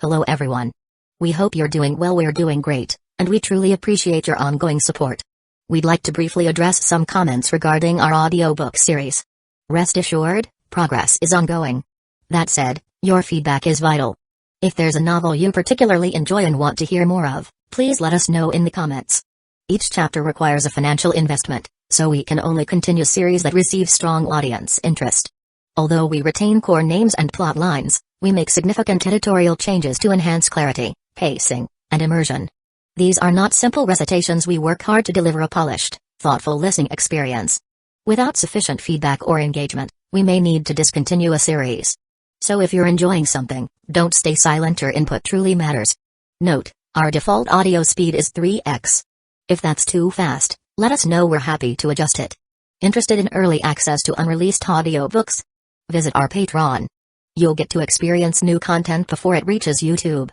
Hello everyone. We hope you're doing well. We're doing great, and we truly appreciate your ongoing support. We'd like to briefly address some comments regarding our audiobook series. Rest assured, progress is ongoing. That said, your feedback is vital. If there's a novel you particularly enjoy and want to hear more of, please let us know in the comments. Each chapter requires a financial investment, so we can only continue series that receive strong audience interest. Although we retain core names and plot lines, we make significant editorial changes to enhance clarity, pacing, and immersion. These are not simple recitations. We work hard to deliver a polished, thoughtful listening experience. Without sufficient feedback or engagement, we may need to discontinue a series. So if you're enjoying something, don't stay silent. Your input truly matters. Note, our default audio speed is 3x. If that's too fast, let us know. We're happy to adjust it. Interested in early access to unreleased audiobooks? Visit our Patreon. You'll get to experience new content before it reaches YouTube.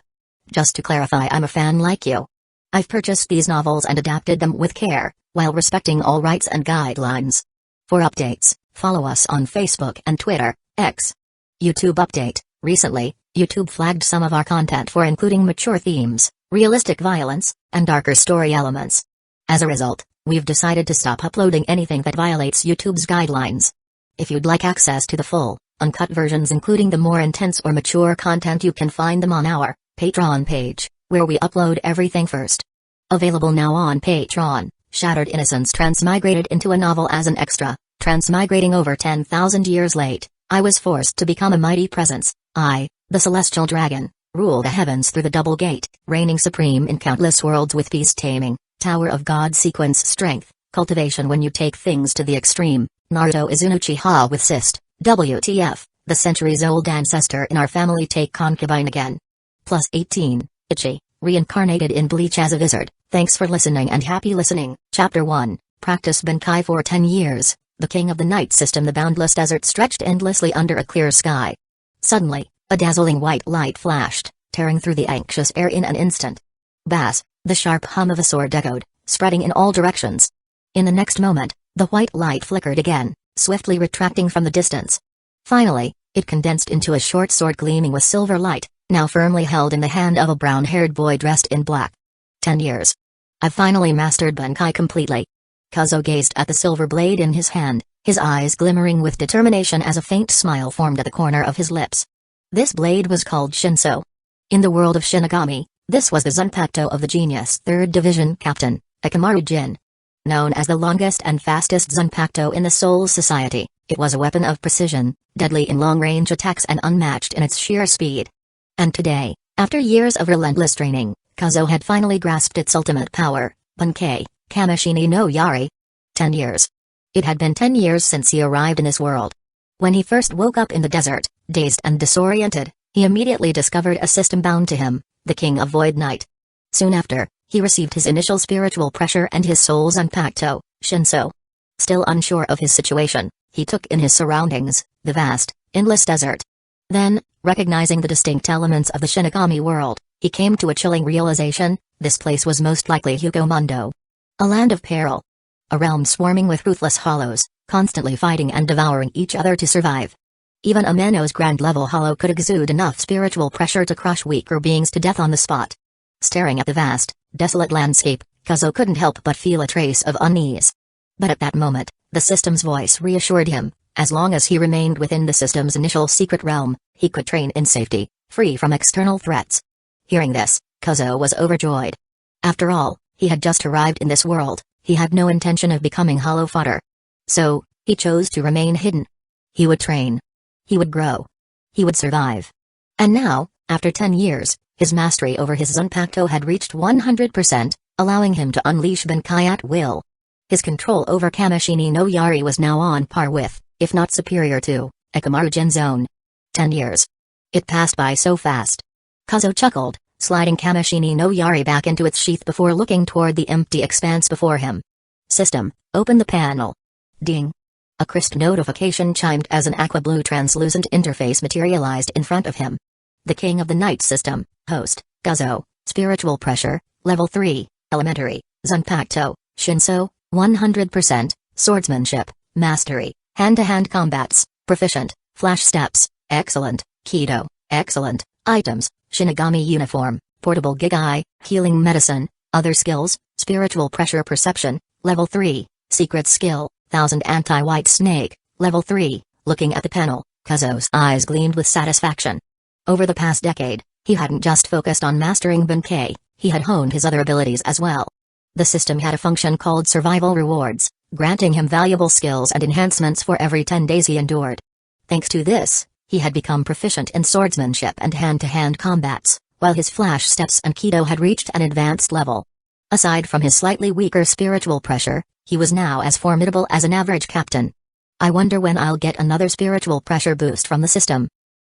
Just to clarify, I'm a fan like you. I've purchased these novels and adapted them with care, while respecting all rights and guidelines. For updates, follow us on Facebook and Twitter, X. YouTube update: recently, YouTube flagged some of our content for including mature themes, realistic violence, and darker story elements. As a result, we've decided to stop uploading anything that violates YouTube's guidelines. If you'd like access to the full, uncut versions including the more intense or mature content, you can find them on our Patreon page, where we upload everything first. Available now on Patreon: Shattered Innocence transmigrated into a novel as an extra. Transmigrating over 10,000 years late, I was forced to become a mighty presence. I, the celestial dragon, rule the heavens through the double gate, reigning supreme in countless worlds with beast taming, Tower of God sequence strength, cultivation when you take things to the extreme. Naruto is an Uchiha with cyst. WTF, the centuries-old ancestor in our family take concubine again. Plus 18, Ichi, reincarnated in Bleach as a wizard. Thanks for listening and happy listening. Chapter 1, Practice Bankai for 10 years. The king of the night system. The boundless desert stretched endlessly under a clear sky. Suddenly, a dazzling white light flashed, tearing through the anxious air in an instant. Bass, the sharp hum of a sword echoed, spreading in all directions. In the next moment, the white light flickered again, swiftly retracting from the distance. Finally, it condensed into a short sword gleaming with silver light, now firmly held in the hand of a brown-haired boy dressed in black. 10 years. I've finally mastered Bankai completely. Kazuo gazed at the silver blade in his hand, his eyes glimmering with determination as a faint smile formed at the corner of his lips. This blade was called Shinso. In the world of Shinigami, this was the Zanpakuto of the genius 3rd Division Captain, Akamaru Jin. Known as the longest and fastest Zanpakuto in the Soul Society, it was a weapon of precision, deadly in long-range attacks and unmatched in its sheer speed. And today, after years of relentless training, Kazuo had finally grasped its ultimate power, Bankai, Kamishini no Yari. 10 years. It had been 10 years since he arrived in this world. When he first woke up in the desert, dazed and disoriented, he immediately discovered a system bound to him, the King of Void Night. Soon after, he received his initial spiritual pressure and his soul's Zanpakuto, Shinso. Still unsure of his situation, he took in his surroundings, the vast, endless desert. Then, recognizing the distinct elements of the Shinigami world, he came to a chilling realization: this place was most likely Hueco Mundo. A land of peril. A realm swarming with ruthless hollows, constantly fighting and devouring each other to survive. Even a Meno's Grand Level hollow could exude enough spiritual pressure to crush weaker beings to death on the spot. Staring at the vast, desolate landscape, Kazuo couldn't help but feel a trace of unease. But at that moment, the system's voice reassured him: as long as he remained within the system's initial secret realm, he could train in safety, free from external threats. Hearing this, Kazuo was overjoyed. After all, he had just arrived in this world, he had no intention of becoming hollow fodder. So, he chose to remain hidden. He would train. He would grow. He would survive. And now, after 10 years, his mastery over his Zanpakuto had reached 100%, allowing him to unleash Bankai at will. His control over Kamishini no Yari was now on par with, if not superior to, Akamaru Jin's own. 10 years. It passed by so fast. Kazuo chuckled, sliding Kamishini no Yari back into its sheath before looking toward the empty expanse before him. System, open the panel. Ding. A crisp notification chimed as an aqua-blue translucent interface materialized in front of him. The King of the Night System, host, Kazuo, spiritual pressure, level 3, elementary, Zanpakuto, Shinso, 100%, swordsmanship, mastery, hand-to-hand combats, proficient, flash steps, excellent, Kido, excellent, items, Shinigami uniform, portable Gigai, healing medicine, other skills, spiritual pressure perception, level 3, secret skill, 1000 anti-white snake, level 3, looking at the panel, Kazuo's eyes gleamed with satisfaction. Over the past decade, he hadn't just focused on mastering Bankai, he had honed his other abilities as well. The system had a function called survival rewards, granting him valuable skills and enhancements for every 10 days he endured. Thanks to this, he had become proficient in swordsmanship and hand-to-hand combats, while his flash steps and Kido had reached an advanced level. Aside from his slightly weaker spiritual pressure, he was now as formidable as an average captain. I wonder when I'll get another spiritual pressure boost from the system.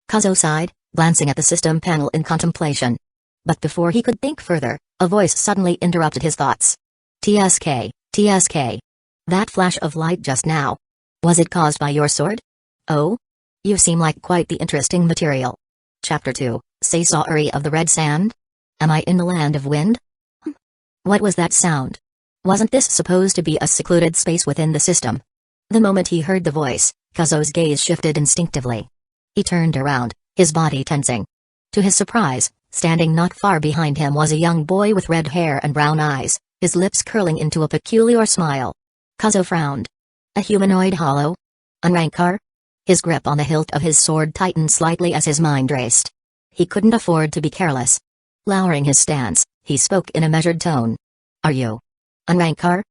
Kazuo sighed, glancing at the system panel in contemplation. But before he could think further, a voice suddenly interrupted his thoughts. TSK, TSK. That flash of light just now. Was it caused by your sword? Oh? You seem like quite the interesting material. Chapter 2, Saisari of the Red Sand? Am I in the land of wind? What was that sound? Wasn't this supposed to be a secluded space within the system? The moment he heard the voice, Kazuo's gaze shifted instinctively. He turned around, his body tensing. To his surprise, standing not far behind him was a young boy with red hair and brown eyes, his lips curling into a peculiar smile. Kazuo frowned. A humanoid hollow? Unrankar? His grip on the hilt of his sword tightened slightly as his mind raced. He couldn't afford to be careless. Lowering his stance, he spoke in a measured tone. Are you Unrankar?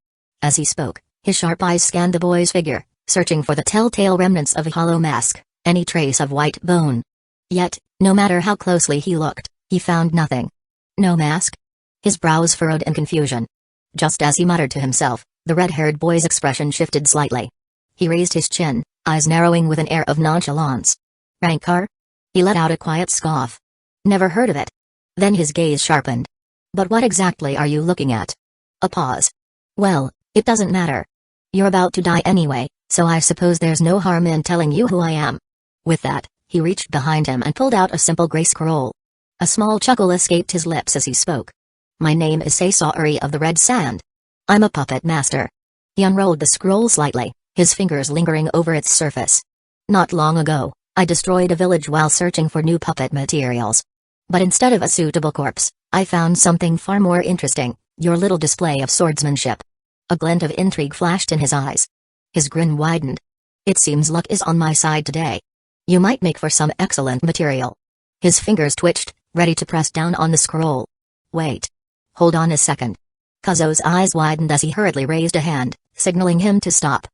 As he spoke, his sharp eyes scanned the boy's figure, searching for the telltale remnants of a hollow mask, any trace of white bone. Yet, no matter how closely he looked, he found nothing. No mask? His brows furrowed in confusion. Just as he muttered to himself, the red-haired boy's expression shifted slightly. He raised his chin, eyes narrowing with an air of nonchalance. Rankar? He let out a quiet scoff. Never heard of it. Then his gaze sharpened. But what exactly are you looking at? A pause. Well, it doesn't matter. You're about to die anyway, so I suppose there's no harm in telling you who I am. With that, he reached behind him and pulled out a simple gray scroll. A small chuckle escaped his lips as he spoke. My name is Saisari of the Red Sand. I'm a puppet master. He unrolled the scroll slightly, his fingers lingering over its surface. Not long ago, I destroyed a village while searching for new puppet materials. But instead of a suitable corpse, I found something far more interesting, your little display of swordsmanship. A glint of intrigue flashed in his eyes. His grin widened. It seems luck is on my side today. You might make for some excellent material. His fingers twitched, ready to press down on the scroll. Wait. Hold on a second. Kazuo's eyes widened as he hurriedly raised a hand, signaling him to stop.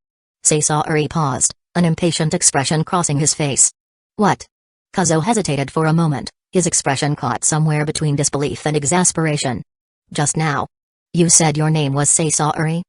Saisari paused, an impatient expression crossing his face. What? Kazuo hesitated for a moment, his expression caught somewhere between disbelief and exasperation. Just now. You said your name was Saisari?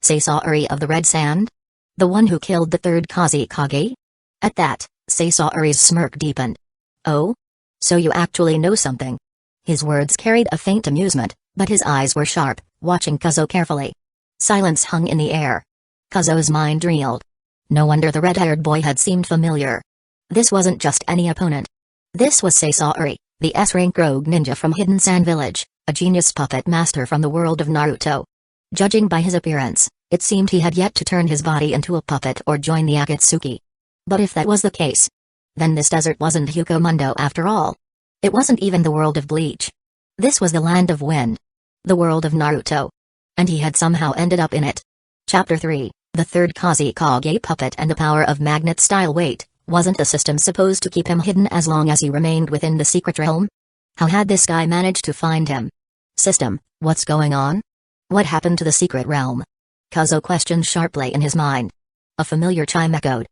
Saisari of the Red Sand? The one who killed the third Kusagakure? At that, Saisari's smirk deepened. Oh? So you actually know something? His words carried a faint amusement, but his eyes were sharp, watching Kazuo carefully. Silence hung in the air. Kazuo's mind reeled. No wonder the red-haired boy had seemed familiar. This wasn't just any opponent. This was Saisari, the S-rank rogue ninja from Hidden Sand Village, a genius puppet master from the world of Naruto. Judging by his appearance, it seemed he had yet to turn his body into a puppet or join the Akatsuki. But if that was the case, then this desert wasn't Hueco Mundo after all. It wasn't even the world of Bleach. This was the land of wind. The world of Naruto. And he had somehow ended up in it. Chapter 3, the third Kusagakure puppet and the power of magnet-style weight. Wasn't the system supposed to keep him hidden as long as he remained within the secret realm? How had this guy managed to find him? System, what's going on? What happened to the secret realm? Kazuo questioned sharply in his mind. A familiar chime echoed.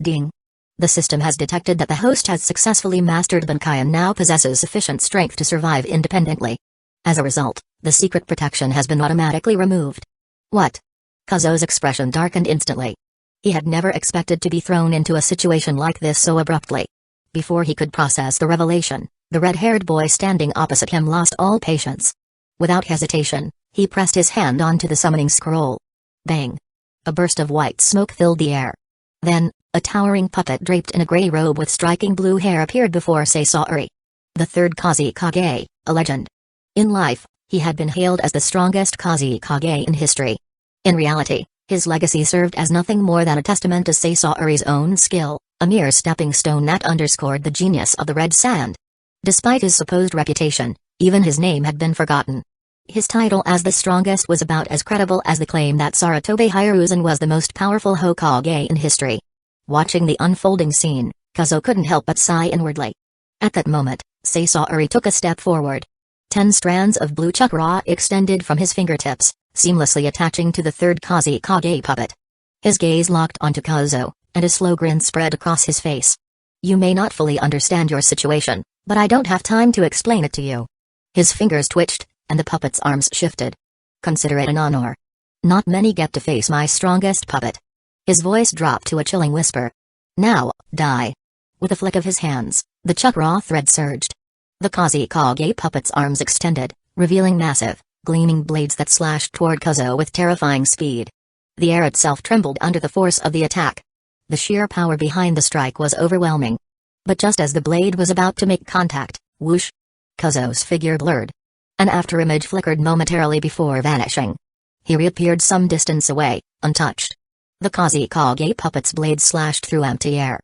Ding. The system has detected that the host has successfully mastered Bankai and now possesses sufficient strength to survive independently. As a result, the secret protection has been automatically removed. What? Kazuo's expression darkened instantly. He had never expected to be thrown into a situation like this so abruptly. Before he could process the revelation, the red-haired boy standing opposite him lost all patience. Without hesitation, he pressed his hand onto the summoning scroll. Bang! A burst of white smoke filled the air. Then, a towering puppet draped in a gray robe with striking blue hair appeared before Saisari. The third Kusagakure, a legend. In life, he had been hailed as the strongest Kusagakure in history. In reality, his legacy served as nothing more than a testament to Saisari's own skill, a mere stepping stone that underscored the genius of the Red Sand. Despite his supposed reputation, even his name had been forgotten. His title as the strongest was about as credible as the claim that Sarutobi Hiruzen was the most powerful Hokage in history. Watching the unfolding scene, Kazo couldn't help but sigh inwardly. At that moment, Sasori took a step forward. 10 strands of blue chakra extended from his fingertips, seamlessly attaching to the third Kazekage puppet. His gaze locked onto Kazo, and a slow grin spread across his face. You may not fully understand your situation, but I don't have time to explain it to you. His fingers twitched, and the puppet's arms shifted. Consider it an honor. Not many get to face my strongest puppet. His voice dropped to a chilling whisper. Now, die. With a flick of his hands, the chakra thread surged. The Kazekage puppet's arms extended, revealing massive, gleaming blades that slashed toward Kazo with terrifying speed. The air itself trembled under the force of the attack. The sheer power behind the strike was overwhelming. But just as the blade was about to make contact, whoosh! Kazo's figure blurred. An afterimage flickered momentarily before vanishing. He reappeared some distance away, untouched. The Kazekage puppet's blade slashed through empty air.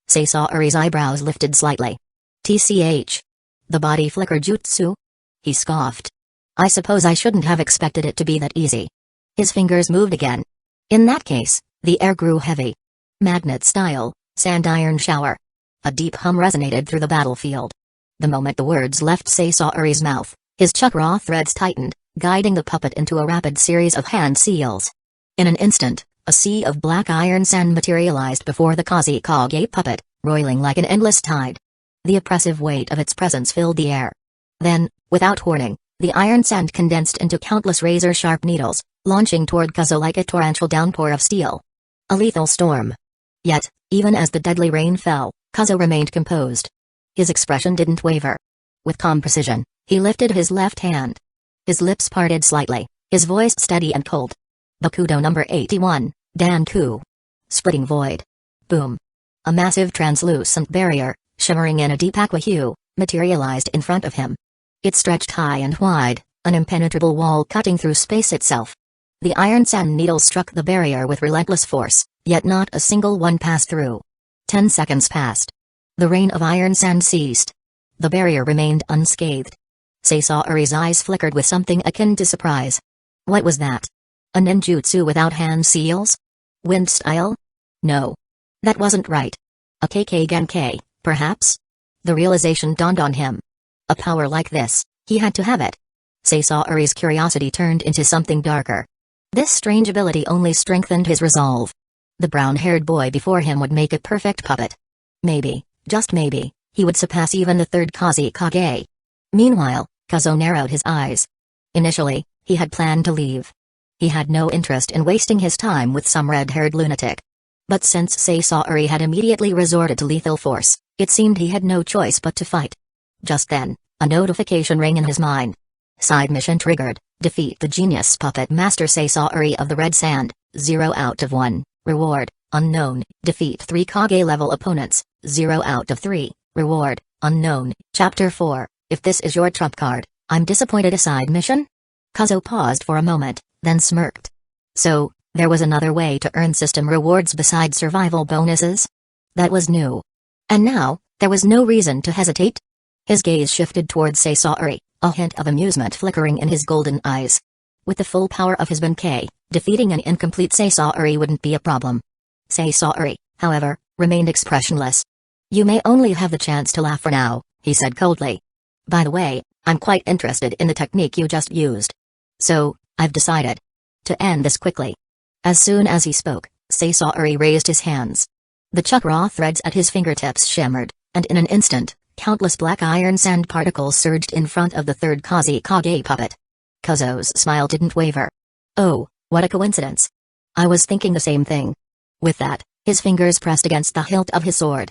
Sasori's eyebrows lifted slightly. TCH. The body flicker jutsu? He scoffed. I suppose I shouldn't have expected it to be that easy. His fingers moved again. In that case, the air grew heavy. Magnet style, sand iron shower. A deep hum resonated through the battlefield. The moment the words left Sasori's mouth, his chakra threads tightened, guiding the puppet into a rapid series of hand seals. In an instant, a sea of black iron sand materialized before the Kazekage puppet, roiling like an endless tide. The oppressive weight of its presence filled the air. Then, without warning, the iron sand condensed into countless razor-sharp needles, launching toward Kazo like a torrential downpour of steel. A lethal storm. Yet, even as the deadly rain fell, Kazo remained composed. His expression didn't waver. With calm precision, he lifted his left hand. His lips parted slightly, his voice steady and cold. Bakudo number 81, Danku. Splitting void. Boom. A massive translucent barrier, shimmering in a deep aqua hue, materialized in front of him. It stretched high and wide, an impenetrable wall cutting through space itself. The iron sand needles struck the barrier with relentless force, yet not a single one passed through. 10 seconds passed. The rain of iron sand ceased. The barrier remained unscathed. Sasori's eyes flickered with something akin to surprise. What was that? A ninjutsu without hand seals? Wind style? No. That wasn't right. A KK Genkai, perhaps? The realization dawned on him. A power like this, he had to have it. Sasori's curiosity turned into something darker. This strange ability only strengthened his resolve. The brown-haired boy before him would make a perfect puppet. Maybe, just maybe, he would surpass even the third Kazekage. Meanwhile, Kazo narrowed his eyes. Initially, he had planned to leave. He had no interest in wasting his time with some red-haired lunatic. But since Sasori had immediately resorted to lethal force, it seemed he had no choice but to fight. Just then, a notification rang in his mind. Side mission triggered. Defeat the genius puppet master Sasori of the Red Sand, 0 out of 1, reward, unknown, defeat 3 Kage-level opponents, 0 out of 3, reward, unknown. Chapter 4, if this is your trump card, I'm disappointed. A side mission? Kazo paused for a moment, then smirked. So, there was another way to earn system rewards besides survival bonuses? That was new. And now, there was no reason to hesitate? His gaze shifted towards Sasori, a hint of amusement flickering in his golden eyes. With the full power of his Bankai, defeating an incomplete Sasori wouldn't be a problem. Sasori, however, remained expressionless. You may only have the chance to laugh for now, he said coldly. By the way, I'm quite interested in the technique you just used. So, I've decided to end this quickly. As soon as he spoke, Sasori raised his hands. The chakra threads at his fingertips shimmered, and in an instant, countless black iron sand particles surged in front of the third Kazekage puppet. Kazo's smile didn't waver. Oh, what a coincidence. I was thinking the same thing. With that, his fingers pressed against the hilt of his sword.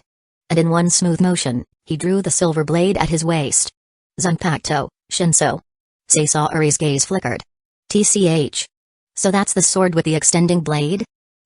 And in one smooth motion, he drew the silver blade at his waist. Zanpakuto, Shinso. Sasori's gaze flickered. TCH. So that's the sword with the extending blade?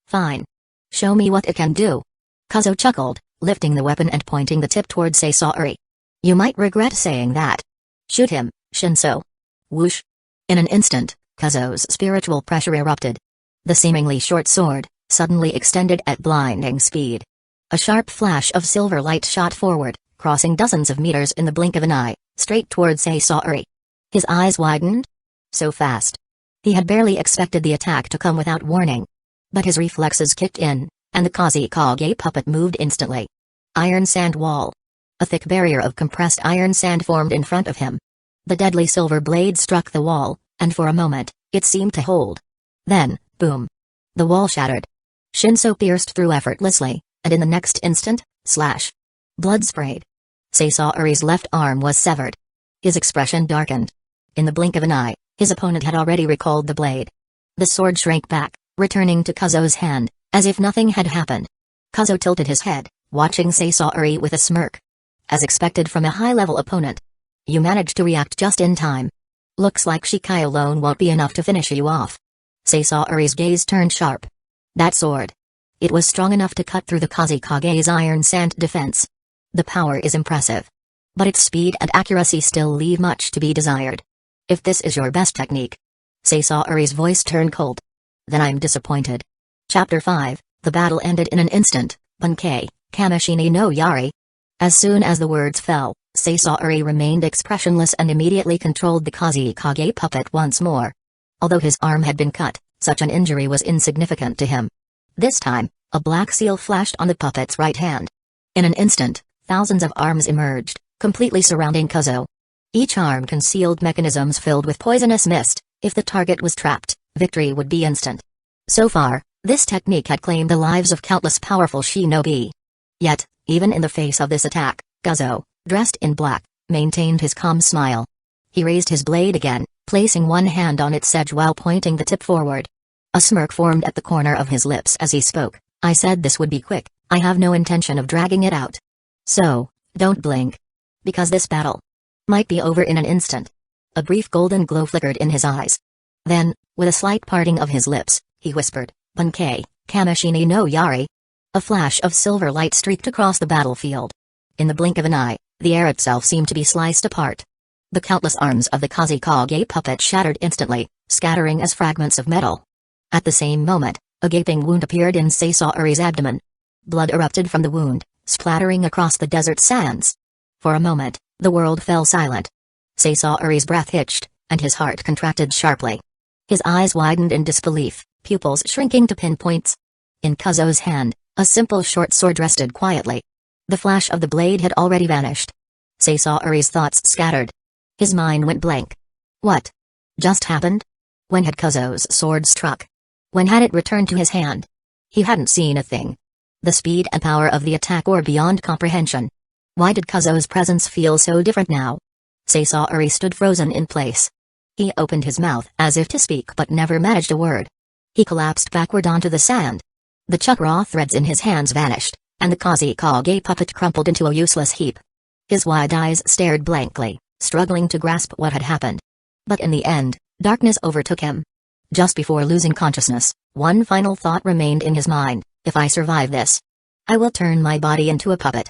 Fine. Show me what it can do. Kazo chuckled, lifting the weapon and pointing the tip toward Sasori. You might regret saying that. Shoot him, Shinso. Whoosh. In an instant, Kazo's spiritual pressure erupted. The seemingly short sword, suddenly extended at blinding speed. A sharp flash of silver light shot forward, crossing dozens of meters in the blink of an eye, straight towards Sasori. His eyes widened. So fast. He had barely expected the attack to come without warning. But his reflexes kicked in, and the Kusagakure puppet moved instantly. Iron sand wall. A thick barrier of compressed iron sand formed in front of him. The deadly silver blade struck the wall, and for a moment, it seemed to hold. Then, boom. The wall shattered. Shinso pierced through effortlessly, and in the next instant, slash. Blood sprayed. Sasori's left arm was severed. His expression darkened. In the blink of an eye, his opponent had already recalled the blade. The sword shrank back, returning to Kuzo's hand, as if nothing had happened. Kuzo tilted his head, watching Sasori with a smirk. As expected from a high-level opponent. You managed to react just in time. Looks like Shikai alone won't be enough to finish you off. Sasori's gaze turned sharp. That sword. It was strong enough to cut through the Kusagakure's iron sand defense. The power is impressive. But its speed and accuracy still leave much to be desired. If this is your best technique. Sasori's voice turned cold. Then I'm disappointed. Chapter 5, the battle ended in an instant. Bankai, Kamishini no Yari. As soon as the words fell, Sasori remained expressionless and immediately controlled the Kusagakure puppet once more. Although his arm had been cut, such an injury was insignificant to him. This time, a black seal flashed on the puppet's right hand. In an instant, thousands of arms emerged, completely surrounding Kuzo. Each arm concealed mechanisms filled with poisonous mist. If the target was trapped, victory would be instant. So far, this technique had claimed the lives of countless powerful shinobi. Yet, even in the face of this attack, Kuzo, dressed in black, maintained his calm smile. He raised his blade again, placing one hand on its edge while pointing the tip forward. A smirk formed at the corner of his lips as he spoke. I said this would be quick, I have no intention of dragging it out. So, don't blink. Because this battle might be over in an instant. A brief golden glow flickered in his eyes. Then, with a slight parting of his lips, he whispered, Bankai, Kamishini no Yari. A flash of silver light streaked across the battlefield. In the blink of an eye, the air itself seemed to be sliced apart. The countless arms of the Kusagakure puppet shattered instantly, scattering as fragments of metal. At the same moment, a gaping wound appeared in Sasori's abdomen. Blood erupted from the wound, splattering across the desert sands. For a moment, the world fell silent. Sasori's breath hitched, and his heart contracted sharply. His eyes widened in disbelief, pupils shrinking to pinpoints. In Kuzo's hand, a simple short sword rested quietly. The flash of the blade had already vanished. Sasori's thoughts scattered. His mind went blank. What just happened? When had Kuzo's sword struck? When had it returned to his hand? He hadn't seen a thing. The speed and power of the attack were beyond comprehension. Why did Kuzo's presence feel so different now? Sasori stood frozen in place. He opened his mouth as if to speak but never managed a word. He collapsed backward onto the sand. The chakra threads in his hands vanished, and the Kusagakure puppet crumpled into a useless heap. His wide eyes stared blankly, struggling to grasp what had happened. But in the end, darkness overtook him. Just before losing consciousness, one final thought remained in his mind: if I survive this, I will turn my body into a puppet.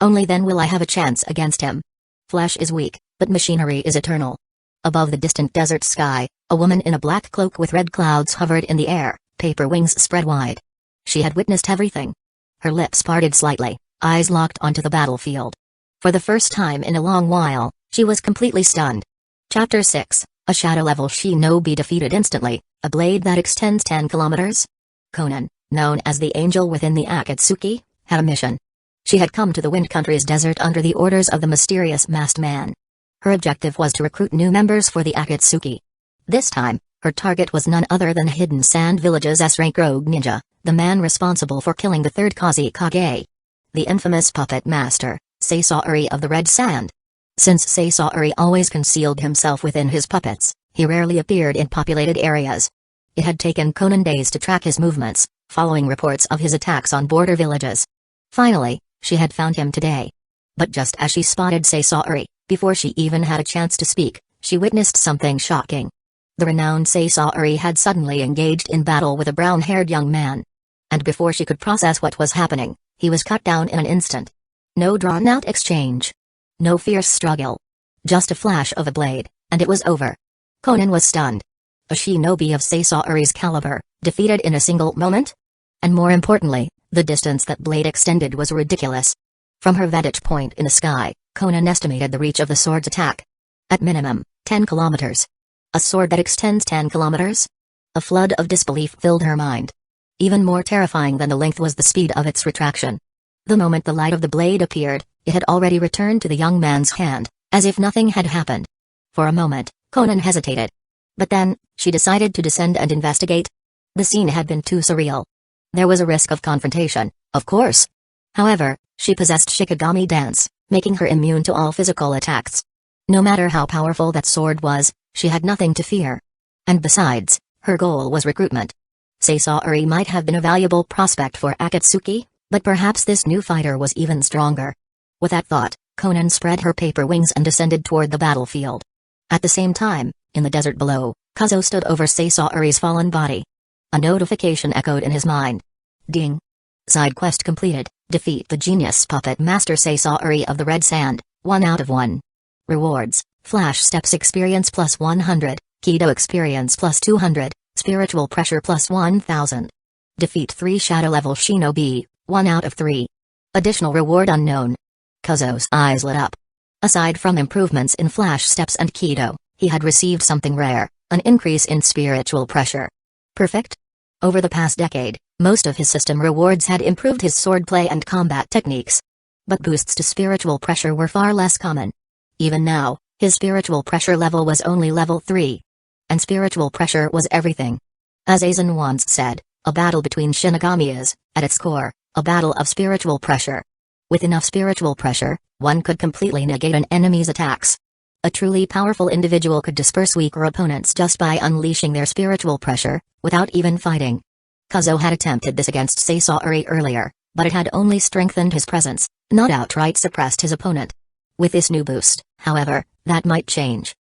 Only then will I have a chance against him. Flesh is weak, but machinery is eternal. Above the distant desert sky, a woman in a black cloak with red clouds hovered in the air, paper wings spread wide. She had witnessed everything. Her lips parted slightly, eyes locked onto the battlefield. For the first time in a long while, she was completely stunned. Chapter 6, a shadow-level shinobi defeated instantly, a blade that extends 10 kilometers? Conan, known as the Angel within the Akatsuki, had a mission. She had come to the Wind Country's desert under the orders of the mysterious masked man. Her objective was to recruit new members for the Akatsuki. This time, her target was none other than Hidden Sand Village's S-rank rogue ninja, the man responsible for killing the third Kusagakure. The infamous puppet master, Sasori of the Red Sand. Since Sasori always concealed himself within his puppets, he rarely appeared in populated areas. It had taken Conan days to track his movements, following reports of his attacks on border villages. Finally, she had found him today. But just as she spotted Sasori, before she even had a chance to speak, she witnessed something shocking. The renowned Sasori had suddenly engaged in battle with a brown-haired young man. And before she could process what was happening, he was cut down in an instant. No drawn-out exchange. No fierce struggle. Just a flash of a blade, and it was over. Conan was stunned. A shinobi of Sasori's caliber, defeated in a single moment? And more importantly, the distance that blade extended was ridiculous. From her vantage point in the sky, Conan estimated the reach of the sword's attack. At minimum, 10 kilometers. A sword that extends 10 kilometers? A flood of disbelief filled her mind. Even more terrifying than the length was the speed of its retraction. The moment the light of the blade appeared, it had already returned to the young man's hand, as if nothing had happened. For a moment, Conan hesitated. But then, she decided to descend and investigate. The scene had been too surreal. There was a risk of confrontation, of course. However, she possessed Shikigami dance, making her immune to all physical attacks. No matter how powerful that sword was, she had nothing to fear. And besides, her goal was recruitment. Sasaori might have been a valuable prospect for Akatsuki, but perhaps this new fighter was even stronger. With that thought, Conan spread her paper wings and descended toward the battlefield. At the same time, in the desert below, Kazo stood over Sasaori's fallen body. A notification echoed in his mind. Ding. Side quest completed. Defeat the genius puppet master Sasaori of the Red Sand, 1 out of 1. Rewards: Flash Steps Experience plus 100, Kido Experience plus 200, Spiritual Pressure plus 1000. Defeat 3 Shadow Level Shinobi, 1 out of 3. Additional reward unknown. Kazo's eyes lit up. Aside from improvements in Flash Steps and Kido, he had received something rare, an increase in spiritual pressure. Perfect? Over the past decade, most of his system rewards had improved his swordplay and combat techniques. But boosts to spiritual pressure were far less common. Even now, his spiritual pressure level was only level 3. And spiritual pressure was everything. As Aizen once said, a battle between Shinigami is, at its core, a battle of spiritual pressure. With enough spiritual pressure, one could completely negate an enemy's attacks. A truly powerful individual could disperse weaker opponents just by unleashing their spiritual pressure, without even fighting. Kazo had attempted this against Sasaori earlier, but it had only strengthened his presence, not outright suppressed his opponent. With this new boost, however, that might change.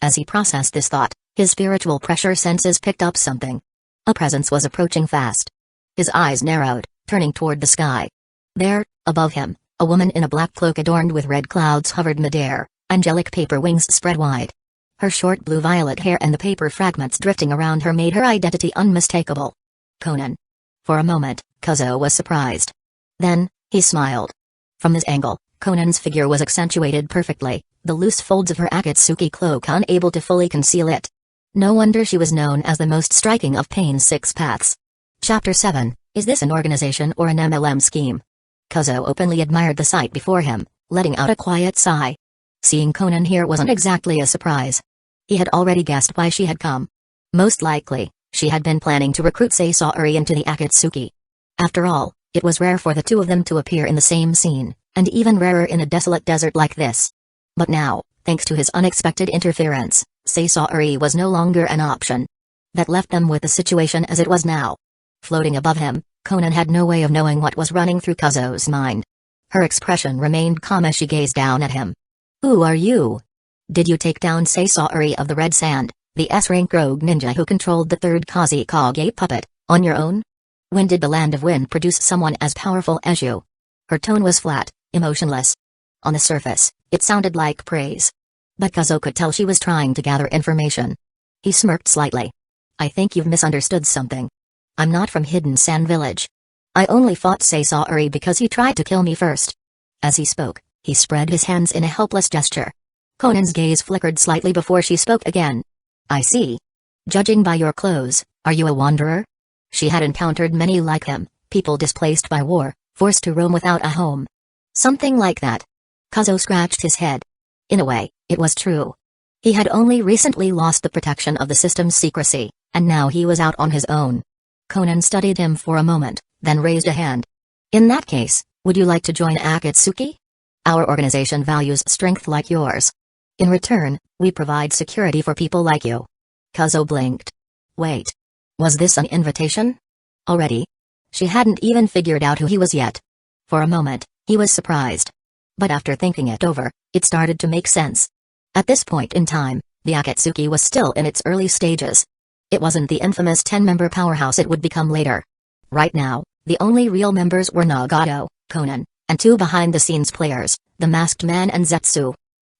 As he processed this thought, his spiritual pressure senses picked up something. A presence was approaching fast. His eyes narrowed, turning toward the sky. There, above him, a woman in a black cloak adorned with red clouds hovered midair, angelic paper wings spread wide. Her short blue-violet hair and the paper fragments drifting around her made her identity unmistakable. Conan. For a moment, Kazo was surprised. Then, he smiled. From this angle, Conan's figure was accentuated perfectly, the loose folds of her Akatsuki cloak unable to fully conceal it. No wonder she was known as the most striking of Pain's 6 paths. Chapter 7, Is this an organization or an MLM scheme? Kazo openly admired the sight before him, letting out a quiet sigh. Seeing Conan here wasn't exactly a surprise. He had already guessed why she had come. Most likely, she had been planning to recruit Sasaori into the Akatsuki. After all, it was rare for the two of them to appear in the same scene, and even rarer in a desolate desert like this. But now, thanks to his unexpected interference, Sasaori was no longer an option. That left them with the situation as it was now. Floating above him, Conan had no way of knowing what was running through Kazo's mind. Her expression remained calm as she gazed down at him. Who are you? Did you take down Sasaori of the Red Sand, the S-rank rogue ninja who controlled the 3rd Kusagakure puppet, on your own? When did the Land of Wind produce someone as powerful as you? Her tone was flat, emotionless. On the surface, it sounded like praise. But Kazo could tell she was trying to gather information. He smirked slightly. I think you've misunderstood something. I'm not from Hidden Sand Village. I only fought Sasaori because he tried to kill me first. As he spoke, he spread his hands in a helpless gesture. Conan's gaze flickered slightly before she spoke again. I see. Judging by your clothes, are you a wanderer? She had encountered many like him, people displaced by war, forced to roam without a home. Something like that. Kazo scratched his head. In a way, it was true. He had only recently lost the protection of the system's secrecy, and now he was out on his own. Conan studied him for a moment, then raised a hand. In that case, would you like to join Akatsuki? Our organization values strength like yours. In return, we provide security for people like you. Kazo blinked. Wait. Was this an invitation? Already? She hadn't even figured out who he was yet. For a moment, he was surprised. But after thinking it over, it started to make sense. At this point in time, the Akatsuki was still in its early stages. It wasn't the infamous 10-member powerhouse it would become later. Right now, the only real members were Nagato, Conan, and 2 behind-the-scenes players, the Masked Man and Zetsu.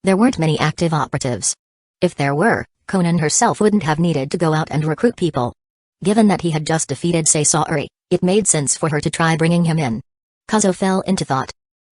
There weren't many active operatives. If there were, Conan herself wouldn't have needed to go out and recruit people. Given that he had just defeated Sasaori, it made sense for her to try bringing him in. Kazo fell into thought.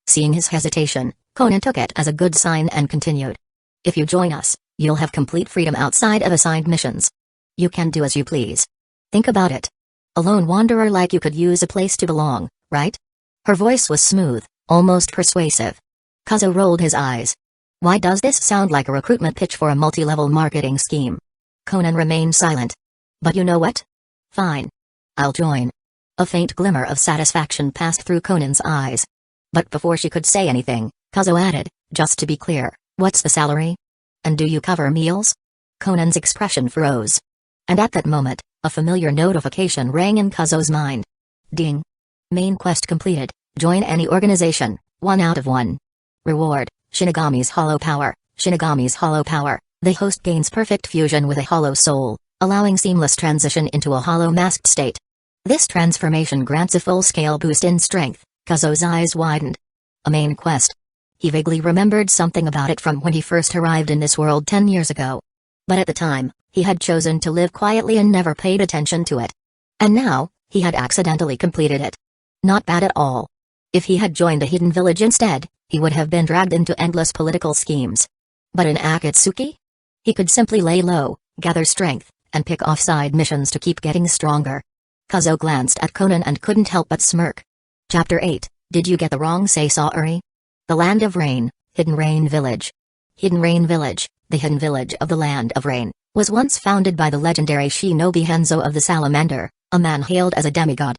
Seeing his hesitation, Conan took it as a good sign and continued. If you join us, you'll have complete freedom outside of assigned missions. You can do as you please. Think about it. A lone wanderer like you could use a place to belong, right? Her voice was smooth, almost persuasive. Kazuo rolled his eyes. Why does this sound like a recruitment pitch for a multi-level marketing scheme? Conan remained silent. But you know what? Fine. I'll join. A faint glimmer of satisfaction passed through Conan's eyes. But before she could say anything, Kazuo added, just to be clear, what's the salary? And do you cover meals? Conan's expression froze. And at that moment, a familiar notification rang in Kazuo's mind. Ding. Main quest completed. Join any organization, 1 out of 1. Reward, Shinigami's Hollow Power. Shinigami's Hollow Power. The host gains perfect fusion with a hollow soul, allowing seamless transition into a hollow masked state. This transformation grants a full-scale boost in strength. Kazuo's eyes widened. A main quest. He vaguely remembered something about it from when he first arrived in this world 10 years ago. But at the time, he had chosen to live quietly and never paid attention to it. And now, he had accidentally completed it. Not bad at all. If he had joined a hidden village instead, he would have been dragged into endless political schemes. But in Akatsuki? He could simply lay low, gather strength, and pick off side missions to keep getting stronger. Kazuo glanced at Conan and couldn't help but smirk. Chapter 8, Did you get the wrong Saisari? The Land of Rain, Hidden Rain Village. Hidden Rain Village, the hidden village of the Land of Rain, was once founded by the legendary shinobi Hanzo of the Salamander, a man hailed as a demigod.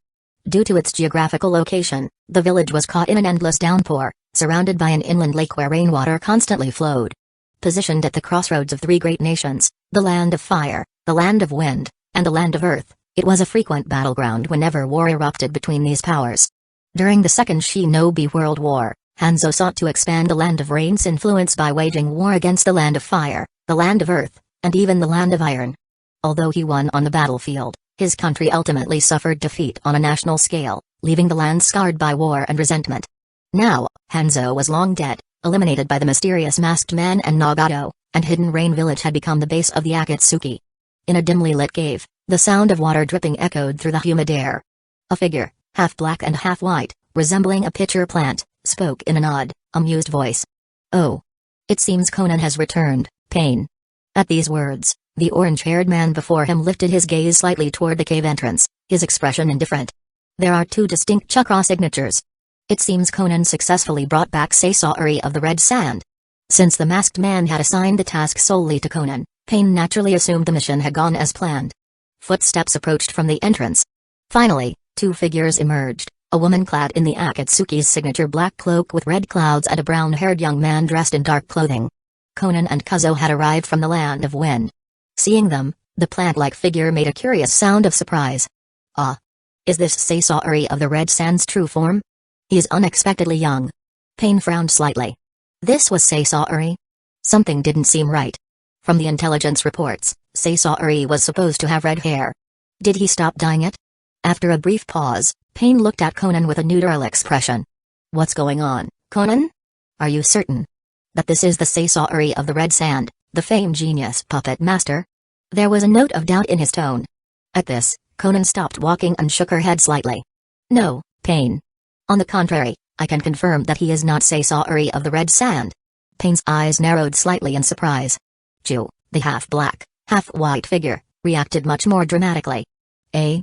Due to its geographical location, the village was caught in an endless downpour, surrounded by an inland lake where rainwater constantly flowed. Positioned at the crossroads of 3 great nations, the Land of Fire, the Land of Wind, and the Land of Earth, it was a frequent battleground whenever war erupted between these powers. During the Second Shinobi World War, Hanzo sought to expand the Land of Rain's influence by waging war against the Land of Fire, the Land of Earth, and even the Land of Iron. Although he won on the battlefield, his country ultimately suffered defeat on a national scale, leaving the land scarred by war and resentment. Now, Hanzo was long dead, eliminated by the mysterious masked man and Nagato, and Hidden Rain Village had become the base of the Akatsuki. In a dimly lit cave, the sound of water dripping echoed through the humid air. A figure, half black and half white, resembling a pitcher plant, spoke in an odd, amused voice. Oh. It seems Conan has returned, Pain. At these words, the orange-haired man before him lifted his gaze slightly toward the cave entrance, his expression indifferent. There are 2 distinct chakra signatures. It seems Conan successfully brought back Saisari of the Red Sand. Since the masked man had assigned the task solely to Conan, Pain naturally assumed the mission had gone as planned. Footsteps approached from the entrance. Finally, 2 figures emerged, a woman clad in the Akatsuki's signature black cloak with red clouds and a brown-haired young man dressed in dark clothing. Conan and Kazuo had arrived from the Land of Wind. Seeing them, the plant-like figure made a curious sound of surprise. Ah. Is this Saisari of the Red Sand's true form? He is unexpectedly young. Pain frowned slightly. This was Saisari? Something didn't seem right. From the intelligence reports, Saisari was supposed to have red hair. Did he stop dyeing it? After a brief pause, Pain looked at Conan with a neutral expression. What's going on, Conan? Are you certain that this is the Saisari of the Red Sand, the famed genius puppet master? There was a note of doubt in his tone. At this, Conan stopped walking and shook her head slightly. No, Pain. On the contrary, I can confirm that he is not Saisari of the Red Sand. Pain's eyes narrowed slightly in surprise. Chu, the half-black, half-white figure, reacted much more dramatically. Eh?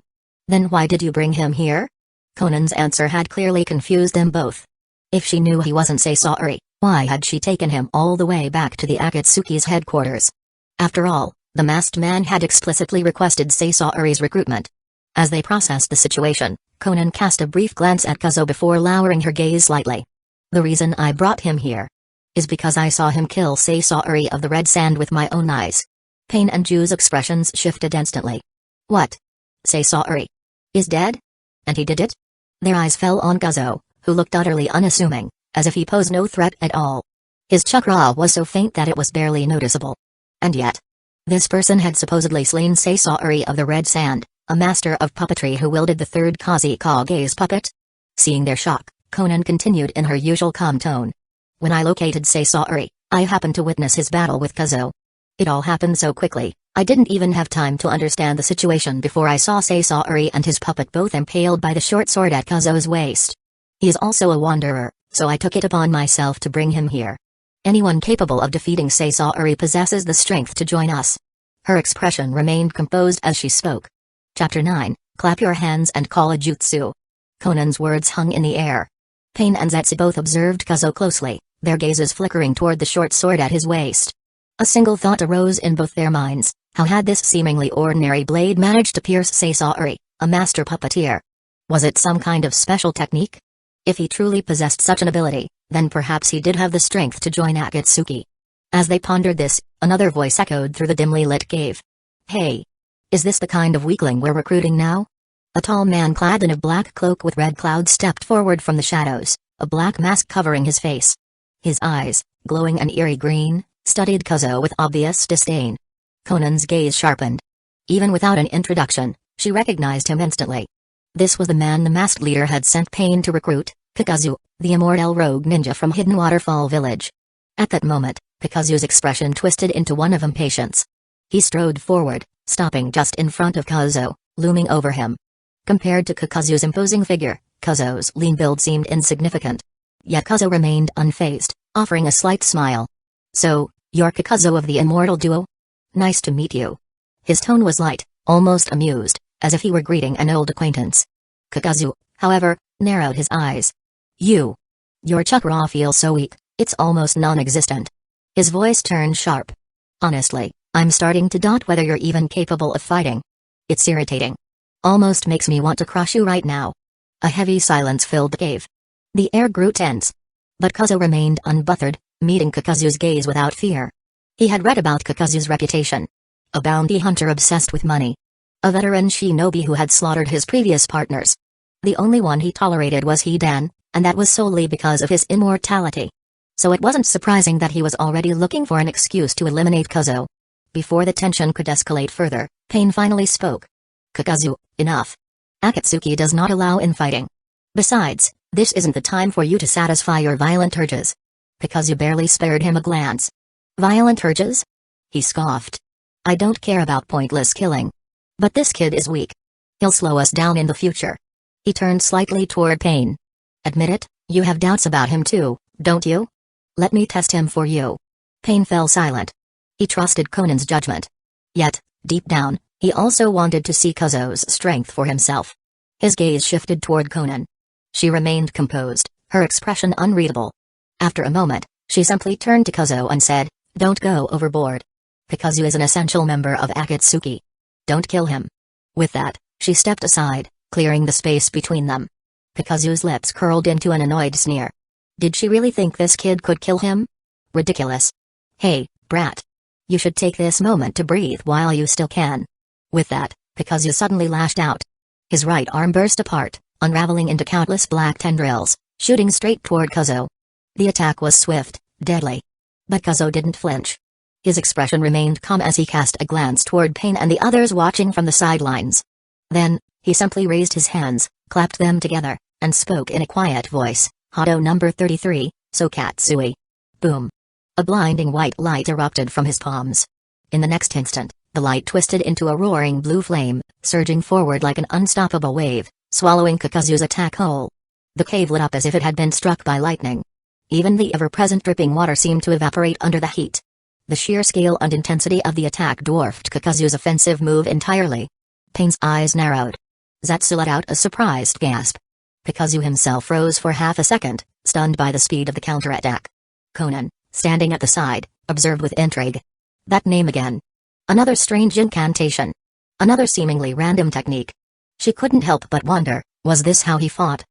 Then why did you bring him here? Conan's answer had clearly confused them both. If she knew he wasn't Saisari, why had she taken him all the way back to the Akatsuki's headquarters? After all, the masked man had explicitly requested Saisari's recruitment. As they processed the situation, Conan cast a brief glance at Kazuo before lowering her gaze slightly. The reason I brought him here is because I saw him kill Saisari of the Red Sand with my own eyes. Pain and Ju's expressions shifted instantly. What? Saisari is dead? And he did it? Their eyes fell on Kazuo, who looked utterly unassuming, as if he posed no threat at all. His chakra was so faint that it was barely noticeable. And yet, this person had supposedly slain Saisari of the Red Sand, a master of puppetry who wielded the 3rd Kazekage's puppet. Seeing their shock, Conan continued in her usual calm tone. When I located Saisari, I happened to witness his battle with Kazuo. It all happened so quickly, I didn't even have time to understand the situation before I saw Saisari and his puppet both impaled by the short sword at Kazuo's waist. He is also a wanderer, so I took it upon myself to bring him here. Anyone capable of defeating Saisari possesses the strength to join us." Her expression remained composed as she spoke. Chapter 9, Clap Your Hands and Call a Jutsu. Conan's words hung in the air. Pain and Zetsu both observed Kazuo closely, their gazes flickering toward the short sword at his waist. A single thought arose in both their minds: how had this seemingly ordinary blade managed to pierce Saisari, a master puppeteer? Was it some kind of special technique? If he truly possessed such an ability, then perhaps he did have the strength to join Akatsuki. As they pondered this, another voice echoed through the dimly lit cave. "Hey! Is this the kind of weakling we're recruiting now?" A tall man clad in a black cloak with red clouds stepped forward from the shadows, a black mask covering his face. His eyes, glowing an eerie green, studied Kazuo with obvious disdain. Conan's gaze sharpened. Even without an introduction, she recognized him instantly. This was the man the masked leader had sent Pain to recruit, Kazuo, the immortal rogue ninja from Hidden Waterfall Village. At that moment, Kazuo's expression twisted into one of impatience. He strode forward, stopping just in front of Kazuo, looming over him. Compared to Kazuo's imposing figure, Kazuo's lean build seemed insignificant. Yet Kazuo remained unfazed, offering a slight smile. "So, you're Kazuo of the immortal duo? Nice to meet you." His tone was light, almost amused, as if he were greeting an old acquaintance. Kazuo, however, narrowed his eyes. Your chakra feels so weak, it's almost non-existent." His voice turned sharp. "Honestly, I'm starting to doubt whether you're even capable of fighting. It's irritating. Almost makes me want to crush you right now." A heavy silence filled the cave. The air grew tense. But Kazuo remained unbothered, meeting Kazuo's gaze without fear. He had read about Kazuo's reputation. A bounty hunter obsessed with money. A veteran shinobi who had slaughtered his previous partners. The only one he tolerated was Hidan, and that was solely because of his immortality. So it wasn't surprising that he was already looking for an excuse to eliminate Kazuo. Before the tension could escalate further, Pain finally spoke. "Kazuo, enough. Akatsuki does not allow infighting. Besides, this isn't the time for you to satisfy your violent urges." Kazuo barely spared him a glance. "Violent urges?" He scoffed. "I don't care about pointless killing. But this kid is weak. He'll slow us down in the future." He turned slightly toward Pain. "Admit it, you have doubts about him too, don't you? Let me test him for you." Pain fell silent. He trusted Conan's judgment. Yet, deep down, he also wanted to see Kazuo's strength for himself. His gaze shifted toward Conan. She remained composed, her expression unreadable. After a moment, she simply turned to Kazuo and said, "Don't go overboard. Kazuo is an essential member of Akatsuki. Don't kill him." With that, she stepped aside, clearing the space between them. Kazuo's lips curled into an annoyed sneer. Did she really think this kid could kill him? Ridiculous. "Hey, brat. You should take this moment to breathe while you still can." With that, Kazuo suddenly lashed out. His right arm burst apart, unraveling into countless black tendrils, shooting straight toward Kazuo. The attack was swift, deadly. But Kazuo didn't flinch. His expression remained calm as he cast a glance toward Pain and the others watching from the sidelines. Then, he simply raised his hands, clapped them together, and spoke in a quiet voice, "Hado number 33, Sokatsui." Boom. A blinding white light erupted from his palms. In the next instant, the light twisted into a roaring blue flame, surging forward like an unstoppable wave, swallowing Kazuo's attack whole. The cave lit up as if it had been struck by lightning. Even the ever-present dripping water seemed to evaporate under the heat. The sheer scale and intensity of the attack dwarfed Kazuo's offensive move entirely. Pain's eyes narrowed. Zetsu let out a surprised gasp. Kazuo himself rose for half a second, stunned by the speed of the counterattack. Conan, standing at the side, observed with intrigue. That name again. Another strange incantation. Another seemingly random technique. She couldn't help but wonder, was this how he fought?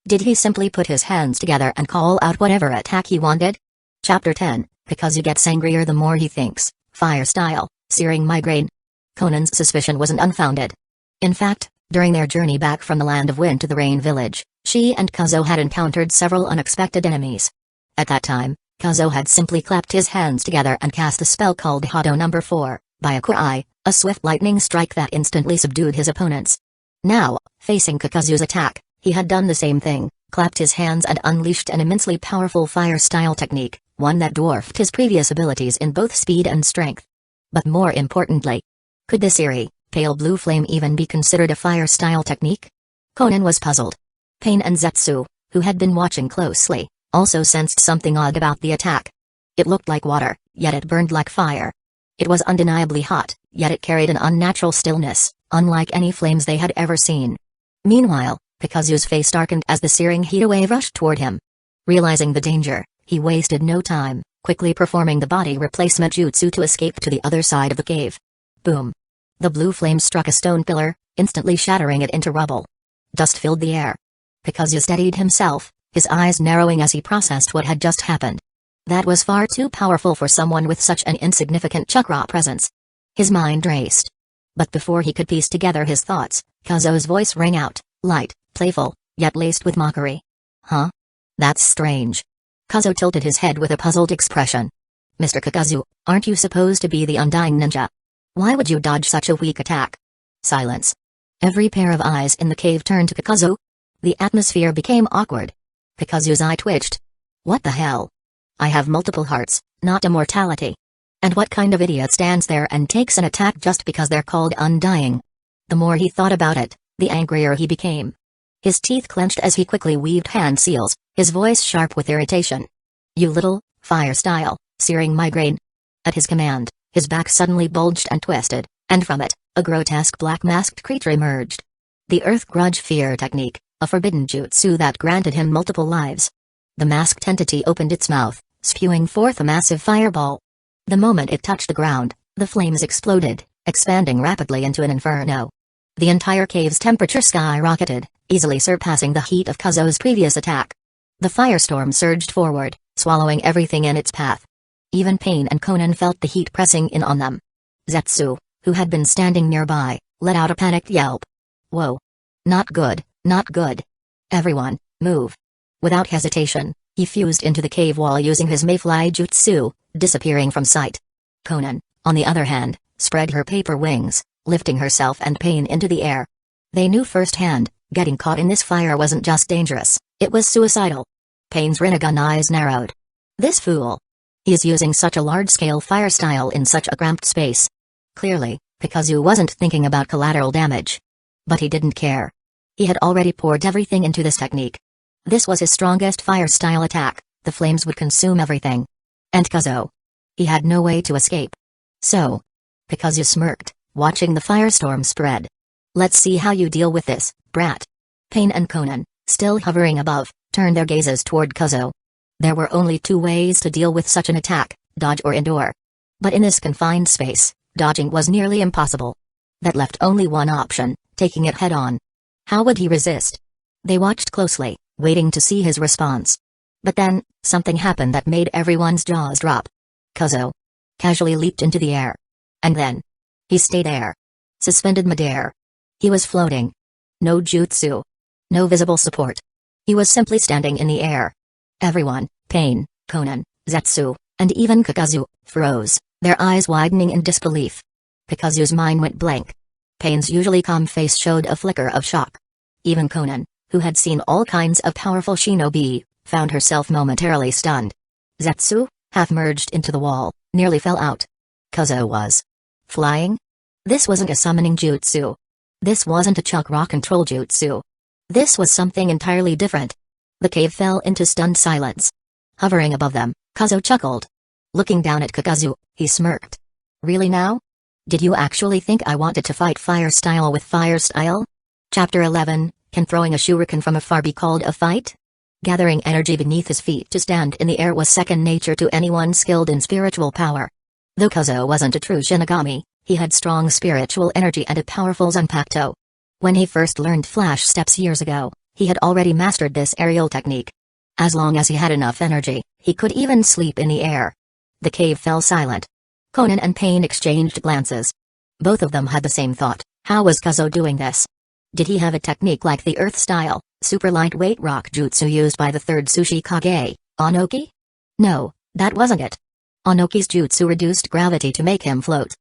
Did he simply put his hands together and call out whatever attack he wanted? Chapter 10, Kazuo gets angrier the more he thinks, fire style, searing migraine. Conan's suspicion wasn't unfounded. In fact, during their journey back from the Land of Wind to the Rain Village, she and Kazuo had encountered several unexpected enemies. At that time, Kazuo had simply clapped his hands together and cast a spell called Hado number 4, Bankai, a swift lightning strike that instantly subdued his opponents. Now, facing Kazuo's attack, he had done the same thing, clapped his hands and unleashed an immensely powerful fire-style technique, one that dwarfed his previous abilities in both speed and strength. But more importantly, could this eerie, pale blue flame even be considered a fire-style technique? Conan was puzzled. Pain and Zetsu, who had been watching closely, also sensed something odd about the attack. It looked like water, yet it burned like fire. It was undeniably hot, yet it carried an unnatural stillness, unlike any flames they had ever seen. Meanwhile, Kazu's face darkened as the searing heat wave rushed toward him. Realizing the danger, he wasted no time, quickly performing the body replacement jutsu to escape to the other side of the cave. Boom! The blue flame struck a stone pillar, instantly shattering it into rubble. Dust filled the air. Kazu steadied himself, his eyes narrowing as he processed what had just happened. That was far too powerful for someone with such an insignificant chakra presence. His mind raced. But before he could piece together his thoughts, Kazu's voice rang out, light, playful, yet laced with mockery. Huh? That's strange. Kazu tilted his head with a puzzled expression. Mr. Kakazu, aren't you supposed to be the undying ninja? Why would you dodge such a weak attack? Silence. Every pair of eyes in the cave turned to Kakazu. The atmosphere became awkward. Kakazu's eye twitched. What the hell? I have multiple hearts, not immortality. And what kind of idiot stands there and takes an attack just because they're called undying? The more he thought about it, the angrier he became. His teeth clenched as he quickly weaved hand seals, his voice sharp with irritation. You little, fire-style, searing migraine. At his command, his back suddenly bulged and twisted, and from it, a grotesque black masked creature emerged. The Earth Grudge Fear technique, a forbidden jutsu that granted him multiple lives. The masked entity opened its mouth, spewing forth a massive fireball. The moment it touched the ground, the flames exploded, expanding rapidly into an inferno. The entire cave's temperature skyrocketed, easily surpassing the heat of Kazu's previous attack. The firestorm surged forward, swallowing everything in its path. Even Pain and Conan felt the heat pressing in on them. Zetsu, who had been standing nearby, let out a panicked yelp. Whoa! Not good, not good. Everyone, move. Without hesitation, he fused into the cave wall using his Mayfly jutsu, disappearing from sight. Conan, on the other hand, spread her paper wings, lifting herself and Pain into the air. They knew firsthand, getting caught in this fire wasn't just dangerous, it was suicidal. Pain's Rinnegan eyes narrowed. This fool. He is using such a large-scale fire style in such a cramped space. Clearly, Kazu wasn't thinking about collateral damage. But he didn't care. He had already poured everything into this technique. This was his strongest fire style attack, the flames would consume everything. And Kazu. He had no way to escape. So. Kazu smirked, watching the firestorm spread. Let's see how you deal with this, brat. Pain and Conan, still hovering above, turned their gazes toward Kazu. There were only two ways to deal with such an attack, dodge or endure. But in this confined space, dodging was nearly impossible. That left only one option, taking it head-on. How would he resist? They watched closely, waiting to see his response. But then, something happened that made everyone's jaws drop. Kazu casually leaped into the air. And then, he stayed there. Suspended midair. He was floating. No jutsu. No visible support. He was simply standing in the air. Everyone, Pain, Conan, Zetsu, and even Kazu, froze, their eyes widening in disbelief. Kazu's mind went blank. Pain's usually calm face showed a flicker of shock. Even Conan, who had seen all kinds of powerful shinobi, found herself momentarily stunned. Zetsu, half merged into the wall, nearly fell out. Kazu was flying? This wasn't a summoning jutsu. This wasn't a chakra control jutsu. This was something entirely different. The cave fell into stunned silence. Hovering above them, Kazu chuckled. Looking down at Kazu, he smirked. Really now? Did you actually think I wanted to fight fire style with fire style? Chapter 11, Can throwing a shuriken from afar be called a fight? Gathering energy beneath his feet to stand in the air was second nature to anyone skilled in spiritual power. Though Kazu wasn't a true Shinigami, he had strong spiritual energy and a powerful Zanpakuto. When he first learned flash steps years ago, he had already mastered this aerial technique. As long as he had enough energy, he could even sleep in the air. The cave fell silent. Conan and Pain exchanged glances. Both of them had the same thought, how was Kazu doing this? Did he have a technique like the earth-style, super lightweight rock jutsu used by the third Sushi Kage, Onoki? No, that wasn't it. Onoki's jutsu reduced gravity to make him float.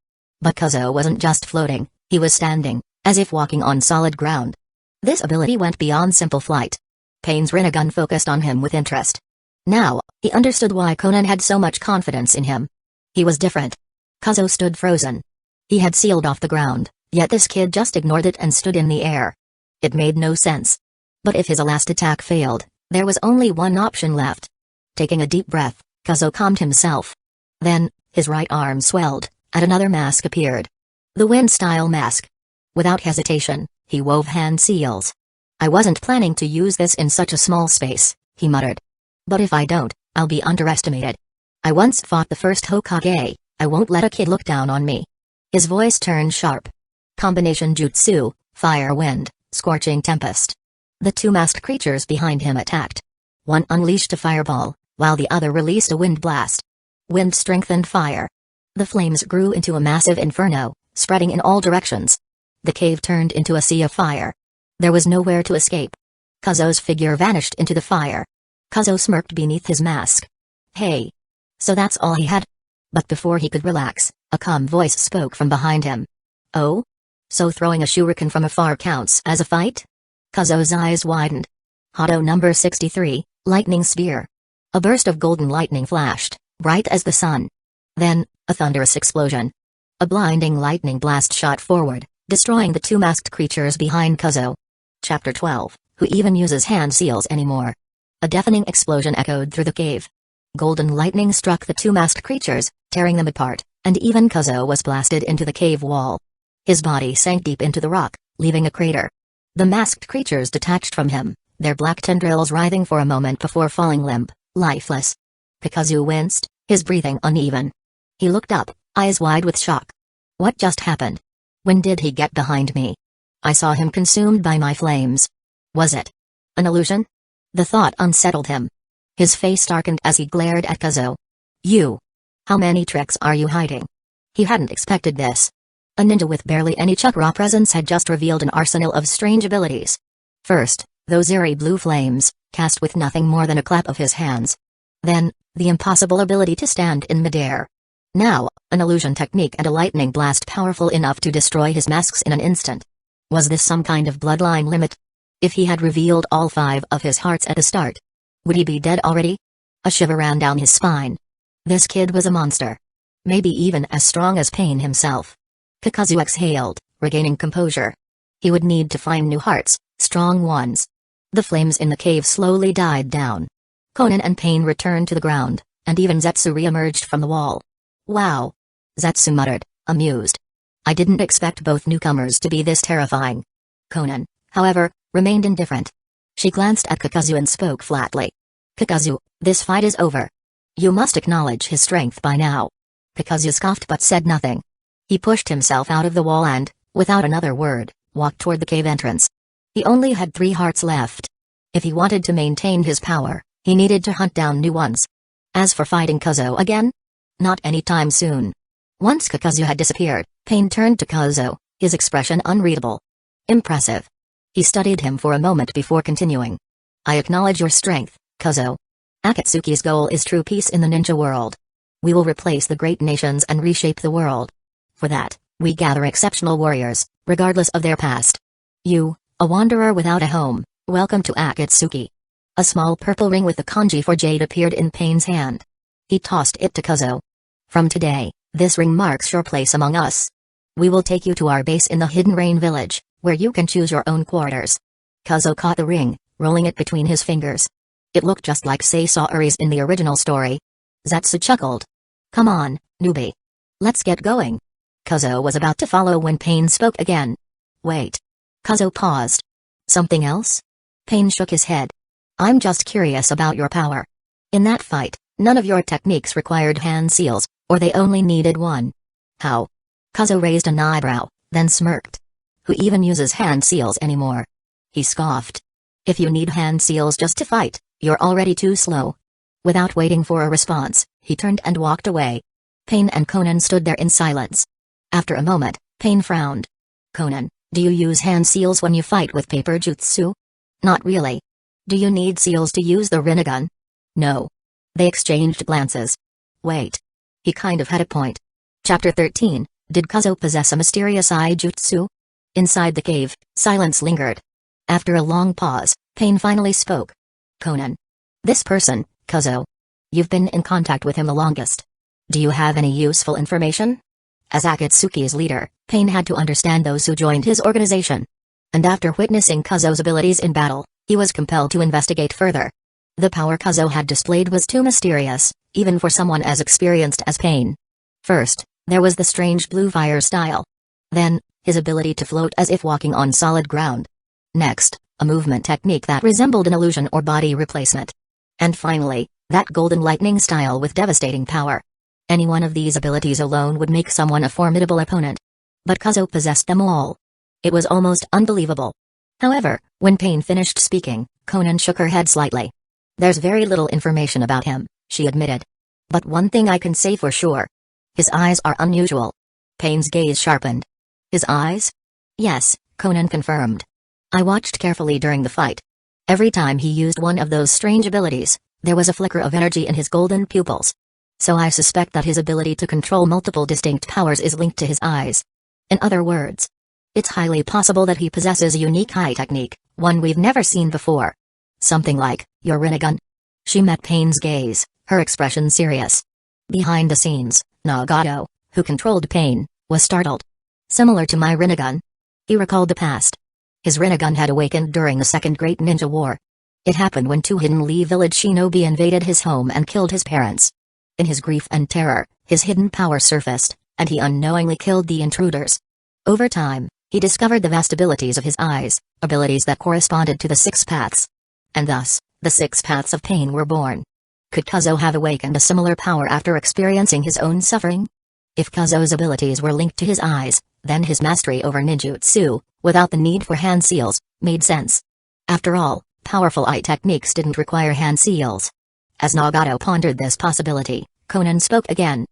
But Kazu wasn't just floating, he was standing, as if walking on solid ground. This ability went beyond simple flight. Pain's Rinnegan focused on him with interest. Now, he understood why Conan had so much confidence in him. He was different. Kazu stood frozen. He had sealed off the ground, yet this kid just ignored it and stood in the air. It made no sense. But if his last attack failed, there was only one option left. Taking a deep breath, Kazo calmed himself. Then, his right arm swelled, and another mask appeared. The wind-style mask. Without hesitation, he wove hand seals. "I wasn't planning to use this in such a small space," he muttered. "But if I don't, I'll be underestimated. I once fought the first Hokage, I won't let a kid look down on me." His voice turned sharp. Combination jutsu, fire wind, scorching tempest. The two masked creatures behind him attacked. One unleashed a fireball, while the other released a wind blast. Wind strengthened fire. The flames grew into a massive inferno, spreading in all directions. The cave turned into a sea of fire. There was nowhere to escape. Kazo's figure vanished into the fire. Kazo smirked beneath his mask. "Hey. So that's all he had?" But before he could relax, a calm voice spoke from behind him. "Oh? So throwing a shuriken from afar counts as a fight?" Kazo's eyes widened. Hado number 63, Lightning Spear. A burst of golden lightning flashed, bright as the sun. Then, a thunderous explosion. A blinding lightning blast shot forward, destroying the two masked creatures behind Kazo. Chapter 12, Who even uses hand seals anymore? A deafening explosion echoed through the cave. Golden lightning struck the two masked creatures, tearing them apart, and even Kazo was blasted into the cave wall. His body sank deep into the rock, leaving a crater. The masked creatures detached from him, their black tendrils writhing for a moment before falling limp, lifeless. Kazu winced, his breathing uneven. He looked up, eyes wide with shock. What just happened? When did he get behind me? I saw him consumed by my flames. Was it an illusion? The thought unsettled him. His face darkened as he glared at Kazu. "You! How many tricks are you hiding?" He hadn't expected this. A ninja with barely any chakra presence had just revealed an arsenal of strange abilities. First, those eerie blue flames, cast with nothing more than a clap of his hands. Then, the impossible ability to stand in midair. Now, an illusion technique and a lightning blast powerful enough to destroy his masks in an instant. Was this some kind of bloodline limit? If he had revealed all 5 of his hearts at the start, would he be dead already? A shiver ran down his spine. This kid was a monster. Maybe even as strong as Pain himself. Kazu exhaled, regaining composure. He would need to find new hearts, strong ones. The flames in the cave slowly died down. Conan and Pain returned to the ground, and even Zetsu re-emerged from the wall. "Wow!" Zetsu muttered, amused. "I didn't expect both newcomers to be this terrifying." Conan, however, remained indifferent. She glanced at Kazu and spoke flatly. "Kazu, this fight is over. You must acknowledge his strength by now." Kazu scoffed but said nothing. He pushed himself out of the wall and, without another word, walked toward the cave entrance. He only had 3 hearts left. If he wanted to maintain his power, he needed to hunt down new ones. As for fighting Kazu again? Not anytime soon. Once Kazu had disappeared, Pain turned to Kazu, his expression unreadable. Impressive. He studied him for a moment before continuing. "I acknowledge your strength, Kazu. Akatsuki's goal is true peace in the ninja world. We will replace the great nations and reshape the world. For that, we gather exceptional warriors, regardless of their past. You, a wanderer without a home, welcome to Akatsuki." A small purple ring with the kanji for jade appeared in Pain's hand. He tossed it to Kazu. "From today, this ring marks your place among us. We will take you to our base in the Hidden Rain village, where you can choose your own quarters." Kazu caught the ring, rolling it between his fingers. It looked just like Saisari's in the original story. Zetsu chuckled. "Come on, newbie. Let's get going." Kazu was about to follow when Pain spoke again. "Wait." Kazu paused. "Something else?" Pain shook his head. "I'm just curious about your power. In that fight, none of your techniques required hand seals, or they only needed one. How?" Kazu raised an eyebrow, then smirked. "Who even uses hand seals anymore?" He scoffed. "If you need hand seals just to fight, you're already too slow." Without waiting for a response, he turned and walked away. Pain and Conan stood there in silence. After a moment, Pain frowned. "Conan, do you use hand seals when you fight with paper jutsu?" "Not really." "Do you need seals to use the Rinnegan?" "No." They exchanged glances. Wait. He kind of had a point. Chapter 13, Did Kazu possess a mysterious eye jutsu? Inside the cave, silence lingered. After a long pause, Pain finally spoke. "Conan. This person, Kazu. You've been in contact with him the longest. Do you have any useful information?" As Akatsuki's leader, Pain had to understand those who joined his organization. And after witnessing Kazu's abilities in battle, he was compelled to investigate further. The power Kazuo had displayed was too mysterious, even for someone as experienced as Pain. First, there was the strange blue fire style. Then, his ability to float as if walking on solid ground. Next, a movement technique that resembled an illusion or body replacement. And finally, that golden lightning style with devastating power. Any one of these abilities alone would make someone a formidable opponent. But Kazuo possessed them all. It was almost unbelievable. However, when Pain finished speaking, Konan shook her head slightly. There's very little information about him, she admitted. But one thing I can say for sure. His eyes are unusual. Pain's gaze sharpened. His eyes? Yes, Konan confirmed. I watched carefully during the fight. Every time he used one of those strange abilities, there was a flicker of energy in his golden pupils. So I suspect that his ability to control multiple distinct powers is linked to his eyes. In other words, it's highly possible that he possesses a unique eye technique, one we've never seen before. Something like, your Rinnegan. She met Pain's gaze, her expression serious. Behind the scenes, Nagato, who controlled Pain, was startled. Similar to my Rinnegan. He recalled the past. His Rinnegan had awakened during the Second Great Ninja War. It happened when two Hidden Lee village shinobi invaded his home and killed his parents. In his grief and terror, his hidden power surfaced, and he unknowingly killed the intruders. Over time, he discovered the vast abilities of his eyes, abilities that corresponded to the six paths. And thus, the six paths of Pain were born. Could Kazuo have awakened a similar power after experiencing his own suffering? If Kazuo's abilities were linked to his eyes, then his mastery over ninjutsu, without the need for hand seals, made sense. After all, powerful eye techniques didn't require hand seals. As Nagato pondered this possibility, Konan spoke again.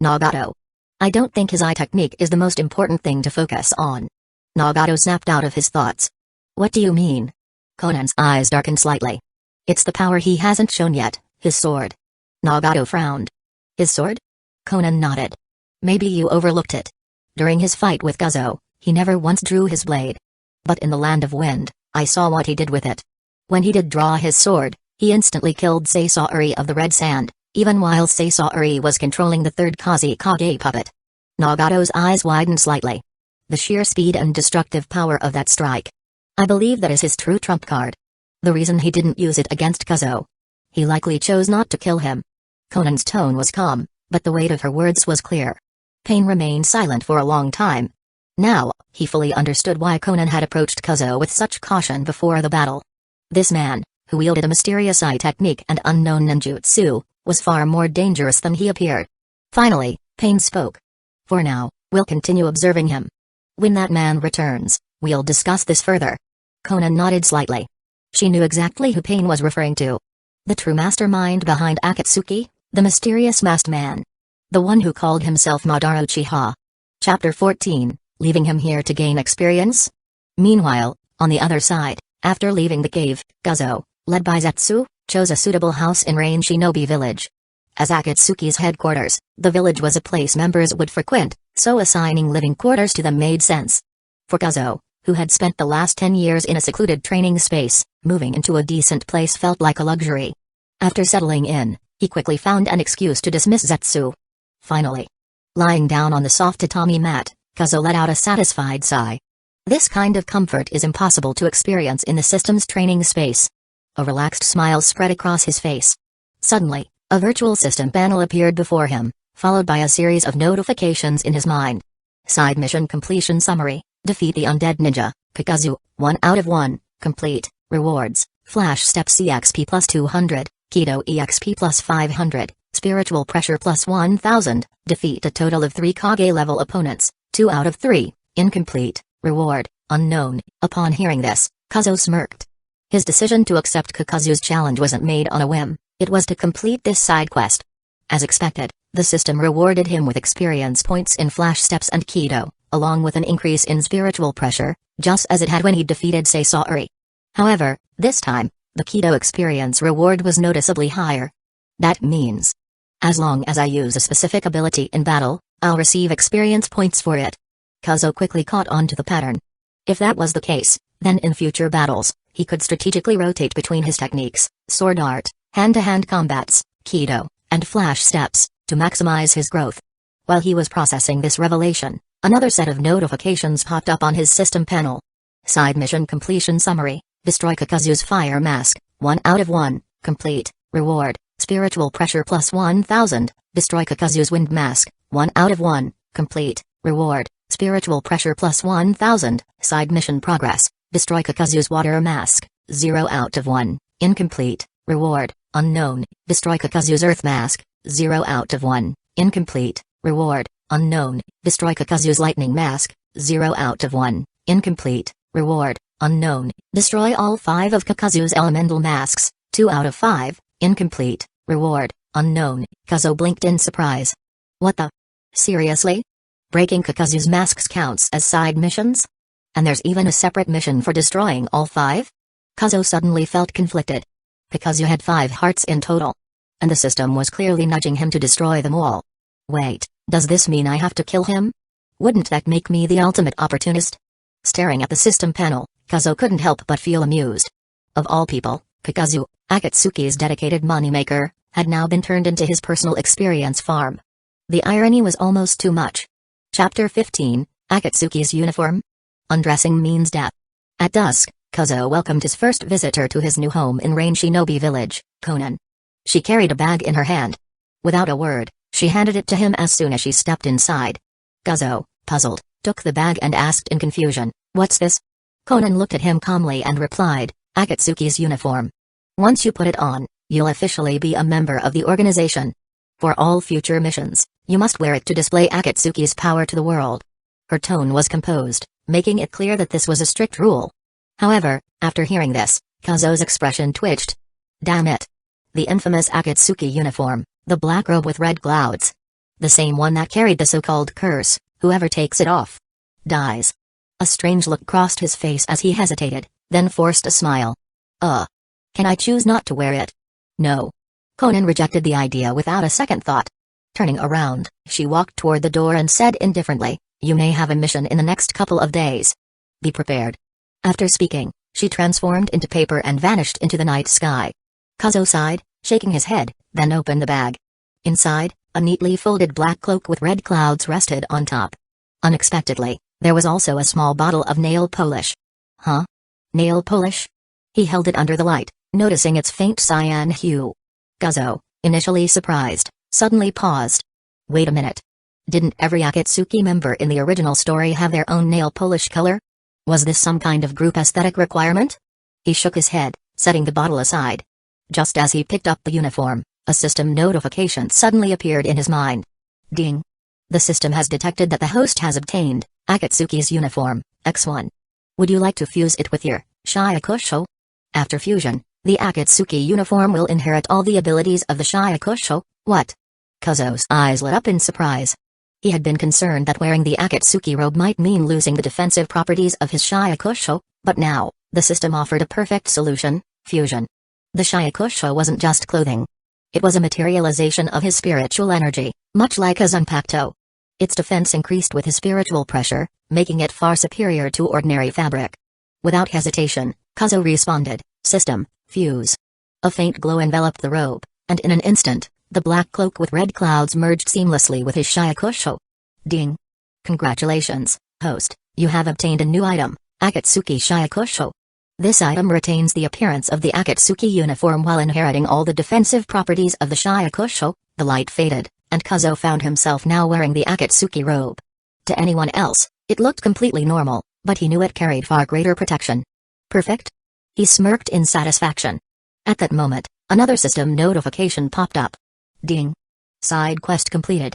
Nagato. I don't think his eye technique is the most important thing to focus on. Nagato snapped out of his thoughts. What do you mean? Konan's eyes darkened slightly. It's the power he hasn't shown yet, his sword. Nagato frowned. His sword? Konan nodded. Maybe you overlooked it. During his fight with Kazuo, he never once drew his blade. But in the Land of Wind, I saw what he did with it. When he did draw his sword, he instantly killed Sasaori of the Red Sand, even while Sasaori was controlling the third Kazekage puppet. Nagato's eyes widened slightly. The sheer speed and destructive power of that strike. I believe that is his true trump card. The reason he didn't use it against Kazuo. He likely chose not to kill him. Konan's tone was calm, but the weight of her words was clear. Pain remained silent for a long time. Now, he fully understood why Konan had approached Kazuo with such caution before the battle. This man, who wielded a mysterious eye technique and unknown ninjutsu, was far more dangerous than he appeared. Finally, Pain spoke. For now, we'll continue observing him. When that man returns, we'll discuss this further. Konan nodded slightly. She knew exactly who Pain was referring to. The true mastermind behind Akatsuki, the mysterious masked man. The one who called himself Madara Uchiha. Chapter 14, leaving him here to gain experience? Meanwhile, on the other side, after leaving the cave, Kazuo, led by Zetsu, chose a suitable house in Rain Shinobi Village. As Akatsuki's headquarters, the village was a place members would frequent, so assigning living quarters to them made sense. For Kazuo, who had spent the last 10 years in a secluded training space, moving into a decent place felt like a luxury. After settling in, he quickly found an excuse to dismiss Zetsu. Finally, lying down on the soft tatami mat, Kazuo let out a satisfied sigh. This kind of comfort is impossible to experience in the system's training space. A relaxed smile spread across his face. Suddenly, a virtual system panel appeared before him, followed by a series of notifications in his mind. Side mission completion summary: defeat the undead ninja, Kakazu, 1 out of 1, complete. Rewards: Flash Steps EXP plus 200, Keto EXP plus 500, Spiritual Pressure plus 1000, defeat a total of 3 Kage level opponents, 2 out of 3, incomplete. Reward: unknown. Upon hearing this, Kazuo smirked. His decision to accept Kakazu's challenge wasn't made on a whim, it was to complete this side quest. As expected, the system rewarded him with experience points in Flash Steps and Keto, along with an increase in Spiritual Pressure, just as it had when he defeated Sasaori. However, this time, the Keto experience reward was noticeably higher. That means, as long as I use a specific ability in battle, I'll receive experience points for it. Kazuo quickly caught on to the pattern. If that was the case, then in future battles, he could strategically rotate between his techniques, sword art, hand-to-hand combats, Keto, and Flash Steps, to maximize his growth. While he was processing this revelation, another set of notifications popped up on his system panel. Side mission completion summary: destroy Kakazu's fire mask, 1 out of 1, Complete. Reward. Spiritual pressure plus 1000. Destroy Kakazu's wind mask. 1 out of 1. Complete. Reward. Spiritual pressure plus 1000. Side mission progress. Destroy Kakazu's water mask. 0 out of 1. Incomplete. Reward. Unknown. Destroy Kakazu's earth mask. 0 out of 1. Incomplete. Reward. Unknown. Destroy Kakazu's lightning mask. 0 out of 1. Incomplete. Reward. Unknown. Destroy all 5 of Kakazu's elemental masks. 2 out of 5. Incomplete. Reward. Unknown. Kazo blinked in surprise. What the? Seriously? Breaking Kakazu's masks counts as side missions? And there's even a separate mission for destroying all 5? Kazo suddenly felt conflicted. Kakazu had 5 hearts in total. And the system was clearly nudging him to destroy them all. Wait, does this mean I have to kill him? Wouldn't that make me the ultimate opportunist? Staring at the system panel, Kazo couldn't help but feel amused. Of all people, Kakazu, Akatsuki's dedicated moneymaker, had now been turned into his personal experience farm. The irony was almost too much. Chapter 15, Akatsuki's uniform? Undressing means death. At dusk, Kazo welcomed his first visitor to his new home in Rain Shinobi Village, Konan. She carried a bag in her hand. Without a word, she handed it to him as soon as she stepped inside. Kazo, puzzled, took the bag and asked in confusion, "What's this?" Konan looked at him calmly and replied, "Akatsuki's uniform. Once you put it on, you'll officially be a member of the organization. For all future missions, you must wear it to display Akatsuki's power to the world." Her tone was composed, making it clear that this was a strict rule. However, after hearing this, Kazo's expression twitched. Damn it. The infamous Akatsuki uniform, the black robe with red clouds. The same one that carried the so-called curse, whoever takes it off dies. A strange look crossed his face as he hesitated, then forced a smile. Can I choose not to wear it? No. Konan rejected the idea without a second thought. Turning around, she walked toward the door and said indifferently, "You may have a mission in the next couple of days. Be prepared." After speaking, she transformed into paper and vanished into the night sky. Kazo sighed, shaking his head, then opened the bag. Inside, a neatly folded black cloak with red clouds rested on top. Unexpectedly, there was also a small bottle of nail polish. Huh? Nail polish? He held it under the light, noticing its faint cyan hue. Kazo, initially surprised, suddenly paused. Wait a minute. Didn't every Akatsuki member in the original story have their own nail polish color? Was this some kind of group aesthetic requirement? He shook his head, setting the bottle aside. Just as he picked up the uniform, a system notification suddenly appeared in his mind. Ding. The system has detected that the host has obtained Akatsuki's uniform, X1. Would you like to fuse it with your Shyakusho? After fusion, the Akatsuki uniform will inherit all the abilities of the Shyakusho. What? Kazo's eyes lit up in surprise. He had been concerned that wearing the Akatsuki robe might mean losing the defensive properties of his Shyakusho, but now, the system offered a perfect solution: fusion. The Shyakusho wasn't just clothing. It was a materialization of his spiritual energy, much like a Zanpakuto. Its defense increased with his spiritual pressure, making it far superior to ordinary fabric. Without hesitation, Kazo responded, "System, fuse." A faint glow enveloped the robe, and in an instant, the black cloak with red clouds merged seamlessly with his Shyakusho. Ding. Congratulations, host, you have obtained a new item, Akatsuki Shyakusho. This item retains the appearance of the Akatsuki uniform while inheriting all the defensive properties of the Shyakusho. The light faded, and Kazo found himself now wearing the Akatsuki robe. To anyone else, it looked completely normal, but he knew it carried far greater protection. Perfect? He smirked in satisfaction. At that moment, another system notification popped up. Ding. Side quest completed.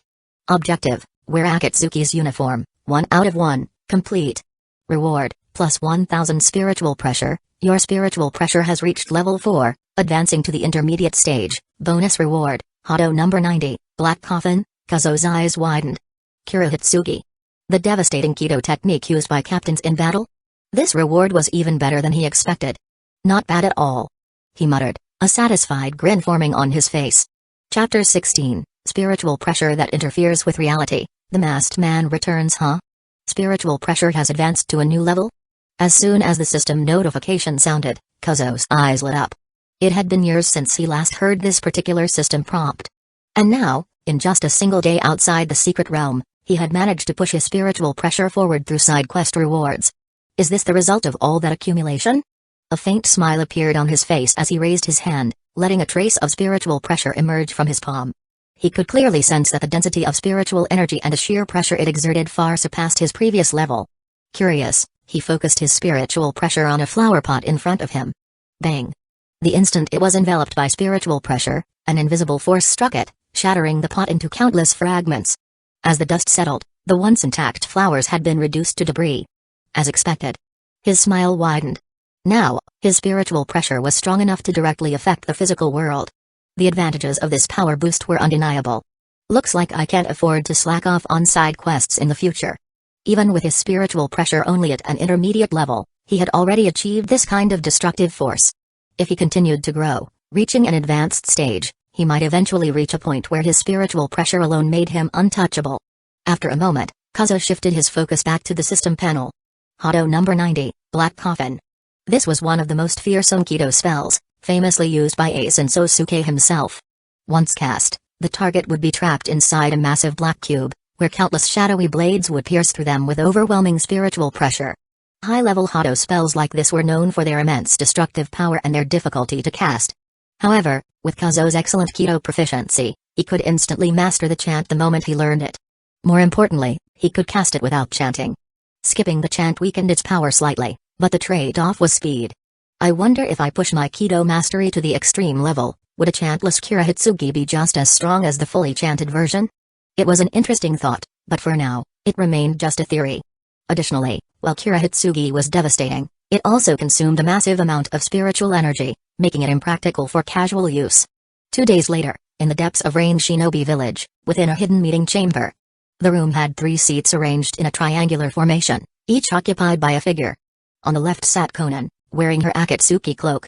Objective: wear Akatsuki's uniform, 1 out of 1, complete. Reward: plus 1000 spiritual pressure. Your spiritual pressure has reached level 4, advancing to the intermediate stage. Bonus reward: Hado number 90, Black Coffin. Kazo's eyes widened. Kurohitsugi. The devastating Kido technique used by captains in battle? This reward was even better than he expected. Not bad at all. He muttered, a satisfied grin forming on his face. Chapter 16, Spiritual Pressure That Interferes with Reality. The Masked Man returns, huh? Spiritual pressure has advanced to a new level? As soon as the system notification sounded, Kazo's eyes lit up. It had been years since he last heard this particular system prompt. And now, in just a single day outside the secret realm, he had managed to push his spiritual pressure forward through side quest rewards. Is this the result of all that accumulation? A faint smile appeared on his face as he raised his hand, letting a trace of spiritual pressure emerge from his palm. He could clearly sense that the density of spiritual energy and the sheer pressure it exerted far surpassed his previous level. Curious, he focused his spiritual pressure on a flower pot in front of him. Bang! The instant it was enveloped by spiritual pressure, an invisible force struck it, shattering the pot into countless fragments. As the dust settled, the once intact flowers had been reduced to debris. As expected. His smile widened. Now, his spiritual pressure was strong enough to directly affect the physical world. The advantages of this power boost were undeniable. Looks like I can't afford to slack off on side quests in the future. Even with his spiritual pressure only at an intermediate level, he had already achieved this kind of destructive force. If he continued to grow, reaching an advanced stage, he might eventually reach a point where his spiritual pressure alone made him untouchable. After a moment, Kazuo shifted his focus back to the system panel. Hado number 90, Black Coffin. This was one of the most fearsome Kido spells, famously used by Aizen Sosuke himself. Once cast, the target would be trapped inside a massive black cube, where countless shadowy blades would pierce through them with overwhelming spiritual pressure. High-level Hado spells like this were known for their immense destructive power and their difficulty to cast. However, with Kazuo's excellent Kido proficiency, he could instantly master the chant the moment he learned it. More importantly, he could cast it without chanting. Skipping the chant weakened its power slightly, but the trade-off was speed. I wonder if I push my Kido mastery to the extreme level, would a chantless Kurahitsugi be just as strong as the fully chanted version? It was an interesting thought, but for now, it remained just a theory. Additionally, while Kurahitsugi was devastating, it also consumed a massive amount of spiritual energy, making it impractical for casual use. 2 days later, in the depths of Rain Shinobi Village, within a hidden meeting chamber. The room had 3 seats arranged in a triangular formation, each occupied by a figure. On the left sat Konan, wearing her Akatsuki cloak.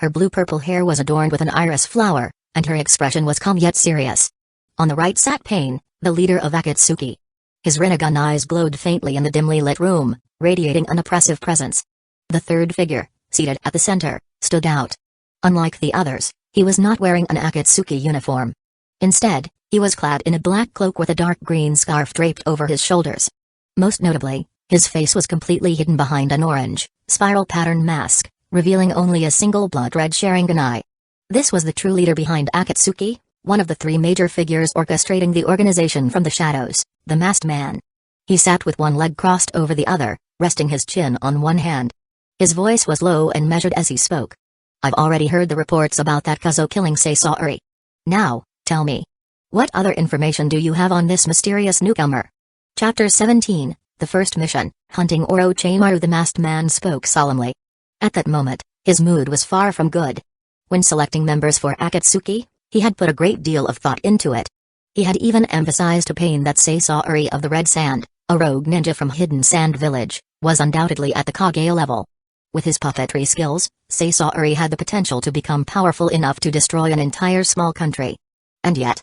Her blue-purple hair was adorned with an iris flower, and her expression was calm yet serious. On the right sat Pain, the leader of Akatsuki. His Rinnegan eyes glowed faintly in the dimly lit room, radiating an oppressive presence. The third figure, seated at the center, stood out. Unlike the others, he was not wearing an Akatsuki uniform. Instead, he was clad in a black cloak with a dark green scarf draped over his shoulders. Most notably, his face was completely hidden behind an orange, spiral-pattern mask, revealing only a single blood-red Sharingan eye. This was the true leader behind Akatsuki, one of the 3 major figures orchestrating the organization from the shadows, the masked man. He sat with one leg crossed over the other, resting his chin on one hand. His voice was low and measured as he spoke. I've already heard the reports about that Kazuo killing Saisari. Now, tell me. What other information do you have on this mysterious newcomer? Chapter 17, The First Mission, Hunting Orochimaru. The masked man spoke solemnly. At that moment, his mood was far from good. When selecting members for Akatsuki, he had put a great deal of thought into it. He had even emphasized to Pain that Saisari of the Red Sand, a rogue ninja from Hidden Sand Village, was undoubtedly at the Kage level. With his puppetry skills, Saisari had the potential to become powerful enough to destroy an entire small country. And yet,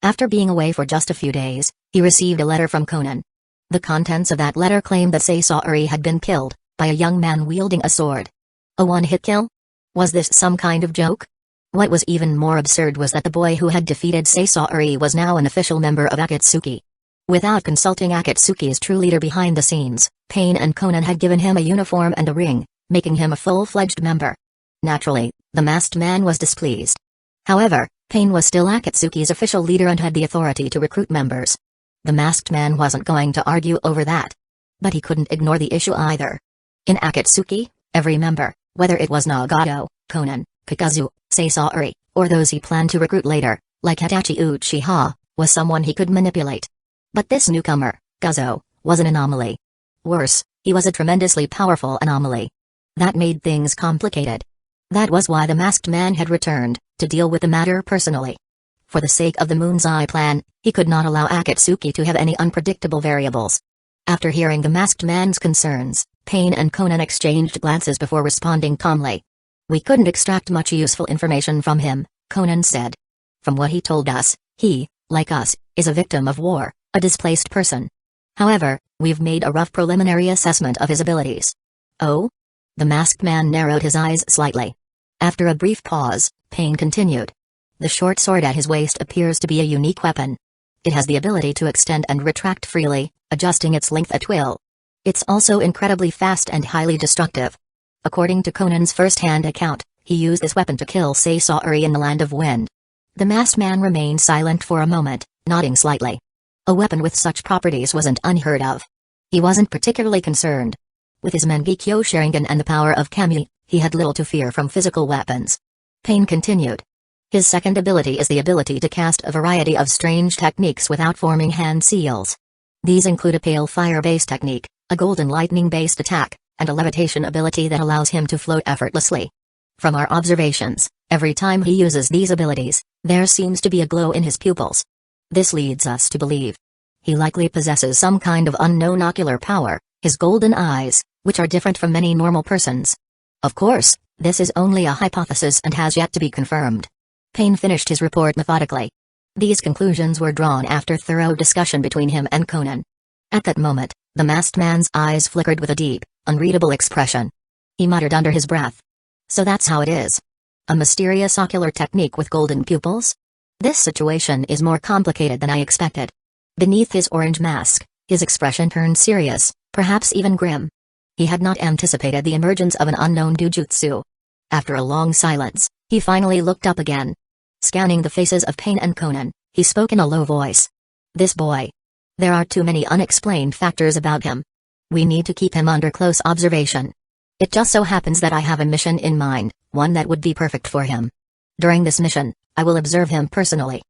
after being away for just a few days, he received a letter from Konan. The contents of that letter claimed that Saisari had been killed by a young man wielding a sword. A one-hit kill? Was this some kind of joke? What was even more absurd was that the boy who had defeated Saisari was now an official member of Akatsuki. Without consulting Akatsuki's true leader behind the scenes, Pain and Konan had given him a uniform and a ring, making him a full-fledged member. Naturally, the masked man was displeased. However, Pain was still Akatsuki's official leader and had the authority to recruit members. The masked man wasn't going to argue over that. But he couldn't ignore the issue either. In Akatsuki, every member, whether it was Nagato, Konan, Kakazu, Saisari, or those he planned to recruit later, like Hitachi Uchiha, was someone he could manipulate. But this newcomer, Kazuo, was an anomaly. Worse, he was a tremendously powerful anomaly. That made things complicated. That was why the masked man had returned, to deal with the matter personally. For the sake of the Moon's Eye plan, he could not allow Akatsuki to have any unpredictable variables. After hearing the masked man's concerns, Pain and Konan exchanged glances before responding calmly. We couldn't extract much useful information from him, Konan said. From what he told us, he, like us, is a victim of war, a displaced person. However, we've made a rough preliminary assessment of his abilities. Oh? The masked man narrowed his eyes slightly. After a brief pause, Pain continued. The short sword at his waist appears to be a unique weapon. It has the ability to extend and retract freely, adjusting its length at will. It's also incredibly fast and highly destructive. According to Conan's first-hand account, he used this weapon to kill Saisari in the Land of Wind. The masked man remained silent for a moment, nodding slightly. A weapon with such properties wasn't unheard of. He wasn't particularly concerned. With his Mangekyo Sharingan and the power of Kami, he had little to fear from physical weapons. Pain continued. His second ability is the ability to cast a variety of strange techniques without forming hand seals. These include a pale fire-based technique, a golden lightning-based attack, and a levitation ability that allows him to float effortlessly. From our observations, every time he uses these abilities, there seems to be a glow in his pupils. This leads us to believe he likely possesses some kind of unknown ocular power, his golden eyes, which are different from many normal persons. Of course, this is only a hypothesis and has yet to be confirmed. Pain finished his report methodically. These conclusions were drawn after thorough discussion between him and Conan. At that moment, the masked man's eyes flickered with a deep, unreadable expression. He muttered under his breath. So that's how it is. A mysterious ocular technique with golden pupils? This situation is more complicated than I expected. Beneath his orange mask, his expression turned serious, perhaps even grim. He had not anticipated the emergence of an unknown dujutsu. After a long silence, he finally looked up again. Scanning the faces of Pain and Conan, he spoke in a low voice. This boy. There are too many unexplained factors about him. We need to keep him under close observation. It just so happens that I have a mission in mind, one that would be perfect for him. During this mission, I will observe him personally.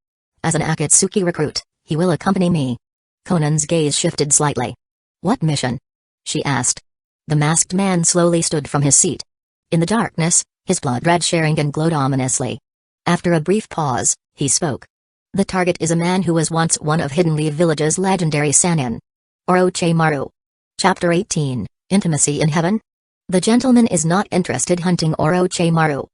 As an Akatsuki recruit, he will accompany me. Conan's gaze shifted slightly. What mission? She asked. The masked man slowly stood from his seat. In the darkness, his blood-red Sharingan glowed ominously. After a brief pause, he spoke. The target is a man who was once one of Hidden Leaf Village's legendary Sannin. Orochimaru. Chapter 18, Intimacy in Heaven? The gentleman is not interested hunting Orochimaru.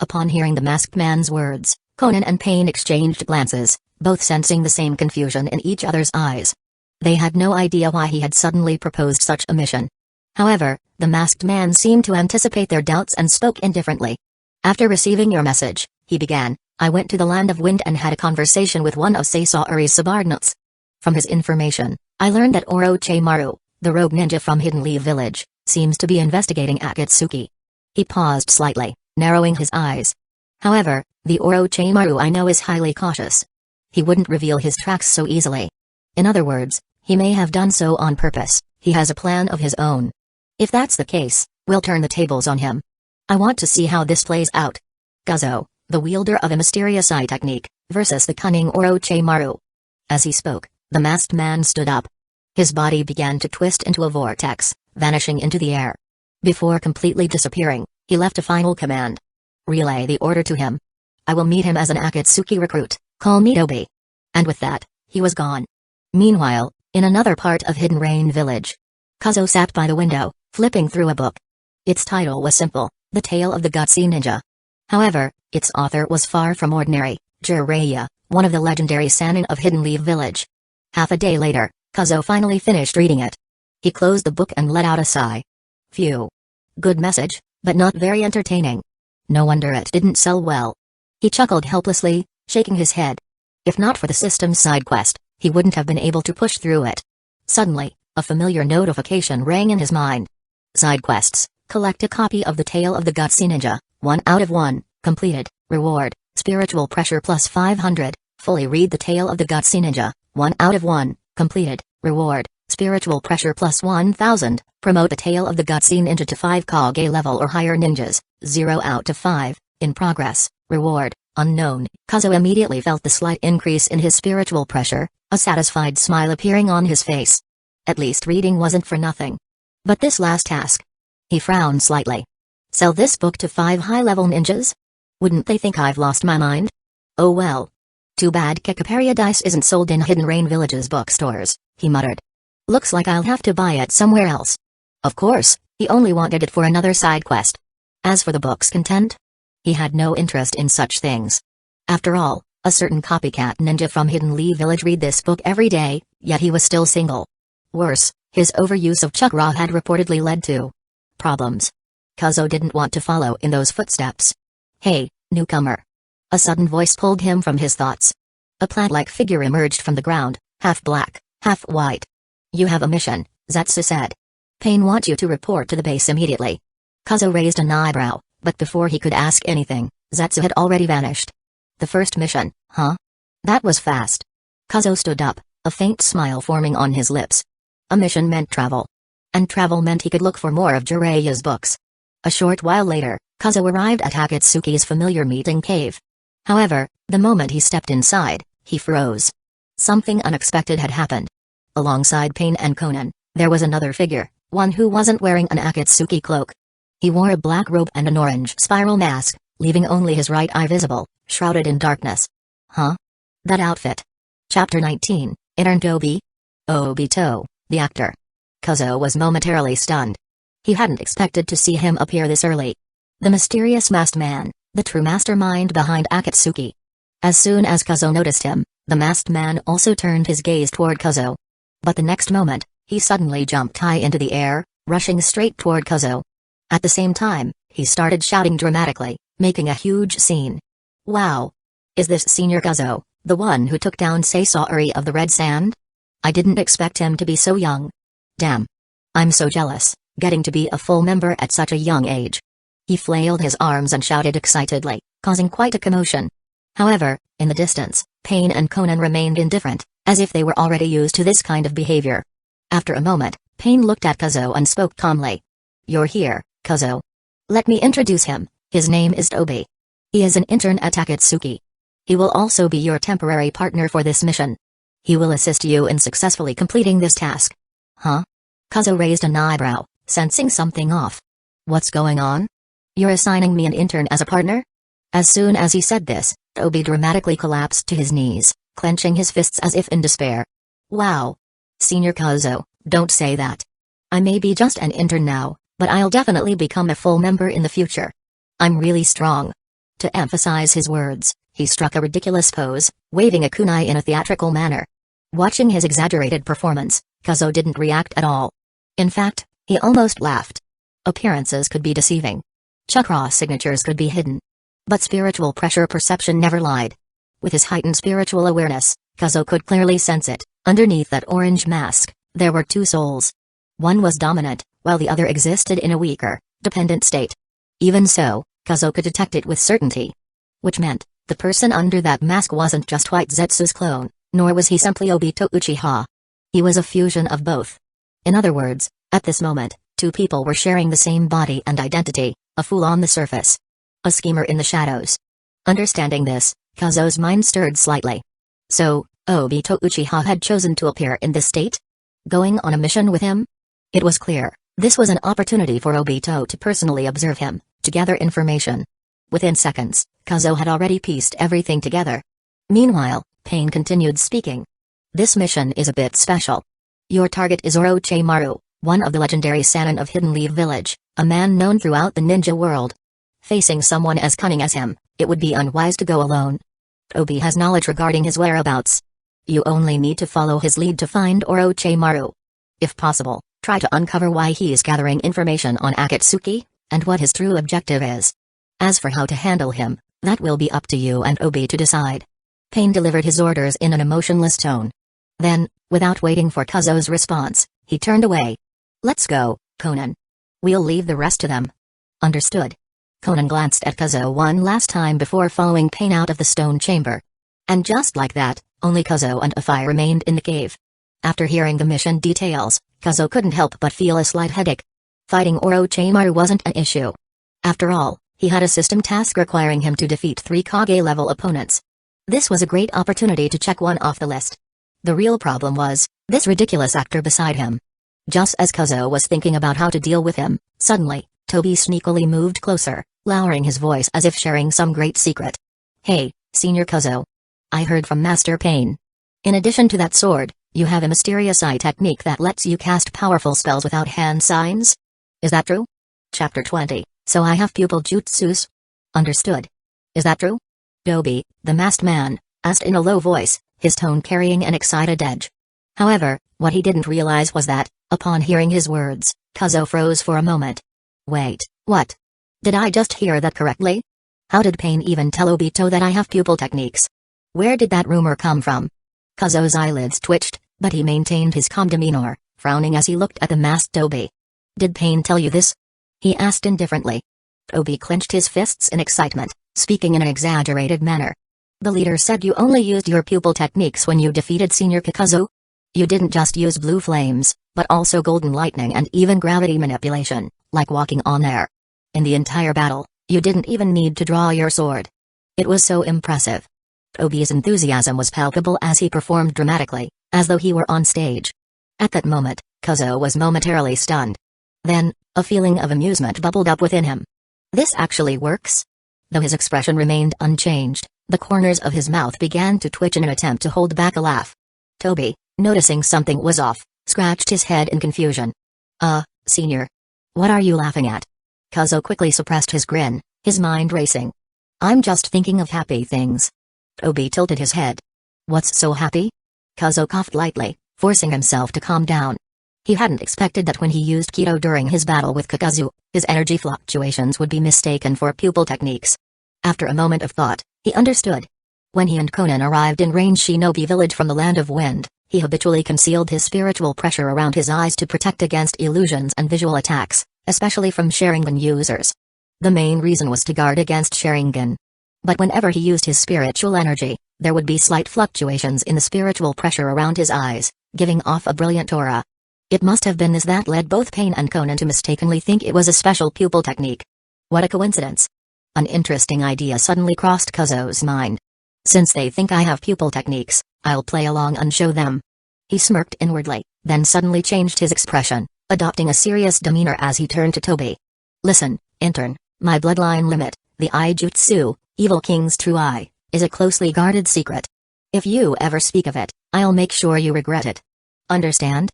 Upon hearing the masked man's words, Conan and Pain exchanged glances, both sensing the same confusion in each other's eyes. They had no idea why he had suddenly proposed such a mission. However, the masked man seemed to anticipate their doubts and spoke indifferently. After receiving your message, he began, I went to the Land of Wind and had a conversation with one of Saisari's subordinates. From his information, I learned that Orochimaru, the rogue ninja from Hidden Leaf Village, seems to be investigating Akatsuki. He paused slightly, narrowing his eyes. However, the Orochimaru I know is highly cautious. He wouldn't reveal his tracks so easily. In other words, he may have done so on purpose. He has a plan of his own. If that's the case, we'll turn the tables on him. I want to see how this plays out. Guzo, the wielder of a mysterious eye technique, versus the cunning Orochimaru. As he spoke, the masked man stood up. His body began to twist into a vortex, vanishing into the air. Before completely disappearing, he left a final command. Relay the order to him. I will meet him as an Akatsuki recruit, call me Tobi. And with that, he was gone. Meanwhile, in another part of Hidden Rain Village, Kazo sat by the window, flipping through a book. Its title was simple, The Tale of the Gutsy Ninja. However, its author was far from ordinary, Jiraiya, one of the legendary Sannin of Hidden Leaf Village. Half a day later, Kazo finally finished reading it. He closed the book and let out a sigh. Phew. Good message, but not very entertaining. No wonder it didn't sell well. He chuckled helplessly, shaking his head. If not for the system's side quest, he wouldn't have been able to push through it. Suddenly, a familiar notification rang in his mind. Side quests, collect a copy of The Tale of the Gutsy Ninja, 1 out of 1, completed, reward, spiritual pressure plus 500, fully read The Tale of the Gutsy Ninja, 1 out of 1, completed, reward, spiritual pressure plus 1000, promote The Tale of the Gutsy Ninja to 5 Kage level or higher ninjas, 0 out of 5, in progress, reward, unknown. Kazo immediately felt the slight increase in his spiritual pressure, a satisfied smile appearing on his face. At least reading wasn't for nothing. But this last task. He frowned slightly. Sell this book to 5 high-level ninjas? Wouldn't they think I've lost my mind? Oh well. Too bad Kekaparadise isn't sold in Hidden Rain Village's bookstores, he muttered. Looks like I'll have to buy it somewhere else. Of course, he only wanted it for another side quest. As for the book's content, he had no interest in such things. After all, a certain copycat ninja from Hidden Leaf Village read this book every day, yet he was still single. Worse, his overuse of chakra had reportedly led to problems. Kazo didn't want to follow in those footsteps. Hey, newcomer. A sudden voice pulled him from his thoughts. A plant-like figure emerged from the ground, half black, half white. You have a mission, Zetsu said. Pain wants you to report to the base immediately. Kazuo raised an eyebrow, but before he could ask anything, Zetsu had already vanished. The first mission, huh? That was fast. Kazuo stood up, a faint smile forming on his lips. A mission meant travel. And travel meant he could look for more of Jiraiya's books. A short while later, Kazuo arrived at Akatsuki's familiar meeting cave. However, the moment he stepped inside, he froze. Something unexpected had happened. Alongside Pain and Conan, there was another figure, one who wasn't wearing an Akatsuki cloak. He wore a black robe and an orange spiral mask, leaving only his right eye visible, shrouded in darkness. Huh? That outfit. Chapter 19, Intern Toby? Obito, the actor. Kazuo was momentarily stunned. He hadn't expected to see him appear this early. The mysterious masked man, the true mastermind behind Akatsuki. As soon as Kazuo noticed him, the masked man also turned his gaze toward Kazuo. But the next moment, he suddenly jumped high into the air, rushing straight toward Kazuo. At the same time, he started shouting dramatically, making a huge scene. Wow! Is this Senior Kazuo, the one who took down Sasori of the Red Sand? I didn't expect him to be so young. Damn. I'm so jealous, getting to be a full member at such a young age. He flailed his arms and shouted excitedly, causing quite a commotion. However, in the distance, Pain and Conan remained indifferent, as if they were already used to this kind of behavior. After a moment, Pain looked at Kazuo and spoke calmly. You're here, Kazuo. Let me introduce him, his name is Toby. He is an intern at Akatsuki. He will also be your temporary partner for this mission. He will assist you in successfully completing this task. Huh? Kazuo raised an eyebrow, sensing something off. What's going on? You're assigning me an intern as a partner? As soon as he said this, Toby dramatically collapsed to his knees, clenching his fists as if in despair. Wow! Senior Kazuo, don't say that. I may be just an intern now, but I'll definitely become a full member in the future. I'm really strong. To emphasize his words, he struck a ridiculous pose, waving a kunai in a theatrical manner. Watching his exaggerated performance, Kazuo didn't react at all. In fact, he almost laughed. Appearances could be deceiving. Chakra signatures could be hidden. But spiritual pressure perception never lied. With his heightened spiritual awareness, Kazuo could clearly sense it. Underneath that orange mask, there were two souls. One was dominant, while the other existed in a weaker, dependent state. Even so, Kazuo could detect it with certainty. Which meant, the person under that mask wasn't just White Zetsu's clone, nor was he simply Obito Uchiha. He was a fusion of both. In other words, at this moment, two people were sharing the same body and identity, a fool on the surface. A schemer in the shadows. Understanding this, Kazuo's mind stirred slightly. So, Obito Uchiha had chosen to appear in this state? Going on a mission with him? It was clear, this was an opportunity for Obito to personally observe him, to gather information. Within seconds, Kazuo had already pieced everything together. Meanwhile, Pain continued speaking. This mission is a bit special. Your target is Orochimaru, one of the legendary Sannin of Hidden Leaf Village, a man known throughout the ninja world. Facing someone as cunning as him, it would be unwise to go alone. Toby has knowledge regarding his whereabouts. You only need to follow his lead to find Orochimaru. If possible, try to uncover why he is gathering information on Akatsuki, and what his true objective is. As for how to handle him, that will be up to you and Obi to decide. Pain delivered his orders in an emotionless tone. Then, without waiting for Kazuo's response, he turned away. Let's go, Conan. We'll leave the rest to them. Understood. Conan glanced at Kazuo one last time before following Pain out of the stone chamber. And just like that, only Kazuo and Afai remained in the cave. After hearing the mission details, Kazuo couldn't help but feel a slight headache. Fighting Orochimaru wasn't an issue. After all, he had a system task requiring him to defeat 3 Kage-level opponents. This was a great opportunity to check one off the list. The real problem was, this ridiculous actor beside him. Just as Kazuo was thinking about how to deal with him, suddenly, Toby sneakily moved closer, lowering his voice as if sharing some great secret. Hey, Senior Kazuo. I heard from Master Pain. In addition to that sword, you have a mysterious eye technique that lets you cast powerful spells without hand signs? Is that true? Chapter 20, so I have pupil jutsus? Understood. Is that true? Toby, the masked man, asked in a low voice, his tone carrying an excited edge. However, what he didn't realize was that, upon hearing his words, Kazuo froze for a moment. Wait, what? Did I just hear that correctly? How did Pain even tell Obito that I have pupil techniques? Where did that rumor come from? Kazuo's eyelids twitched, but he maintained his calm demeanor, frowning as he looked at the masked Toby. Did Pain tell you this? he asked indifferently. Toby clenched his fists in excitement, speaking in an exaggerated manner. The leader said you only used your pupil techniques when you defeated Senior Kakazu? You didn't just use blue flames, but also golden lightning and even gravity manipulation, like walking on air. In the entire battle, you didn't even need to draw your sword. It was so impressive. Toby's enthusiasm was palpable as he performed dramatically, as though he were on stage. At that moment, Kazuo was momentarily stunned. Then, a feeling of amusement bubbled up within him. This actually works? Though his expression remained unchanged, the corners of his mouth began to twitch in an attempt to hold back a laugh. Toby, noticing something was off, scratched his head in confusion. Senior. What are you laughing at? Kazuo quickly suppressed his grin, his mind racing. I'm just thinking of happy things. Toby tilted his head. What's so happy? Kazuo coughed lightly, forcing himself to calm down. He hadn't expected that when he used Kido during his battle with Kakazu, his energy fluctuations would be mistaken for pupil techniques. After a moment of thought, he understood. When he and Conan arrived in range Shinobi village from the Land of Wind, he habitually concealed his spiritual pressure around his eyes to protect against illusions and visual attacks, especially from Sharingan users. The main reason was to guard against Sharingan. But whenever he used his spiritual energy, there would be slight fluctuations in the spiritual pressure around his eyes, giving off a brilliant aura. It must have been this that led both Pain and Conan to mistakenly think it was a special pupil technique. What a coincidence. An interesting idea suddenly crossed Kazuo's mind. Since they think I have pupil techniques, I'll play along and show them. He smirked inwardly, then suddenly changed his expression, adopting a serious demeanor as he turned to Toby. Listen, intern, my bloodline limit, the Eye Jutsu, Evil King's True Eye, is a closely guarded secret. If you ever speak of it, I'll make sure you regret it. Understand?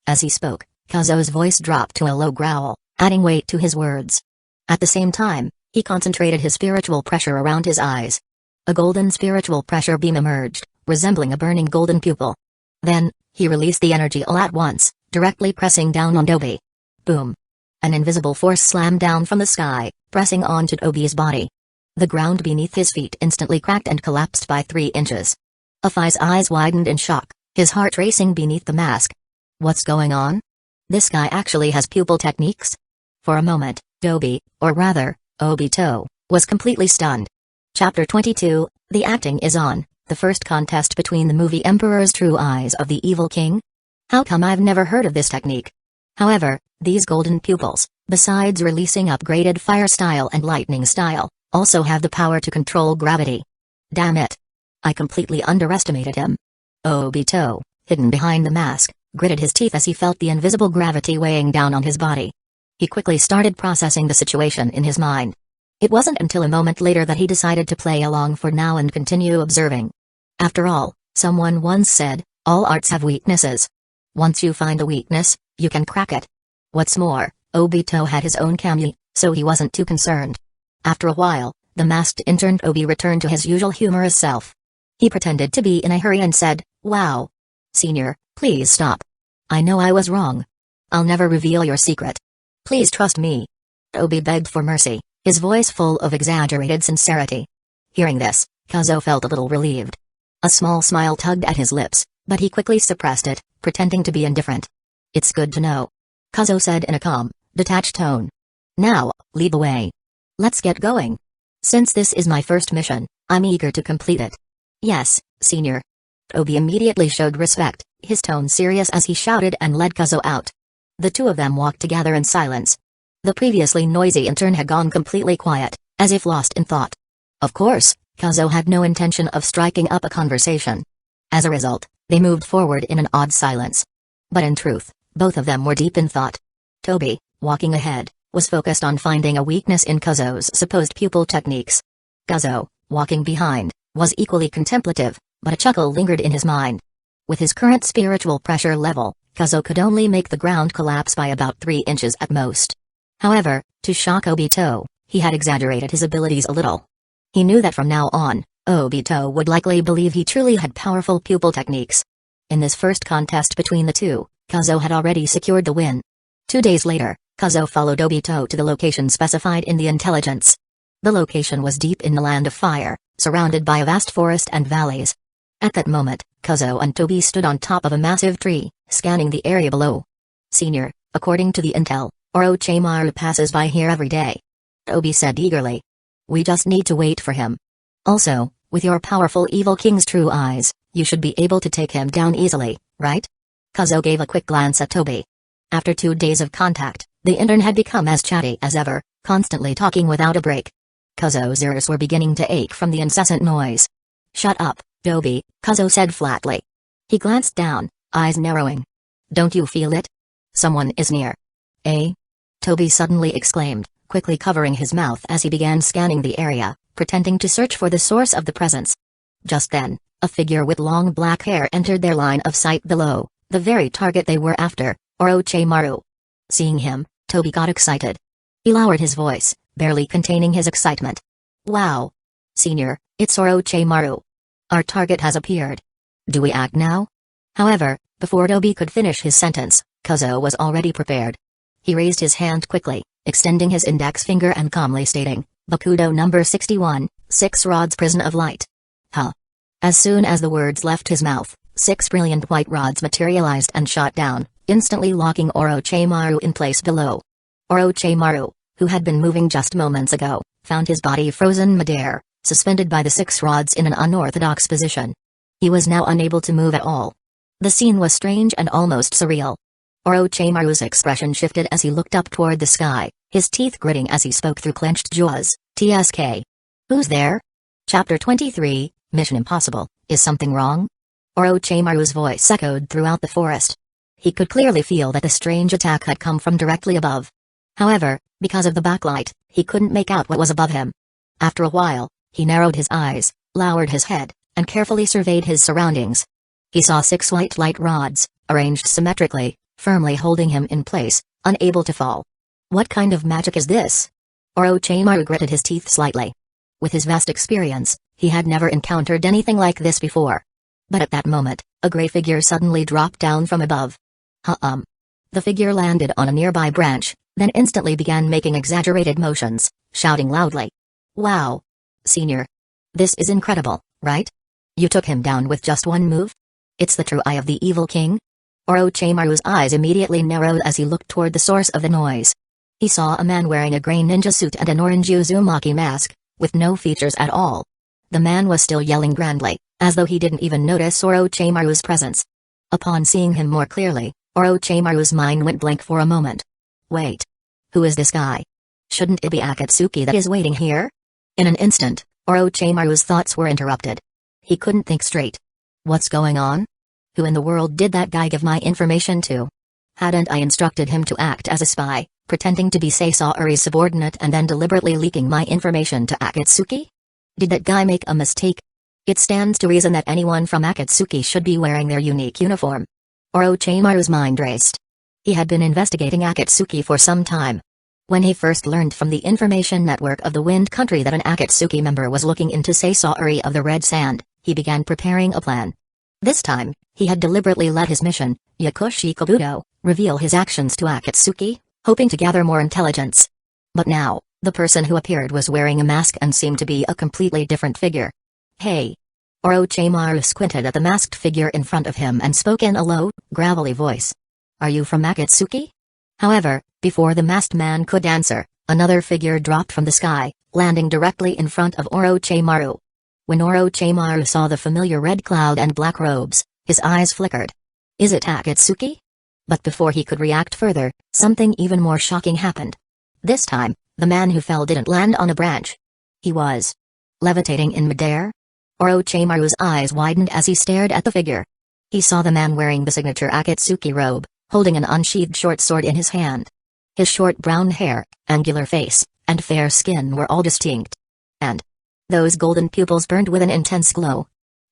As he spoke, Kazuo's voice dropped to a low growl, adding weight to his words. At the same time, he concentrated his spiritual pressure around his eyes. A golden spiritual pressure beam emerged, resembling a burning golden pupil. Then, he released the energy all at once, directly pressing down on Toby. Boom. An invisible force slammed down from the sky, pressing onto Toby's body. The ground beneath his feet instantly cracked and collapsed by 3 inches. Afai's eyes widened in shock, his heart racing beneath the mask. What's going on? This guy actually has pupil techniques? For a moment, Toby, or rather, Obito, was completely stunned. Chapter 22, The Acting is On, the first contest between the movie Emperor's True Eyes of the Evil King? How come I've never heard of this technique? However, these golden pupils, besides releasing upgraded fire style and lightning style, also have the power to control gravity. Damn it. I completely underestimated him. Obito, hidden behind the mask, gritted his teeth as he felt the invisible gravity weighing down on his body. He quickly started processing the situation in his mind. It wasn't until a moment later that he decided to play along for now and continue observing. After all, someone once said, all arts have weaknesses. Once you find a weakness, you can crack it. What's more, Obito had his own kami, so he wasn't too concerned. After a while, the masked intern Obi returned to his usual humorous self. He pretended to be in a hurry and said, Wow. Senior, please stop. I know I was wrong. I'll never reveal your secret. Please trust me. Obi begged for mercy, his voice full of exaggerated sincerity. Hearing this, Kazuo felt a little relieved. A small smile tugged at his lips, but he quickly suppressed it, pretending to be indifferent. It's good to know. Kazuo said in a calm, detached tone. Now, lead the way. Let's get going. Since this is my first mission, I'm eager to complete it. Yes, Senior. Obi immediately showed respect, his tone serious as he shouted and led Kazuo out. The two of them walked together in silence. The previously noisy intern had gone completely quiet, as if lost in thought. Of course, Kazuo had no intention of striking up a conversation. As a result, they moved forward in an odd silence. But in truth, both of them were deep in thought. Toby, walking ahead, was focused on finding a weakness in Kazuo's supposed pupil techniques. Kazuo, walking behind, was equally contemplative, but a chuckle lingered in his mind. With his current spiritual pressure level, Kazuo could only make the ground collapse by about 3 inches at most. However, to shock Obito, he had exaggerated his abilities a little. He knew that from now on, Obito would likely believe he truly had powerful pupil techniques. In this first contest between the two, Kazuo had already secured the win. 2 days later, Kazuo followed Obito to the location specified in the intelligence. The location was deep in the Land of Fire, surrounded by a vast forest and valleys. At that moment, Kazuo and Toby stood on top of a massive tree, scanning the area below. Senior, according to the intel, Orochimaru passes by here every day. Toby said eagerly. We just need to wait for him. Also, with your powerful evil king's true eyes, you should be able to take him down easily, right? Kazuo gave a quick glance at Toby. After 2 days of contact, the intern had become as chatty as ever, constantly talking without a break. Kazuo's ears were beginning to ache from the incessant noise. Shut up, Toby, Kazuo said flatly. He glanced down, eyes narrowing. Don't you feel it? Someone is near. Eh? Toby suddenly exclaimed, quickly covering his mouth as he began scanning the area, pretending to search for the source of the presence. Just then, a figure with long black hair entered their line of sight below, the very target they were after, Orochimaru. Seeing him, Toby got excited. He lowered his voice, barely containing his excitement. Wow! Senior, it's Orochimaru. Our target has appeared. Do we act now? However, before Toby could finish his sentence, Kazuo was already prepared. He raised his hand quickly, extending his index finger and calmly stating, Bakudo number 61, 6 rods prison of light. Huh. As soon as the words left his mouth, 6 brilliant white rods materialized and shot down, instantly locking Orochimaru in place below. Orochimaru, who had been moving just moments ago, found his body frozen midair, suspended by the 6 rods in an unorthodox position. He was now unable to move at all. The scene was strange and almost surreal. Orochimaru's expression shifted as he looked up toward the sky, his teeth gritting as he spoke through clenched jaws. TSK. Who's there? Chapter 23, Mission Impossible, is something wrong? Orochimaru's voice echoed throughout the forest. He could clearly feel that the strange attack had come from directly above. However, because of the backlight, he couldn't make out what was above him. After a while, he narrowed his eyes, lowered his head, and carefully surveyed his surroundings. He saw 6 white light rods, arranged symmetrically, firmly holding him in place, unable to fall. What kind of magic is this? Orochimaru gritted his teeth slightly. With his vast experience, he had never encountered anything like this before. But at that moment, a gray figure suddenly dropped down from above. The figure landed on a nearby branch, then instantly began making exaggerated motions, shouting loudly. Wow! Senior! This is incredible, right? You took him down with just one move? It's the true eye of the evil king? Orochimaru's eyes immediately narrowed as he looked toward the source of the noise. He saw a man wearing a gray ninja suit and an orange Uzumaki mask, with no features at all. The man was still yelling grandly, as though he didn't even notice Orochimaru's presence. Upon seeing him more clearly, Orochimaru's mind went blank for a moment. Wait. Who is this guy? Shouldn't it be Akatsuki that is waiting here? In an instant, Orochimaru's thoughts were interrupted. He couldn't think straight. What's going on? Who in the world did that guy give my information to? Hadn't I instructed him to act as a spy, pretending to be Saisari's subordinate and then deliberately leaking my information to Akatsuki? Did that guy make a mistake? It stands to reason that anyone from Akatsuki should be wearing their unique uniform. Orochimaru's mind raced. He had been investigating Akatsuki for some time. When he first learned from the information network of the Wind Country that an Akatsuki member was looking into Saisari of the Red Sand, he began preparing a plan. This time, he had deliberately let his mission, Yakushi Kabuto, reveal his actions to Akatsuki, hoping to gather more intelligence. But now, the person who appeared was wearing a mask and seemed to be a completely different figure. Hey! Orochimaru squinted at the masked figure in front of him and spoke in a low, gravelly voice. Are you from Akatsuki? However, before the masked man could answer, another figure dropped from the sky, landing directly in front of Orochimaru. When Orochimaru saw the familiar red cloud and black robes, his eyes flickered. Is it Akatsuki? But before he could react further, something even more shocking happened. This time, the man who fell didn't land on a branch. He was levitating in midair. Orochimaru's eyes widened as he stared at the figure. He saw the man wearing the signature Akatsuki robe, holding an unsheathed short sword in his hand. His short brown hair, angular face, and fair skin were all distinct. And those golden pupils burned with an intense glow.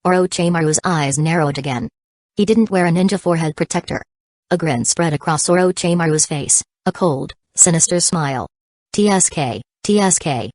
Orochimaru's eyes narrowed again. He didn't wear a ninja forehead protector. A grin spread across Orochimaru's face, a cold, sinister smile. TSK. A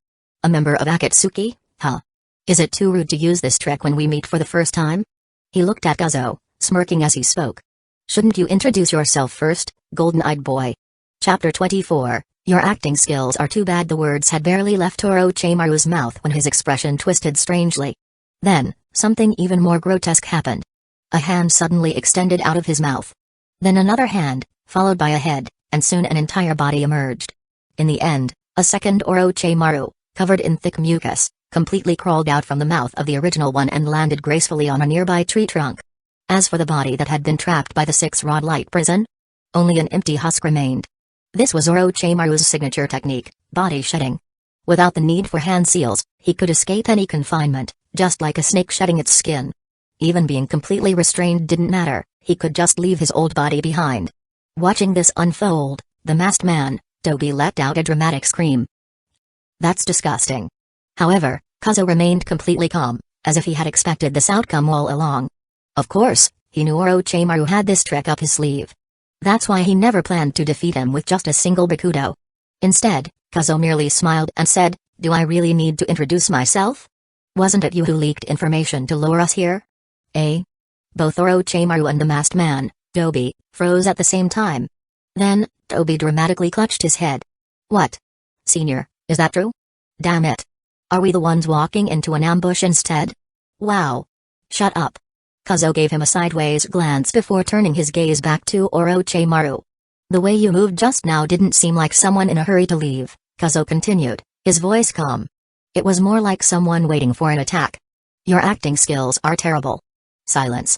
member of Akatsuki, huh? Is it too rude to use this trick when we meet for the first time? He looked at Kazuo, smirking as he spoke. Shouldn't you introduce yourself first, golden-eyed boy? Chapter 24, Your acting skills are too bad. The words had barely left Orochimaru's mouth when his expression twisted strangely. Then, something even more grotesque happened. A hand suddenly extended out of his mouth. Then another hand, followed by a head, and soon an entire body emerged. In the end, a second Orochimaru, covered in thick mucus, completely crawled out from the mouth of the original one and landed gracefully on a nearby tree trunk. As for the body that had been trapped by the six-rod light prison, only an empty husk remained. This was Orochimaru's signature technique, body shedding. Without the need for hand seals, he could escape any confinement, just like a snake shedding its skin. Even being completely restrained didn't matter, he could just leave his old body behind. Watching this unfold, the masked man, Toby, let out a dramatic scream. That's disgusting. However, Kazo remained completely calm, as if he had expected this outcome all along. Of course, he knew Orochimaru had this trick up his sleeve. That's why he never planned to defeat him with just a single Bakudo. Instead, Kazo merely smiled and said, "Do I really need to introduce myself? Wasn't it you who leaked information to lure us here?" Eh? Both Orochimaru and the masked man, Toby, froze at the same time. Then, Toby dramatically clutched his head. "What? Senior, is that true? Damn it. Are we the ones walking into an ambush instead? Wow. Shut up." Kazo gave him a sideways glance before turning his gaze back to Orochimaru. "The way you moved just now didn't seem like someone in a hurry to leave," Kazo continued, his voice calm. "It was more like someone waiting for an attack. Your acting skills are terrible." Silence.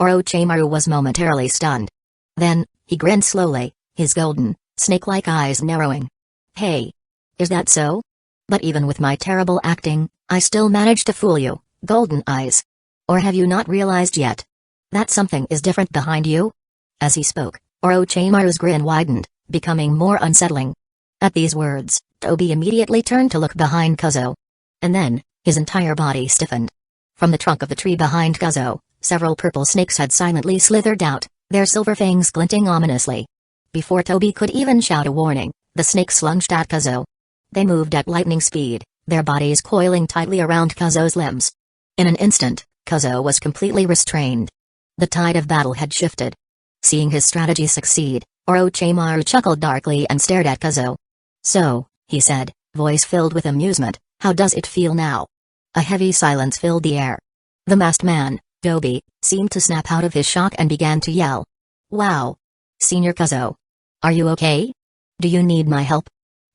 Orochimaru was momentarily stunned. Then, he grinned slowly, his golden, snake-like eyes narrowing. "Hey. Is that so? But even with my terrible acting, I still managed to fool you, golden eyes. Or have you not realized yet that something is different behind you?" As he spoke, Orochimaru's grin widened, becoming more unsettling. At these words, Toby immediately turned to look behind Kazo. And then, his entire body stiffened. From the trunk of the tree behind Kazo, several purple snakes had silently slithered out, their silver fangs glinting ominously. Before Toby could even shout a warning, the snakes lunged at Kazo. They moved at lightning speed, their bodies coiling tightly around Kazo's limbs. In an instant, Kazo was completely restrained. The tide of battle had shifted. Seeing his strategy succeed, Orochimaru chuckled darkly and stared at Kazo. "So," he said, voice filled with amusement, "how does it feel now?" A heavy silence filled the air. The masked man, Toby, seemed to snap out of his shock and began to yell. "Wow! Senior Kazo! Are you okay? Do you need my help?"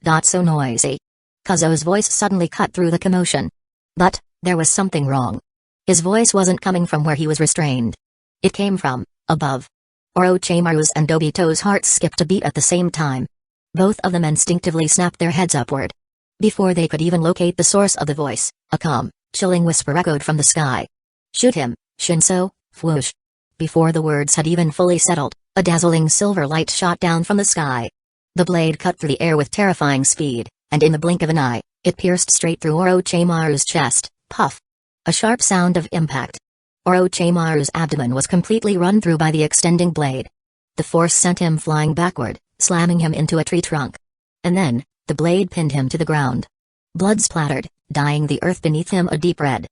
"Not so noisy." Kazo's voice suddenly cut through the commotion. But, there was something wrong. His voice wasn't coming from where he was restrained. It came from above. Orochimaru's and Obito's hearts skipped a beat at the same time. Both of them instinctively snapped their heads upward. Before they could even locate the source of the voice, a calm, chilling whisper echoed from the sky. "Shoot him, Shinso, whoosh." Before the words had even fully settled, a dazzling silver light shot down from the sky. The blade cut through the air with terrifying speed, and in the blink of an eye, it pierced straight through Orochimaru's chest. Puff! A sharp sound of impact. Orochimaru's abdomen was completely run through by the extending blade. The force sent him flying backward, slamming him into a tree trunk. And then, the blade pinned him to the ground. Blood splattered, dyeing the earth beneath him a deep red.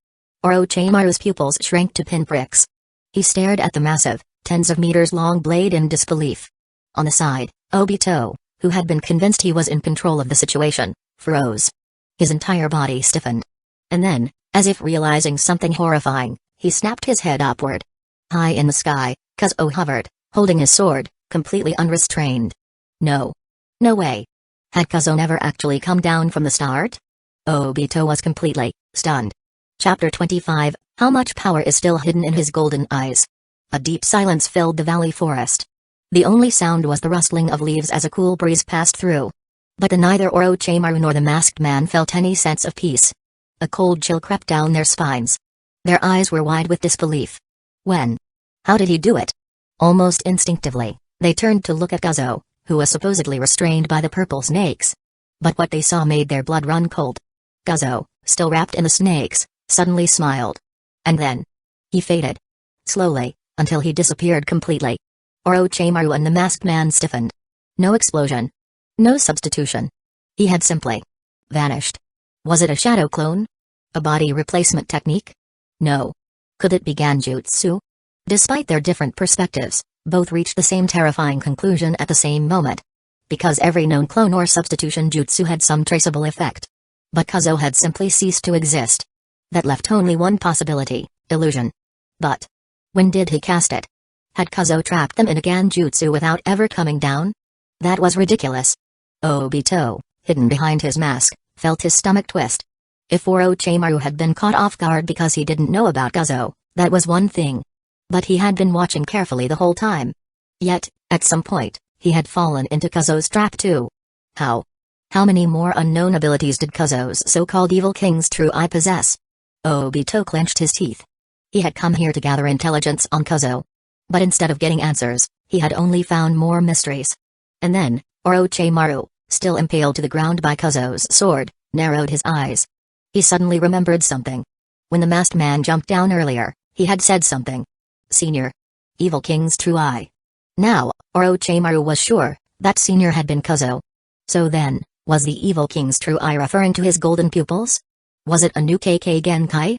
Orochimaru's pupils shrank to pinpricks. He stared at the massive, tens of meters long blade in disbelief. On the side, Obito, who had been convinced he was in control of the situation, froze. His entire body stiffened. And then, as if realizing something horrifying, he snapped his head upward. High in the sky, Kazo hovered, holding his sword, completely unrestrained. No. No way. Had Kazo never actually come down from the start? Obito was completely stunned. Chapter 25, How much power is still hidden in his golden eyes? A deep silence filled the valley forest. The only sound was the rustling of leaves as a cool breeze passed through. But neither Orochimaru nor the masked man felt any sense of peace. A cold chill crept down their spines. Their eyes were wide with disbelief. When? How did he do it? Almost instinctively, they turned to look at Kazo, who was supposedly restrained by the purple snakes. But what they saw made their blood run cold. Kazo, still wrapped in the snakes, suddenly smiled. And then, he faded. Slowly, until he disappeared completely. Orochimaru and the masked man stiffened. No explosion. No substitution. He had simply vanished. Was it a shadow clone? A body replacement technique? No. Could it be Genjutsu? Despite their different perspectives, both reached the same terrifying conclusion at the same moment. Because every known clone or substitution jutsu had some traceable effect. But Kazo had simply ceased to exist. That left only one possibility, illusion. But when did he cast it? Had Kazo trapped them in a Genjutsu without ever coming down? That was ridiculous. Obito, hidden behind his mask, felt his stomach twist. If Orochimaru had been caught off guard because he didn't know about Kazo, that was one thing. But he had been watching carefully the whole time. Yet, at some point, he had fallen into Kazo's trap too. How? How many more unknown abilities did Kazo's so-called evil king's true eye possess? Obito clenched his teeth. He had come here to gather intelligence on Kazo. But instead of getting answers, he had only found more mysteries. And then, Orochimaru, still impaled to the ground by Kazo's sword, narrowed his eyes. He suddenly remembered something. When the masked man jumped down earlier, he had said something. Senior. Evil King's true eye. Now, Orochimaru was sure that Senior had been Kazo. So then, was the Evil King's true eye referring to his golden pupils? Was it a new KK Genkai?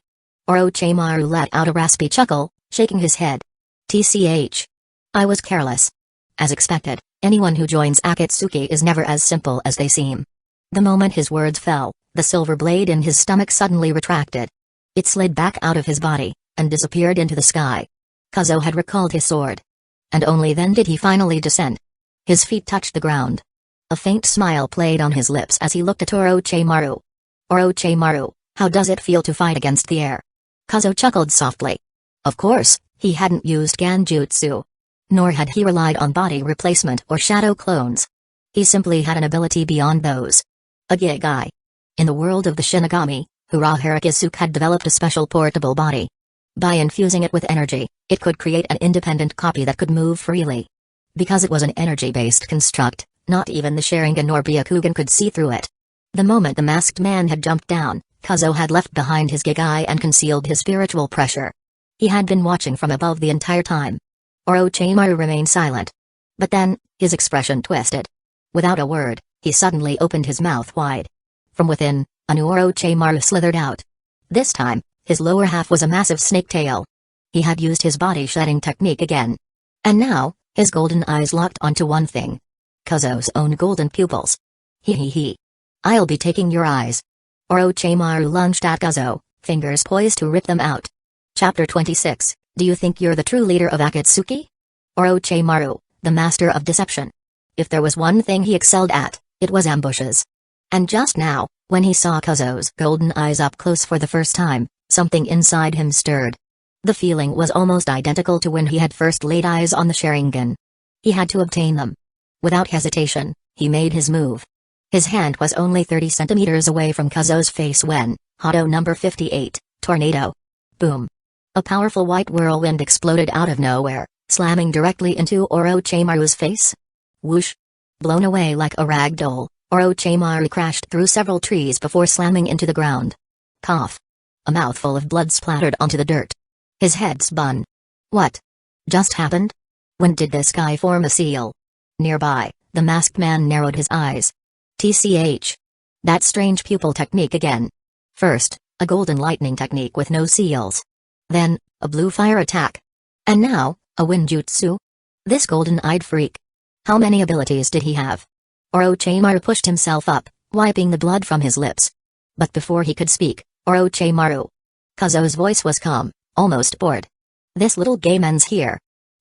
Orochimaru let out a raspy chuckle, shaking his head. TCH. I was careless. As expected, anyone who joins Akatsuki is never as simple as they seem. The moment his words fell, the silver blade in his stomach suddenly retracted. It slid back out of his body, and disappeared into the sky. Kazo had recalled his sword. And only then did he finally descend. His feet touched the ground. A faint smile played on his lips as he looked at Orochimaru. Orochimaru, how does it feel to fight against the air? Kazo chuckled softly. Of course, he hadn't used Genjutsu. Nor had he relied on body replacement or shadow clones. He simply had an ability beyond those. A Gigai. In the world of the Shinigami, Urahara had developed a special portable body. By infusing it with energy, it could create an independent copy that could move freely. Because it was an energy-based construct, not even the Sharingan or Byakugan could see through it. The moment the masked man had jumped down, Kazo had left behind his Gigai and concealed his spiritual pressure. He had been watching from above the entire time. Orochimaru remained silent. But then, his expression twisted. Without a word, he suddenly opened his mouth wide. From within, a new Orochimaru slithered out. This time, his lower half was a massive snake tail. He had used his body shedding technique again. And now, his golden eyes locked onto one thing. Kazo's own golden pupils. He. I'll be taking your eyes. Orochimaru lunged at Kazo, fingers poised to rip them out. Chapter 26, Do you think you're the true leader of Akatsuki? Orochimaru, the master of deception. If there was one thing he excelled at, it was ambushes. And just now, when he saw Kazo's golden eyes up close for the first time, something inside him stirred. The feeling was almost identical to when he had first laid eyes on the Sharingan. He had to obtain them. Without hesitation, he made his move. His hand was only 30 centimeters away from Kazo's face when, Hado number 58, tornado. Boom. A powerful white whirlwind exploded out of nowhere, slamming directly into Orochimaru's face. Whoosh. Blown away like a rag doll, Orochimaru crashed through several trees before slamming into the ground. Cough. A mouthful of blood splattered onto the dirt. His head spun. What just happened? When did this guy form a seal? Nearby, the masked man narrowed his eyes. TCH. That strange pupil technique again. First, a golden lightning technique with no seals. Then, a blue fire attack. And now, a Winjutsu? This golden-eyed freak. How many abilities did he have? Orochimaru pushed himself up, wiping the blood from his lips. But before he could speak, Orochimaru. Kazo's voice was calm, almost bored. This little gayman's here.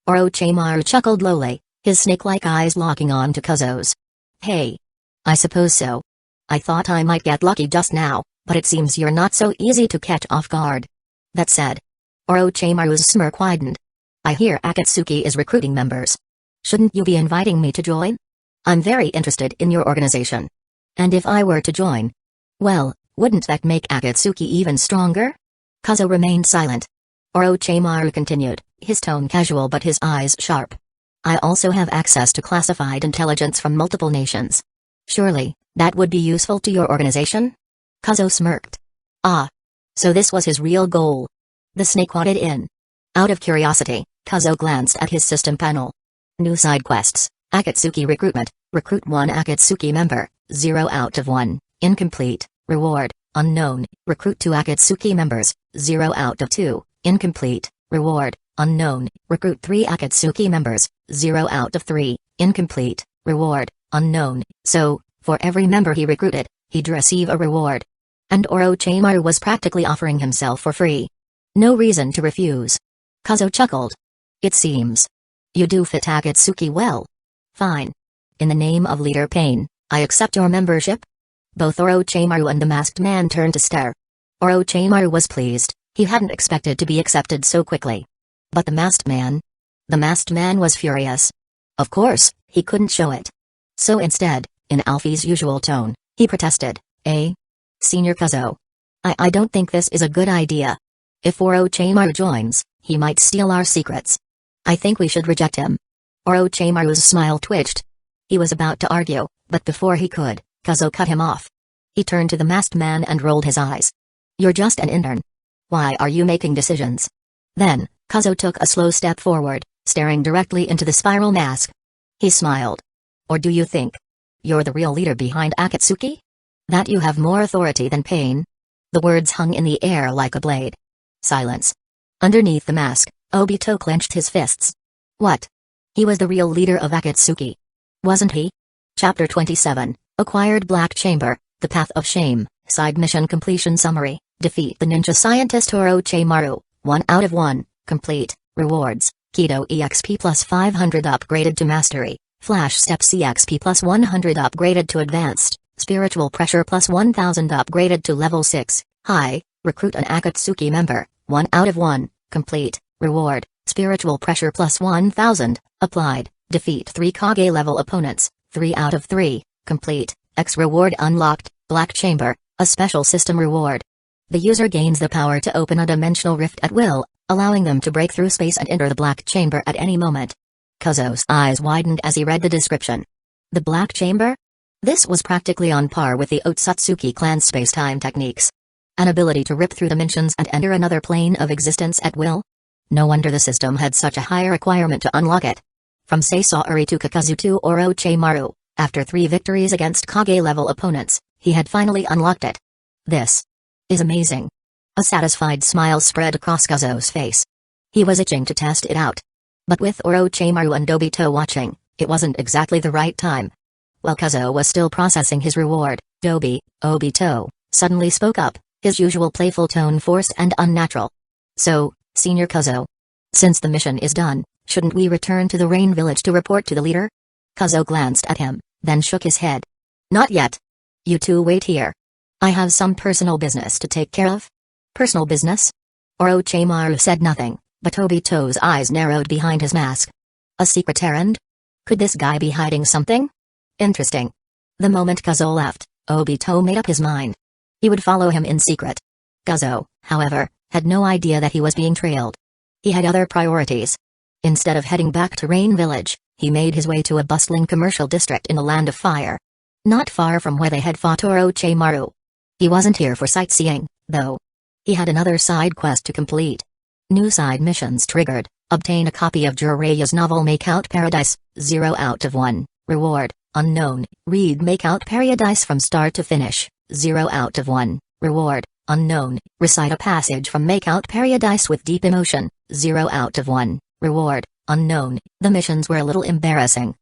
Orochimaru chuckled lowly, his snake-like eyes locking on to Kazo's. Hey. I suppose so. I thought I might get lucky just now, but it seems you're not so easy to catch off guard. That said, Orochimaru's smirk widened. I hear Akatsuki is recruiting members. Shouldn't you be inviting me to join? I'm very interested in your organization. And if I were to join? Well, wouldn't that make Akatsuki even stronger? Kazo remained silent. Orochimaru continued, his tone casual but his eyes sharp. I also have access to classified intelligence from multiple nations. Surely, that would be useful to your organization? Kazo smirked. Ah. So this was his real goal. The snake wanted in. Out of curiosity, Kazo glanced at his system panel. New side quests, Akatsuki recruitment, recruit 1 Akatsuki member, 0 out of 1, incomplete, reward, unknown, recruit 2 Akatsuki members, 0 out of 2, incomplete, reward, unknown, recruit 3 Akatsuki members, 0 out of 3, incomplete, reward, unknown. So, for every member he recruited, he'd receive a reward. And Orochimaru was practically offering himself for free. No reason to refuse. Kazo chuckled. It seems. You do fit Akatsuki well. Fine. In the name of Leader Pain, I accept your membership." Both Orochimaru and the masked man turned to stare. Orochimaru was pleased, he hadn't expected to be accepted so quickly. But the masked man? The masked man was furious. Of course, he couldn't show it. So instead, in Alfie's usual tone, he protested, Senior Kuzo. I don't think this is a good idea. If Orochimaru joins, he might steal our secrets. I think we should reject him." Orochimaru's smile twitched. He was about to argue, but before he could, Kuzo cut him off. He turned to the masked man and rolled his eyes. "You're just an intern. Why are you making decisions?" Then, Kuzo took a slow step forward, staring directly into the spiral mask. He smiled. "Or do you think you're the real leader behind Akatsuki? That you have more authority than Pain?" The words hung in the air like a blade. Silence. Underneath the mask, Obito clenched his fists. What? He was the real leader of Akatsuki. Wasn't he? Chapter 27, Acquired Black Chamber, The Path of Shame, Side Mission Completion Summary, Defeat the Ninja Scientist Orochimaru, 1 out of 1, Complete, Rewards, Keto EXP plus 500 upgraded to Mastery, Flash Steps EXP plus 100 upgraded to Advanced, Spiritual Pressure plus 1000 upgraded to Level 6, High, Recruit an Akatsuki member, 1 out of 1, Complete, Reward, Spiritual Pressure plus 1000, Applied, Defeat 3 Kage level opponents, 3 out of 3, Complete, X Reward Unlocked, Black Chamber, a special system reward. The user gains the power to open a dimensional rift at will, allowing them to break through space and enter the Black Chamber at any moment. Kuzo's eyes widened as he read the description. The Black Chamber? This was practically on par with the Otsutsuki clan's space-time techniques. An ability to rip through dimensions and enter another plane of existence at will? No wonder the system had such a high requirement to unlock it. From Sasori to Kakazu to Orochimaru, after 3 victories against Kage-level opponents, he had finally unlocked it. This is amazing. A satisfied smile spread across Kuzo's face. He was itching to test it out. But with Orochimaru and Obito watching, it wasn't exactly the right time. While Kuzo was still processing his reward, Obito suddenly spoke up, his usual playful tone forced and unnatural. "So, Senior Kuzo, since the mission is done, shouldn't we return to the Rain Village to report to the leader?" Kuzo glanced at him, then shook his head. "Not yet. You two wait here. I have some personal business to take care of." "Personal business?" Orochimaru said nothing, but Obito's eyes narrowed behind his mask. A secret errand? Could this guy be hiding something? Interesting. The moment Kuzo left, Obito made up his mind. He would follow him in secret. Kuzo, however, had no idea that he was being trailed. He had other priorities. Instead of heading back to Rain Village, he made his way to a bustling commercial district in the Land of Fire. Not far from where they had fought Orochimaru. He wasn't here for sightseeing, though. He had another side quest to complete. New side missions triggered. Obtain a copy of Jiraiya's novel Makeout Paradise, 0 out of 1. Reward, unknown. Read Makeout Paradise from start to finish, 0 out of 1. Reward, unknown. Recite a passage from Makeout Paradise with deep emotion, 0 out of 1. Reward, unknown. The missions were a little embarrassing.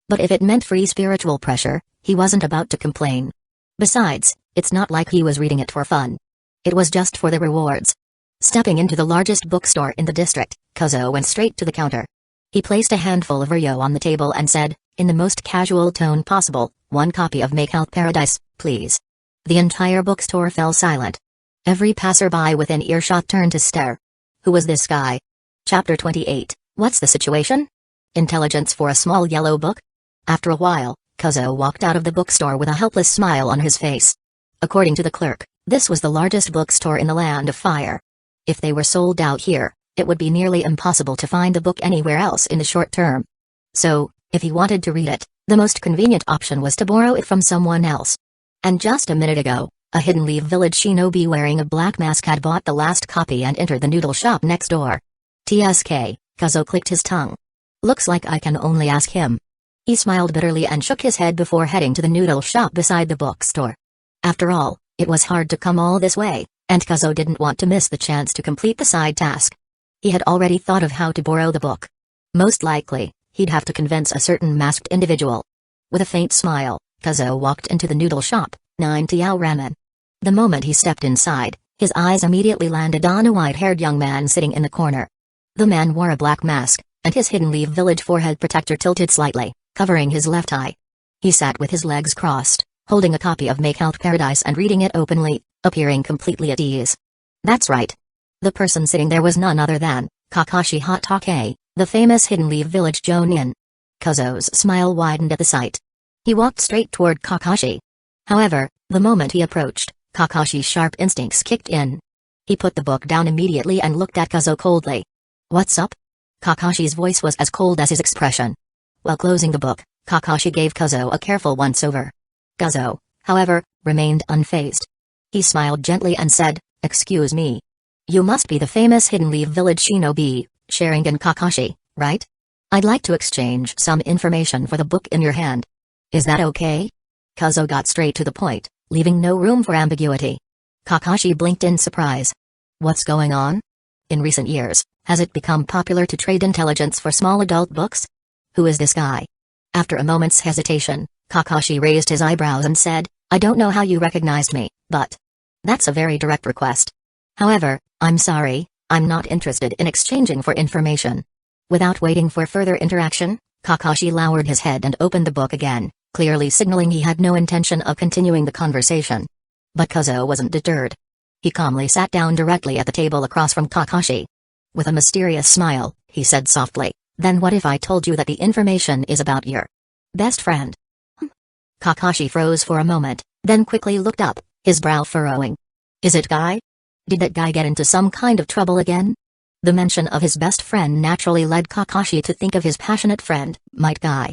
But if it meant free spiritual pressure, he wasn't about to complain. Besides, it's not like he was reading it for fun. It was just for the rewards. Stepping into the largest bookstore in the district, Kuzo went straight to the counter. He placed a handful of Ryo on the table and said, in the most casual tone possible, 1 copy of Makeout Paradise, please. The entire bookstore fell silent. Every passerby within earshot turned to stare. Who was this guy? Chapter 28, What's the situation? Intelligence for a small yellow book? After a while, Kuzo walked out of the bookstore with a helpless smile on his face. According to the clerk, this was the largest bookstore in the Land of Fire. If they were sold out here, it would be nearly impossible to find the book anywhere else in the short term. So, if he wanted to read it, the most convenient option was to borrow it from someone else. And just a minute ago, a Hidden Leaf Village shinobi wearing a black mask had bought the last copy and entered the noodle shop next door. TSK, Kuzo clicked his tongue. Looks like I can only ask him. He smiled bitterly and shook his head before heading to the noodle shop beside the bookstore. After all, it was hard to come all this way, and Kuzo didn't want to miss the chance to complete the side task. He had already thought of how to borrow the book. Most likely, he'd have to convince a certain masked individual. With a faint smile, Kuzo walked into the noodle shop, 9 Tiao Ramen. The moment he stepped inside, his eyes immediately landed on a white-haired young man sitting in the corner. The man wore a black mask, and his Hidden Leaf Village forehead protector tilted slightly, covering his left eye. He sat with his legs crossed, holding a copy of Makeout Paradise and reading it openly, appearing completely at ease. That's right. The person sitting there was none other than Kakashi Hatake, the famous Hidden Leaf Village Jonin. Kazuo's smile widened at the sight. He walked straight toward Kakashi. However, the moment he approached, Kakashi's sharp instincts kicked in. He put the book down immediately and looked at Kazuo coldly. What's up? Kakashi's voice was as cold as his expression. While closing the book, Kakashi gave Kazuo a careful once-over. Kazuo, however, remained unfazed. He smiled gently and said, "Excuse me. You must be the famous Hidden Leaf Village shinobi, Sharingan Kakashi, right? I'd like to exchange some information for the book in your hand. Is that okay?" Kazuo got straight to the point, leaving no room for ambiguity. Kakashi blinked in surprise. What's going on? In recent years, has it become popular to trade intelligence for small adult books? Who is this guy? After a moment's hesitation, Kakashi raised his eyebrows and said, "I don't know how you recognized me, but that's a very direct request. However, I'm sorry, I'm not interested in exchanging for information." Without waiting for further interaction, Kakashi lowered his head and opened the book again, clearly signaling he had no intention of continuing the conversation. But Kazuo wasn't deterred. He calmly sat down directly at the table across from Kakashi. With a mysterious smile, he said softly, "Then what if I told you that the information is about your best friend?" Kakashi froze for a moment, then quickly looked up, his brow furrowing. "Is it Guy? Did that guy get into some kind of trouble again?" The mention of his best friend naturally led Kakashi to think of his passionate friend, Might Guy.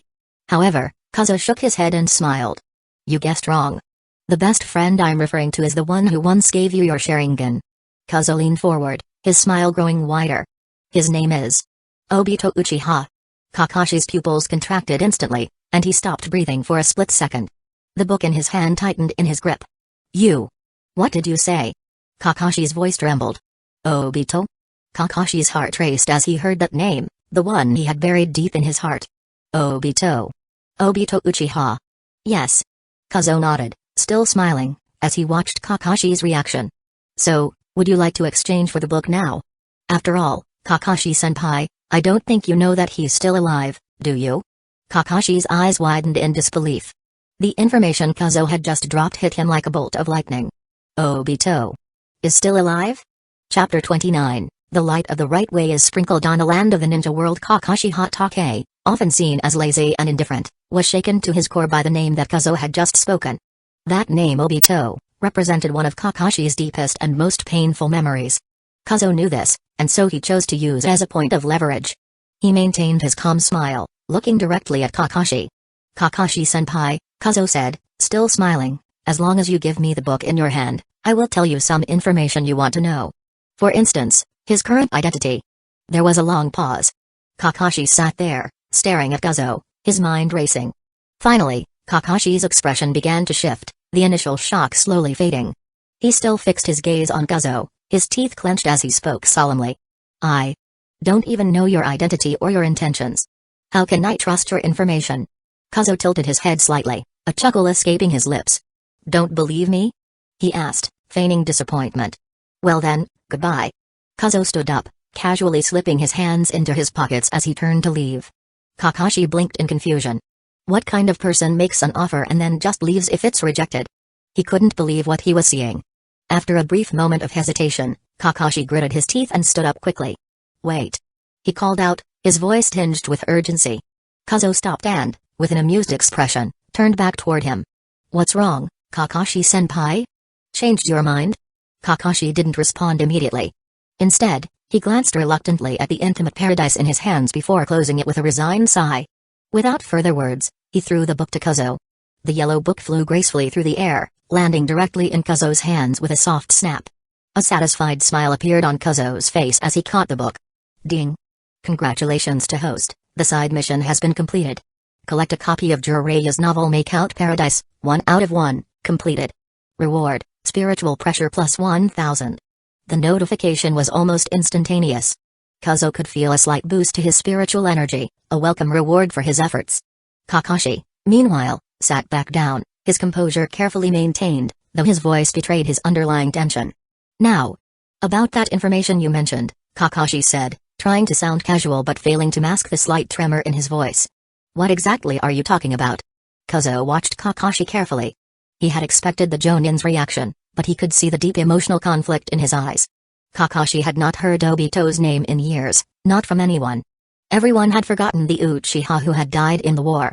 However, Kazuo shook his head and smiled. "You guessed wrong. The best friend I'm referring to is the one who once gave you your Sharingan." Kazuo leaned forward, his smile growing wider. "His name is Obito Uchiha." Kakashi's pupils contracted instantly, and he stopped breathing for a split second. The book in his hand tightened in his grip. "You? What did you say?" Kakashi's voice trembled. "Obito?" Kakashi's heart raced as he heard that name, the one he had buried deep in his heart. "Obito. Obito Uchiha." "Yes." Kazuo nodded, still smiling, as he watched Kakashi's reaction. "So, would you like to exchange for the book now? After all, Kakashi-senpai, I don't think you know that he's still alive, do you?" Kakashi's eyes widened in disbelief. The information Kazuo had just dropped hit him like a bolt of lightning. "Obito is still alive?" Chapter 29, The light of the right way is sprinkled on the land of the ninja world. Kakashi Hatake, often seen as lazy and indifferent, was shaken to his core by the name that Kazuo had just spoken. That name Obito represented one of Kakashi's deepest and most painful memories. Kazuo knew this, and so he chose to use it as a point of leverage. He maintained his calm smile, looking directly at Kakashi. "Kakashi-senpai," Kazuo said, still smiling, "as long as you give me the book in your hand, I will tell you some information you want to know. For instance, his current identity." There was a long pause. Kakashi sat there, staring at Kazuo, his mind racing. Finally, Kakashi's expression began to shift, the initial shock slowly fading. He still fixed his gaze on Kazuo, his teeth clenched as he spoke solemnly. "I don't even know your identity or your intentions. How can I trust your information?" Kazuo tilted his head slightly, a chuckle escaping his lips. "Don't believe me?" he asked, feigning disappointment. "Well then, goodbye." Kazuo stood up, casually slipping his hands into his pockets as he turned to leave. Kakashi blinked in confusion. What kind of person makes an offer and then just leaves if it's rejected? He couldn't believe what he was seeing. After a brief moment of hesitation, Kakashi gritted his teeth and stood up quickly. "Wait!" he called out, his voice tinged with urgency. Kazuo stopped and, with an amused expression, turned back toward him. "What's wrong, Kakashi-senpai? Changed your mind?" Kakashi didn't respond immediately. Instead, he glanced reluctantly at the intimate paradise in his hands before closing it with a resigned sigh. Without further words, he threw the book to Kazuo. The yellow book flew gracefully through the air, landing directly in Kazuo's hands with a soft snap. A satisfied smile appeared on Kazuo's face as he caught the book. Ding! Congratulations to host, the side mission has been completed. Collect a copy of Jiraiya's novel Makeout Paradise, 1 out of 1, completed. Reward, spiritual pressure plus 1000. The notification was almost instantaneous. Kazuo could feel a slight boost to his spiritual energy, a welcome reward for his efforts. Kakashi, meanwhile, sat back down, his composure carefully maintained, though his voice betrayed his underlying tension. "Now, about that information you mentioned," Kakashi said, trying to sound casual but failing to mask the slight tremor in his voice. "What exactly are you talking about?" Kazuo watched Kakashi carefully. He had expected the Jonin's reaction, but he could see the deep emotional conflict in his eyes. Kakashi had not heard Obito's name in years, not from anyone. Everyone had forgotten the Uchiha who had died in the war.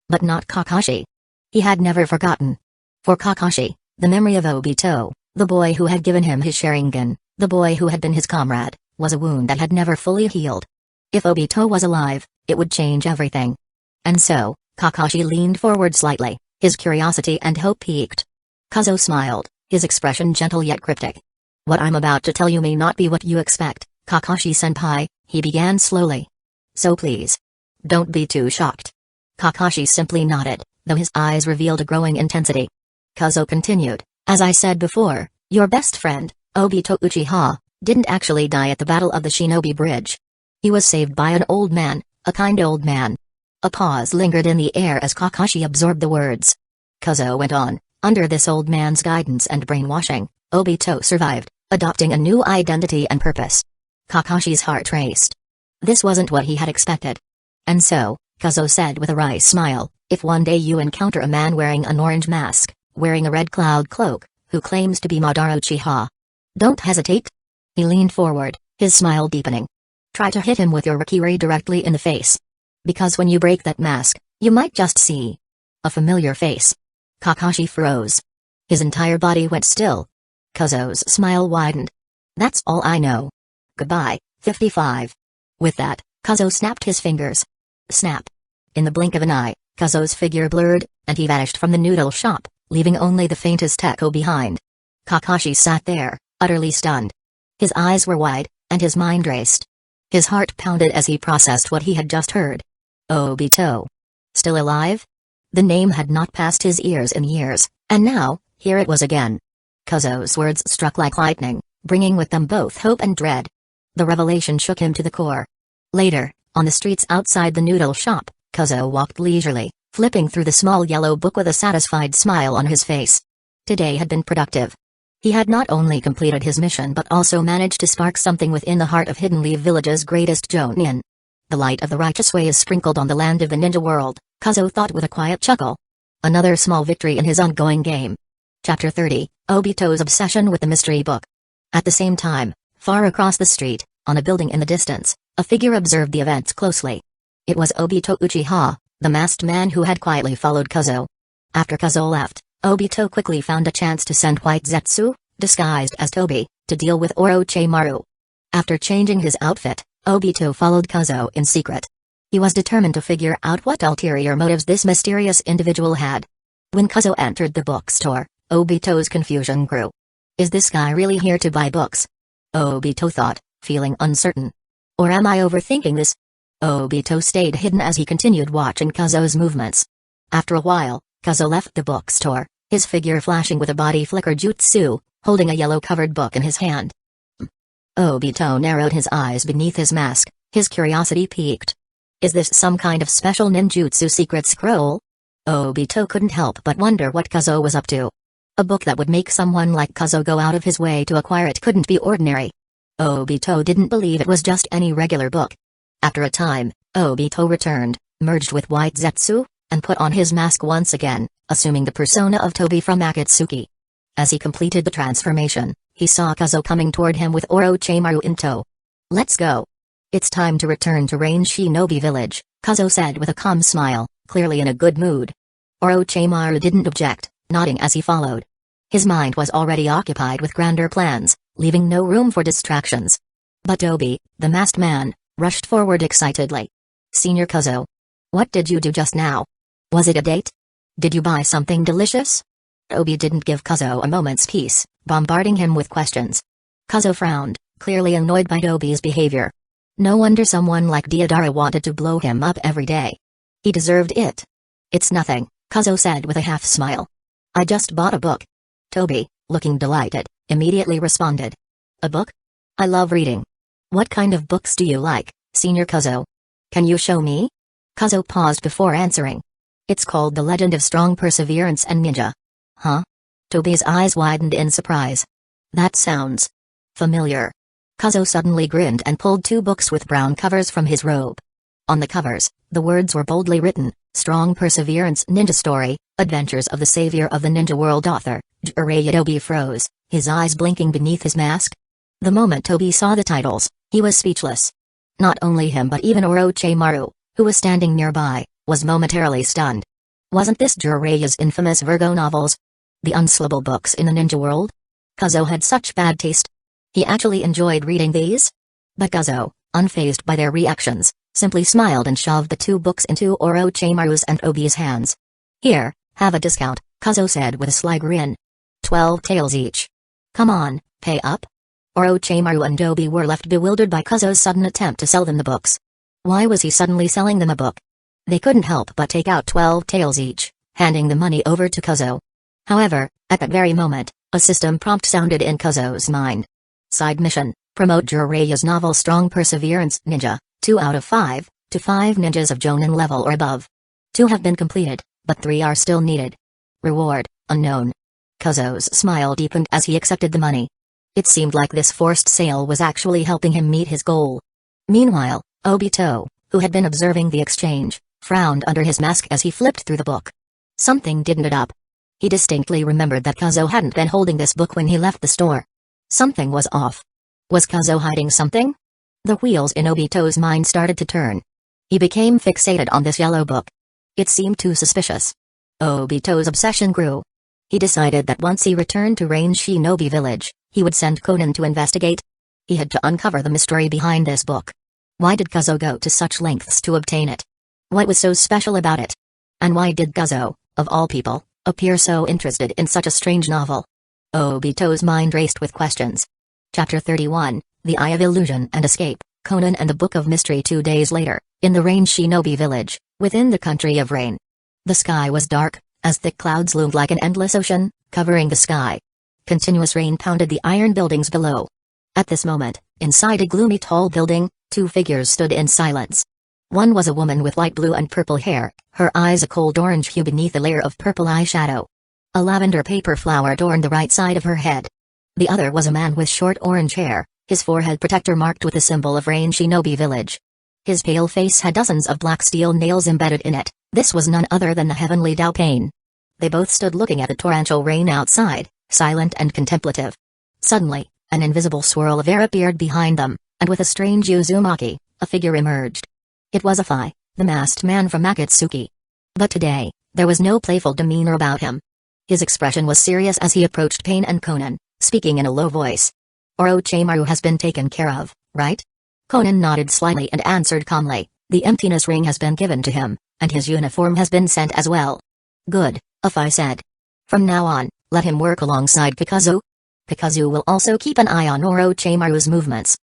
But not Kakashi. He had never forgotten. For Kakashi, the memory of Obito, the boy who had given him his Sharingan, the boy who had been his comrade, was a wound that had never fully healed. If Obito was alive, it would change everything. And so, Kakashi leaned forward slightly, his curiosity and hope piqued. Kazuo smiled, his expression gentle yet cryptic. "What I'm about to tell you may not be what you expect, Kakashi-senpai," he began slowly. "So please, don't be too shocked." Kakashi simply nodded, though his eyes revealed a growing intensity. Kazuo continued, "As I said before, your best friend, Obito Uchiha, didn't actually die at the Battle of the Shinobi Bridge. He was saved by an old man, a kind old man." A pause lingered in the air as Kakashi absorbed the words. Kazuo went on, "Under this old man's guidance and brainwashing, Obito survived, adopting a new identity and purpose." Kakashi's heart raced. This wasn't what he had expected. "And so," Kazuo said with a wry smile, "if one day you encounter a man wearing an orange mask, wearing a red cloud cloak, who claims to be Madara Uchiha, don't hesitate." He leaned forward, his smile deepening. "Try to hit him with your Rikiri directly in the face. Because when you break that mask, you might just see a familiar face." Kakashi froze. His entire body went still. Kazuo's smile widened. "That's all I know. Goodbye, 55. With that, Kazuo snapped his fingers. Snap. In the blink of an eye, Kazuo's figure blurred, and he vanished from the noodle shop, leaving only the faintest echo behind. Kakashi sat there, utterly stunned. His eyes were wide, and his mind raced. His heart pounded as he processed what he had just heard. Obito. Still alive? The name had not passed his ears in years, and now, here it was again. Kazuo's words struck like lightning, bringing with them both hope and dread. The revelation shook him to the core. Later, on the streets outside the noodle shop, Kazuo walked leisurely, flipping through the small yellow book with a satisfied smile on his face. Today had been productive. He had not only completed his mission but also managed to spark something within the heart of Hidden Leaf Village's greatest Jonin. The light of the righteous way is sprinkled on the land of the ninja world, Kazuo thought with a quiet chuckle. Another small victory in his ongoing game. Chapter 30, Obito's Obsession with the Mystery Book. At the same time, far across the street, on a building in the distance, a figure observed the events closely. It was Obito Uchiha, the masked man who had quietly followed Kazuo. After Kazuo left, Obito quickly found a chance to send White Zetsu, disguised as Tobi, to deal with Orochimaru. After changing his outfit, Obito followed Kazuo in secret. He was determined to figure out what ulterior motives this mysterious individual had. When Kazuo entered the bookstore, Obito's confusion grew. Is this guy really here to buy books? Obito thought, feeling uncertain. Or am I overthinking this? Obito stayed hidden as he continued watching Kazuo's movements. After a while, Kazuo left the bookstore, his figure flashing with a body flicker jutsu, holding a yellow-covered book in his hand. Obito narrowed his eyes beneath his mask, his curiosity piqued. Is this some kind of special ninjutsu secret scroll? Obito couldn't help but wonder what Kazuo was up to. A book that would make someone like Kazuo go out of his way to acquire it couldn't be ordinary. Obito didn't believe it was just any regular book. After a time, Obito returned, merged with White Zetsu, and put on his mask once again, assuming the persona of Tobi from Akatsuki. As he completed the transformation, he saw Kazuo coming toward him with Orochimaru in tow. Let's go. It's time to return to Rain Shinobi Village, Kazuo said with a calm smile, clearly in a good mood. Orochimaru didn't object, nodding as he followed. His mind was already occupied with grander plans, leaving no room for distractions. But Tobi, the masked man, rushed forward excitedly. Senior Kazuo. What did you do just now? Was it a date? Did you buy something delicious? Tobi didn't give Kazuo a moment's peace, bombarding him with questions. Kazuo frowned, clearly annoyed by Tobi's behavior. No wonder someone like Deidara wanted to blow him up every day. He deserved it. It's nothing, Kazuo said with a half-smile. I just bought a book. Tobi, looking delighted, immediately responded. A book? I love reading. What kind of books do you like, Senior Kazuo? Can you show me? Kazuo paused before answering. It's called The Legend of Strong Perseverance and Ninja. Huh? Tobi's eyes widened in surprise. That sounds familiar. Kazuo suddenly grinned and pulled two books with brown covers from his robe. On the covers, the words were boldly written, Strong Perseverance Ninja Story, Adventures of the Savior of the Ninja World author, Jiraiya Tobi froze, his eyes blinking beneath his mask. The moment Tobi saw the titles, he was speechless. Not only him but even Orochimaru, who was standing nearby, was momentarily stunned. Wasn't this Jiraiya's infamous Virgo novels? The unsellable books in the ninja world? Kazuo had such bad taste. He actually enjoyed reading these? But Kazuo, unfazed by their reactions, simply smiled and shoved the 2 books into Orochimaru's and Obi's hands. Here, have a discount, Kazuo said with a sly grin. 12 taels each. Come on, pay up? Orochimaru and Obi were left bewildered by Kazuo's sudden attempt to sell them the books. Why was he suddenly selling them a book? They couldn't help but take out 12 taels each, handing the money over to Kazuo. However, at that very moment, a system prompt sounded in Kazuo's mind. Side mission, promote Jiraiya's novel Strong Perseverance Ninja, 2 out of 5, to 5 ninjas of Jonin level or above. 2 have been completed, but 3 are still needed. Reward, unknown. Kazuo's smile deepened as he accepted the money. It seemed like this forced sale was actually helping him meet his goal. Meanwhile, Obito, who had been observing the exchange, frowned under his mask as he flipped through the book. Something didn't add up. He distinctly remembered that Kazuo hadn't been holding this book when he left the store. Something was off. Was Kazuo hiding something? The wheels in Obito's mind started to turn. He became fixated on this yellow book. It seemed too suspicious. Obito's obsession grew. He decided that once he returned to Rain Shinobi Village, he would send Conan to investigate. He had to uncover the mystery behind this book. Why did Kazuo go to such lengths to obtain it? What was so special about it? And why did Kazuo, of all people, appear so interested in such a strange novel? Obito's mind raced with questions. Chapter 31, The Eye of Illusion and Escape, Conan and the Book of Mystery. 2 days later, in the Rain Shinobi Village, within the country of Rain. The sky was dark, as thick clouds loomed like an endless ocean, covering the sky. Continuous rain pounded the iron buildings below. At this moment, inside a gloomy tall building, 2 figures stood in silence. One was a woman with light blue and purple hair, her eyes a cold orange hue beneath a layer of purple eyeshadow. A lavender paper flower adorned the right side of her head. The other was a man with short orange hair, his forehead protector marked with the symbol of Rain Shinobi Village. His pale face had dozens of black steel nails embedded in it. This was none other than the heavenly Dao Pain. They both stood looking at the torrential rain outside, silent and contemplative. Suddenly, an invisible swirl of air appeared behind them, and with a strange Uzumaki, a figure emerged. It was Afai, the masked man from Akatsuki. But today, there was no playful demeanor about him. His expression was serious as he approached Pain and Conan, speaking in a low voice. Orochimaru has been taken care of, right? Conan nodded slightly and answered calmly, the emptiness ring has been given to him, and his uniform has been sent as well. Good, Afai said. From now on, let him work alongside Kazuo. Kazuo will also keep an eye on Orochimaru's movements.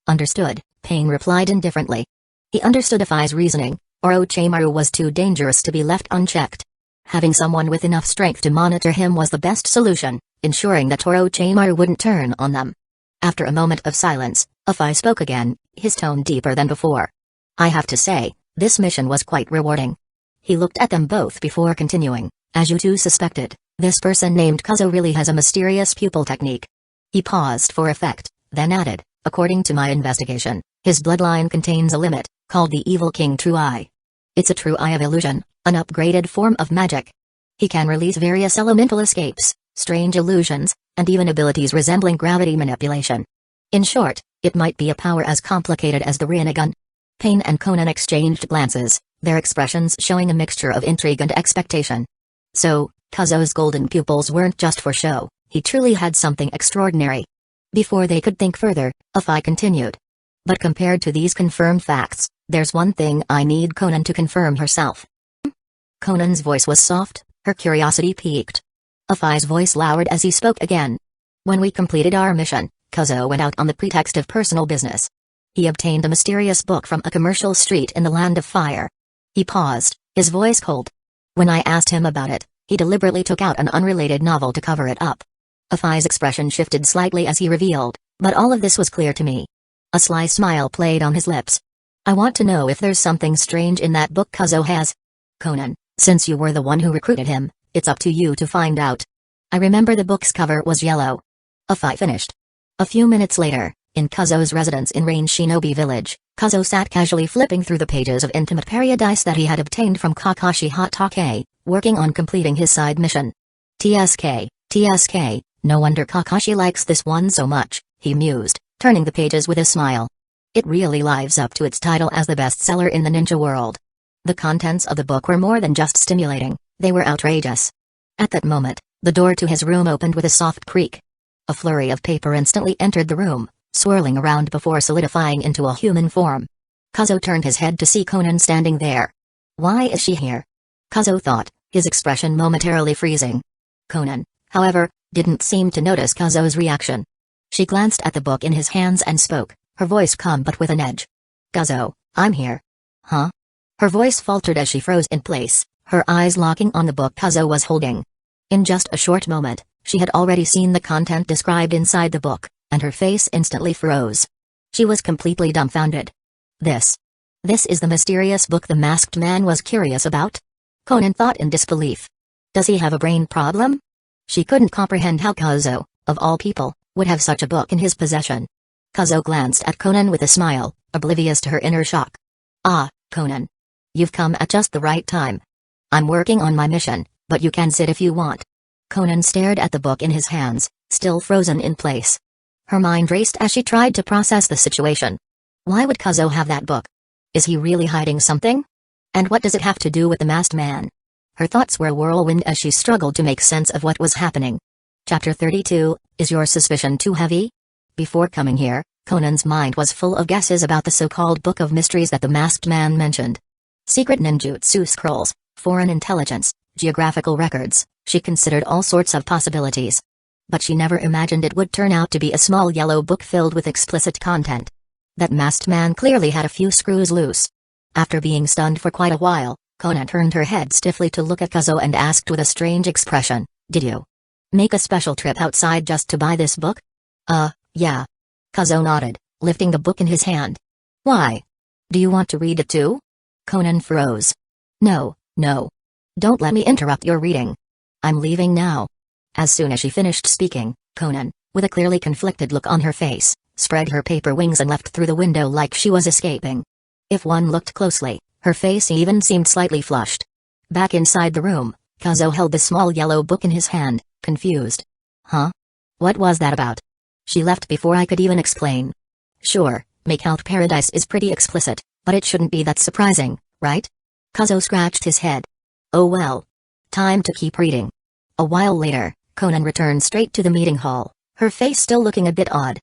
Understood, Pain replied indifferently. He understood Afai's reasoning. Orochimaru was too dangerous to be left unchecked. Having someone with enough strength to monitor him was the best solution, ensuring that Orochimaru wouldn't turn on them. After a moment of silence, Afai spoke again, his tone deeper than before. I have to say, this mission was quite rewarding. He looked at them both before continuing, as you two suspected, this person named Kazuo really has a mysterious pupil technique. He paused for effect, then added, according to my investigation, his bloodline contains a limit, called the Evil King True Eye. It's a true eye of illusion, an upgraded form of magic. He can release various elemental escapes, strange illusions, and even abilities resembling gravity manipulation. In short, it might be a power as complicated as the Rinnegan. Pain and Conan exchanged glances, their expressions showing a mixture of intrigue and expectation. So, Kazuo's golden pupils weren't just for show, he truly had something extraordinary. Before they could think further, Afai continued. But compared to these confirmed facts, there's one thing I need Conan to confirm herself. Conan's voice was soft, her curiosity piqued. Afai's voice lowered as he spoke again. When we completed our mission, Kazuo went out on the pretext of personal business. He obtained a mysterious book from a commercial street in the Land of Fire. He paused, his voice cold. When I asked him about it, he deliberately took out an unrelated novel to cover it up. Afai's expression shifted slightly as he revealed, but all of this was clear to me. A sly smile played on his lips. I want to know if there's something strange in that book Kazuo has. Conan, since you were the one who recruited him, it's up to you to find out. I remember the book's cover was yellow. Afai finished. A few minutes later, in Kazuo's residence in Rain Shinobi Village, Kazuo sat casually flipping through the pages of Intimate Paradise that he had obtained from Kakashi Hatake, working on completing his side mission. TSK, no wonder Kakashi likes this one so much, he mused, turning the pages with a smile. It really lives up to its title as the bestseller in the ninja world. The contents of the book were more than just stimulating, they were outrageous. At that moment, the door to his room opened with a soft creak. A flurry of paper instantly entered the room, swirling around before solidifying into a human form. Kazuo turned his head to see Conan standing there. Why is she here? Kazuo thought, his expression momentarily freezing. Conan, however, didn't seem to notice Kazuo's reaction. She glanced at the book in his hands and spoke, her voice calm but with an edge. Kazuo, I'm here. Huh? Her voice faltered as she froze in place, her eyes locking on the book Kazuo was holding. In just a short moment, she had already seen the content described inside the book, and her face instantly froze. She was completely dumbfounded. This is the mysterious book the masked man was curious about? Conan thought in disbelief. Does he have a brain problem? She couldn't comprehend how Kazuo, of all people, would have such a book in his possession. Kazuo glanced at Conan with a smile, oblivious to her inner shock. Ah, Conan. You've come at just the right time. I'm working on my mission, but you can sit if you want. Conan stared at the book in his hands, still frozen in place. Her mind raced as she tried to process the situation. Why would Kazuo have that book? Is he really hiding something? And what does it have to do with the masked man? Her thoughts were a whirlwind as she struggled to make sense of what was happening. Chapter 32, Is Your Suspicion Too Heavy? Before coming here, Conan's mind was full of guesses about the so-called Book of Mysteries that the masked man mentioned. Secret ninjutsu scrolls, foreign intelligence, geographical records, she considered all sorts of possibilities. But she never imagined it would turn out to be a small yellow book filled with explicit content. That masked man clearly had a few screws loose. After being stunned for quite a while, Conan turned her head stiffly to look at Kazuo and asked with a strange expression, Did you make a special trip outside just to buy this book? Yeah. Kazuo nodded, lifting the book in his hand. Why? Do you want to read it too? Conan froze. No. Don't let me interrupt your reading. I'm leaving now. As soon as she finished speaking, Conan, with a clearly conflicted look on her face, spread her paper wings and left through the window like she was escaping. If one looked closely, her face even seemed slightly flushed. Back inside the room, Kazuo held the small yellow book in his hand, confused. Huh? What was that about? She left before I could even explain. Sure, Make Out Paradise is pretty explicit, but it shouldn't be that surprising, right? Kazuo scratched his head. Oh well. Time to keep reading. A while later, Conan returned straight to the meeting hall, her face still looking a bit odd.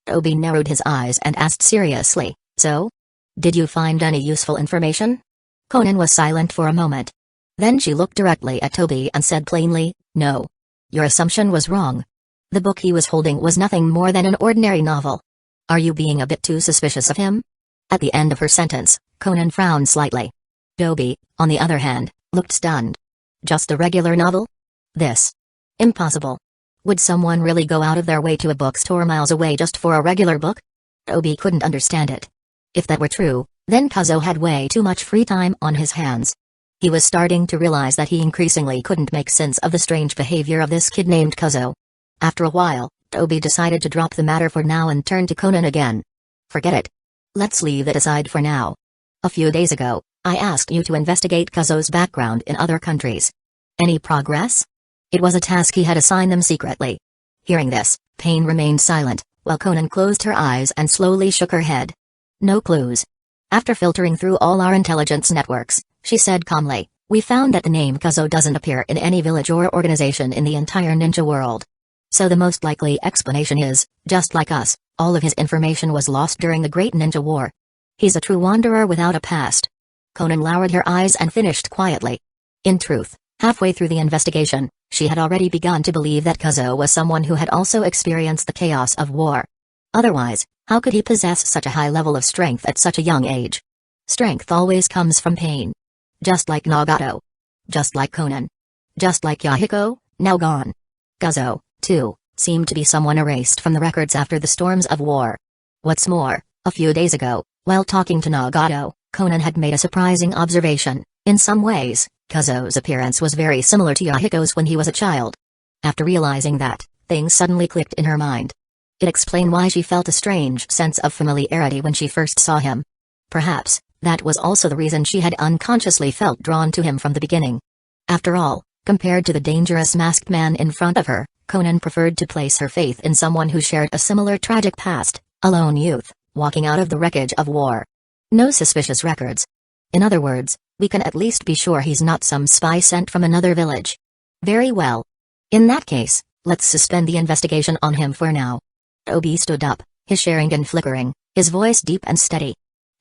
Obi narrowed his eyes and asked seriously, So? Did you find any useful information? Conan was silent for a moment. Then she looked directly at Toby and said plainly, No. Your assumption was wrong. The book he was holding was nothing more than an ordinary novel. Are you being a bit too suspicious of him? At the end of her sentence, Conan frowned slightly. Toby, on the other hand, looked stunned. Just a regular novel? This. Impossible. Would someone really go out of their way to a bookstore miles away just for a regular book? Toby couldn't understand it. If that were true, then Kazuo had way too much free time on his hands. He was starting to realize that he increasingly couldn't make sense of the strange behavior of this kid named Kazuo. After a while, Toby decided to drop the matter for now and turn to Conan again. Forget it. Let's leave it aside for now. A few days ago, I asked you to investigate Kazuo's background in other countries. Any progress? It was a task he had assigned them secretly. Hearing this, Pain remained silent, while Conan closed her eyes and slowly shook her head. No clues. After filtering through all our intelligence networks, she said calmly, we found that the name Kazuo doesn't appear in any village or organization in the entire ninja world. So the most likely explanation is, just like us, all of his information was lost during the Great Ninja War. He's a true wanderer without a past. Conan lowered her eyes and finished quietly. In truth, halfway through the investigation, she had already begun to believe that Kazuo was someone who had also experienced the chaos of war. Otherwise, how could he possess such a high level of strength at such a young age? Strength always comes from pain. Just like Nagato. Just like Conan. Just like Hueco, now gone. Kazuo, too, seemed to be someone erased from the records after the storms of war. What's more, a few days ago, while talking to Nagato, Conan had made a surprising observation. In some ways, Kazuo's appearance was very similar to Hueco's when he was a child. After realizing that, things suddenly clicked in her mind. It explained why she felt a strange sense of familiarity when she first saw him. Perhaps, that was also the reason she had unconsciously felt drawn to him from the beginning. After all, compared to the dangerous masked man in front of her, Conan preferred to place her faith in someone who shared a similar tragic past, a lone youth, walking out of the wreckage of war. No suspicious records. In other words, we can at least be sure he's not some spy sent from another village. Very well. In that case, let's suspend the investigation on him for now. Obi stood up, his Sharingan flickering, his voice deep and steady.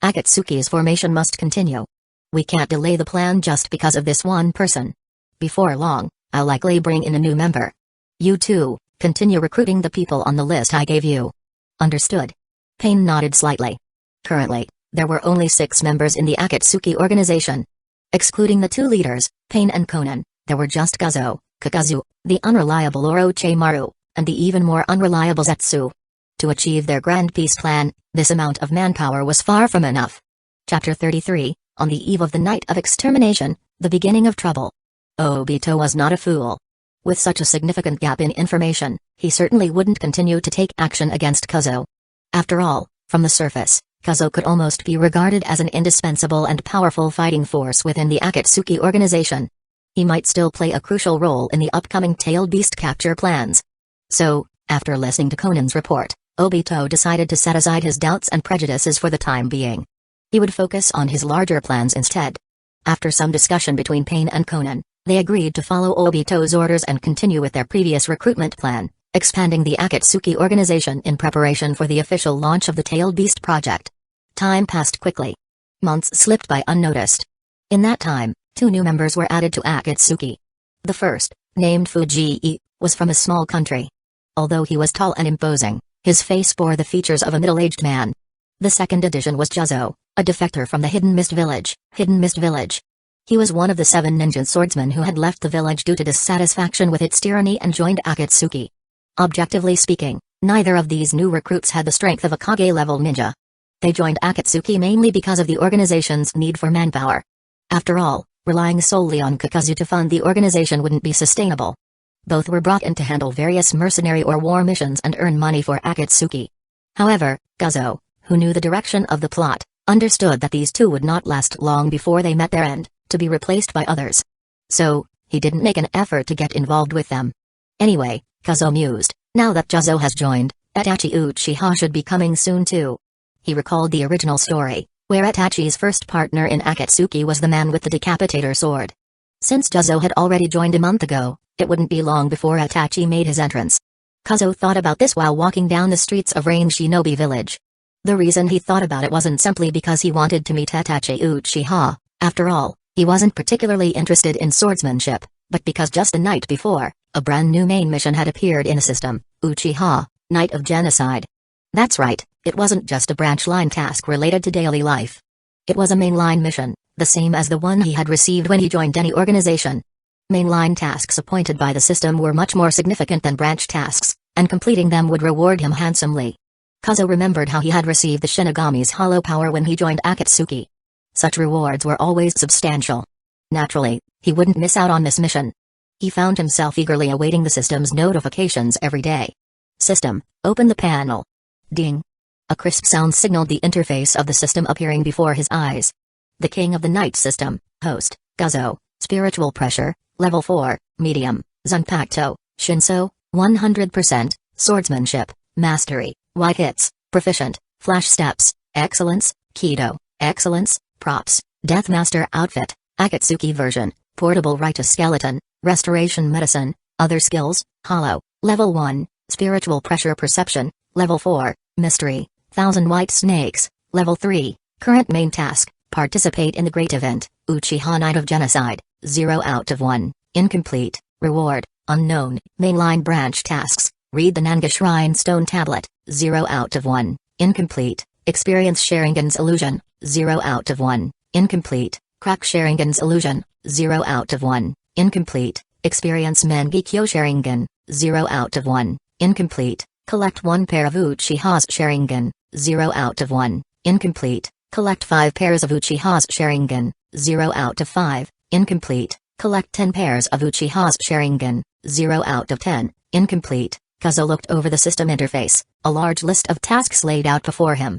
Akatsuki's formation must continue. We can't delay the plan just because of this one person. Before long, I'll likely bring in a new member. You too, continue recruiting the people on the list I gave you. Understood. Pain nodded slightly. Currently, there were only 6 members in the Akatsuki organization. Excluding the 2 leaders, Pain and Conan, there were just Kazo, Kakazu, the unreliable Orochimaru, and the even more unreliable Zetsu. To achieve their grand peace plan, this amount of manpower was far from enough. Chapter 33, On the Eve of the Night of Extermination, the Beginning of Trouble. Obito was not a fool. With such a significant gap in information, he certainly wouldn't continue to take action against Kazo. After all, from the surface, Kazo could almost be regarded as an indispensable and powerful fighting force within the Akatsuki organization. He might still play a crucial role in the upcoming tailed beast capture plans. So, after listening to Conan's report, Obito decided to set aside his doubts and prejudices for the time being. He would focus on his larger plans instead. After some discussion between Pain and Conan, they agreed to follow Obito's orders and continue with their previous recruitment plan, expanding the Akatsuki organization in preparation for the official launch of the Tailed Beast project. Time passed quickly. Months slipped by unnoticed. In that time, 2 new members were added to Akatsuki. The first, named Fujii, was from a small country. Although he was tall and imposing, his face bore the features of a middle-aged man. The second addition was Juzo, a defector from the Hidden Mist Village. He was one of the 7 ninja swordsmen who had left the village due to dissatisfaction with its tyranny and joined Akatsuki. Objectively speaking, neither of these new recruits had the strength of a Kage-level ninja. They joined Akatsuki mainly because of the organization's need for manpower. After all, relying solely on Kakazu to fund the organization wouldn't be sustainable. Both were brought in to handle various mercenary or war missions and earn money for Akatsuki. However, Kazo, who knew the direction of the plot, understood that these 2 would not last long before they met their end, to be replaced by others. So, he didn't make an effort to get involved with them. Anyway, Kazo mused, now that Juzo has joined, Itachi Uchiha should be coming soon too. He recalled the original story, where Itachi's first partner in Akatsuki was the man with the decapitator sword. Since Juzo had already joined a month ago, it wouldn't be long before Itachi made his entrance. Kazo thought about this while walking down the streets of Rain Shinobi Village. The reason he thought about it wasn't simply because he wanted to meet Itachi Uchiha. After all, he wasn't particularly interested in swordsmanship, but because just the night before, a brand new main mission had appeared in the system, Uchiha, Night of Genocide. That's right, it wasn't just a branch line task related to daily life. It was a mainline mission, the same as the one he had received when he joined any organization. Mainline tasks appointed by the system were much more significant than branch tasks, and completing them would reward him handsomely. Kazo remembered how he had received the Shinigami's hollow power when he joined Akatsuki. Such rewards were always substantial. Naturally, he wouldn't miss out on this mission. He found himself eagerly awaiting the system's notifications every day. System, open the panel. Ding. A crisp sound signaled the interface of the system appearing before his eyes. The King of the Night System, host, Kazo, spiritual pressure, level 4, medium, Zanpakuto, Shinso, 100%, swordsmanship, mastery, white hits, proficient, flash steps, excellence, Kido, excellence, props, Deathmaster outfit, Akatsuki version, portable righteous skeleton, restoration medicine, other skills, hollow, level 1, spiritual pressure perception, level 4, mystery, 1000 white snakes, level 3, current main task, participate in the great event, Uchiha Night of Genocide, 0 out of 1, incomplete, reward, unknown, mainline branch tasks, read the Nanga Shrine Stone Tablet, 0 out of 1, incomplete, experience Sharingan's illusion, 0 out of 1, incomplete, crack Sharingan's illusion, 0 out of 1, incomplete, experience Mangekyo Sharingan, 0 out of 1, incomplete, collect 1 pair of Uchiha's Sharingan, 0 out of 1, incomplete, collect 5 pairs of Uchiha's Sharingan, 0 out of 5, incomplete, collect 10 pairs of Uchiha's Sharingan, 0 out of 10, incomplete. Kazo looked over the system interface, a large list of tasks laid out before him.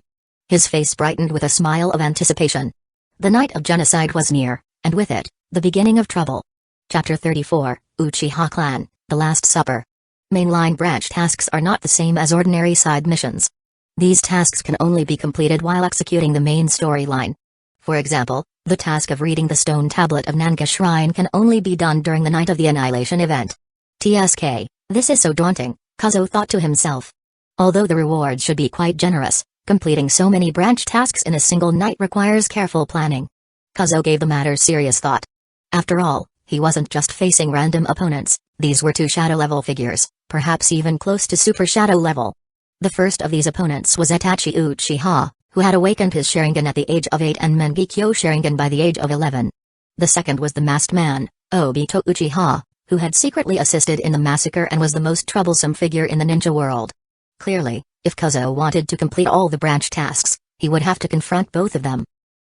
His face brightened with a smile of anticipation. The night of genocide was near, and with it, the beginning of trouble. Chapter 34, Uchiha Clan, The Last Supper. Mainline branch tasks are not the same as ordinary side missions. These tasks can only be completed while executing the main storyline. For example, the task of reading the stone tablet of Nanga Shrine can only be done during the night of the Annihilation event. TSK, this is so daunting, Kazuo thought to himself. Although the rewards should be quite generous, completing so many branch tasks in a single night requires careful planning. Kazuo gave the matter serious thought. After all, he wasn't just facing random opponents, these were 2 shadow-level figures, perhaps even close to super shadow level. The first of these opponents was Itachi Uchiha, who had awakened his Sharingan at the age of 8 and Mangekyo Sharingan by the age of 11. The second was the masked man, Obito Uchiha, who had secretly assisted in the massacre and was the most troublesome figure in the ninja world. Clearly, if Kazuo wanted to complete all the branch tasks, he would have to confront both of them.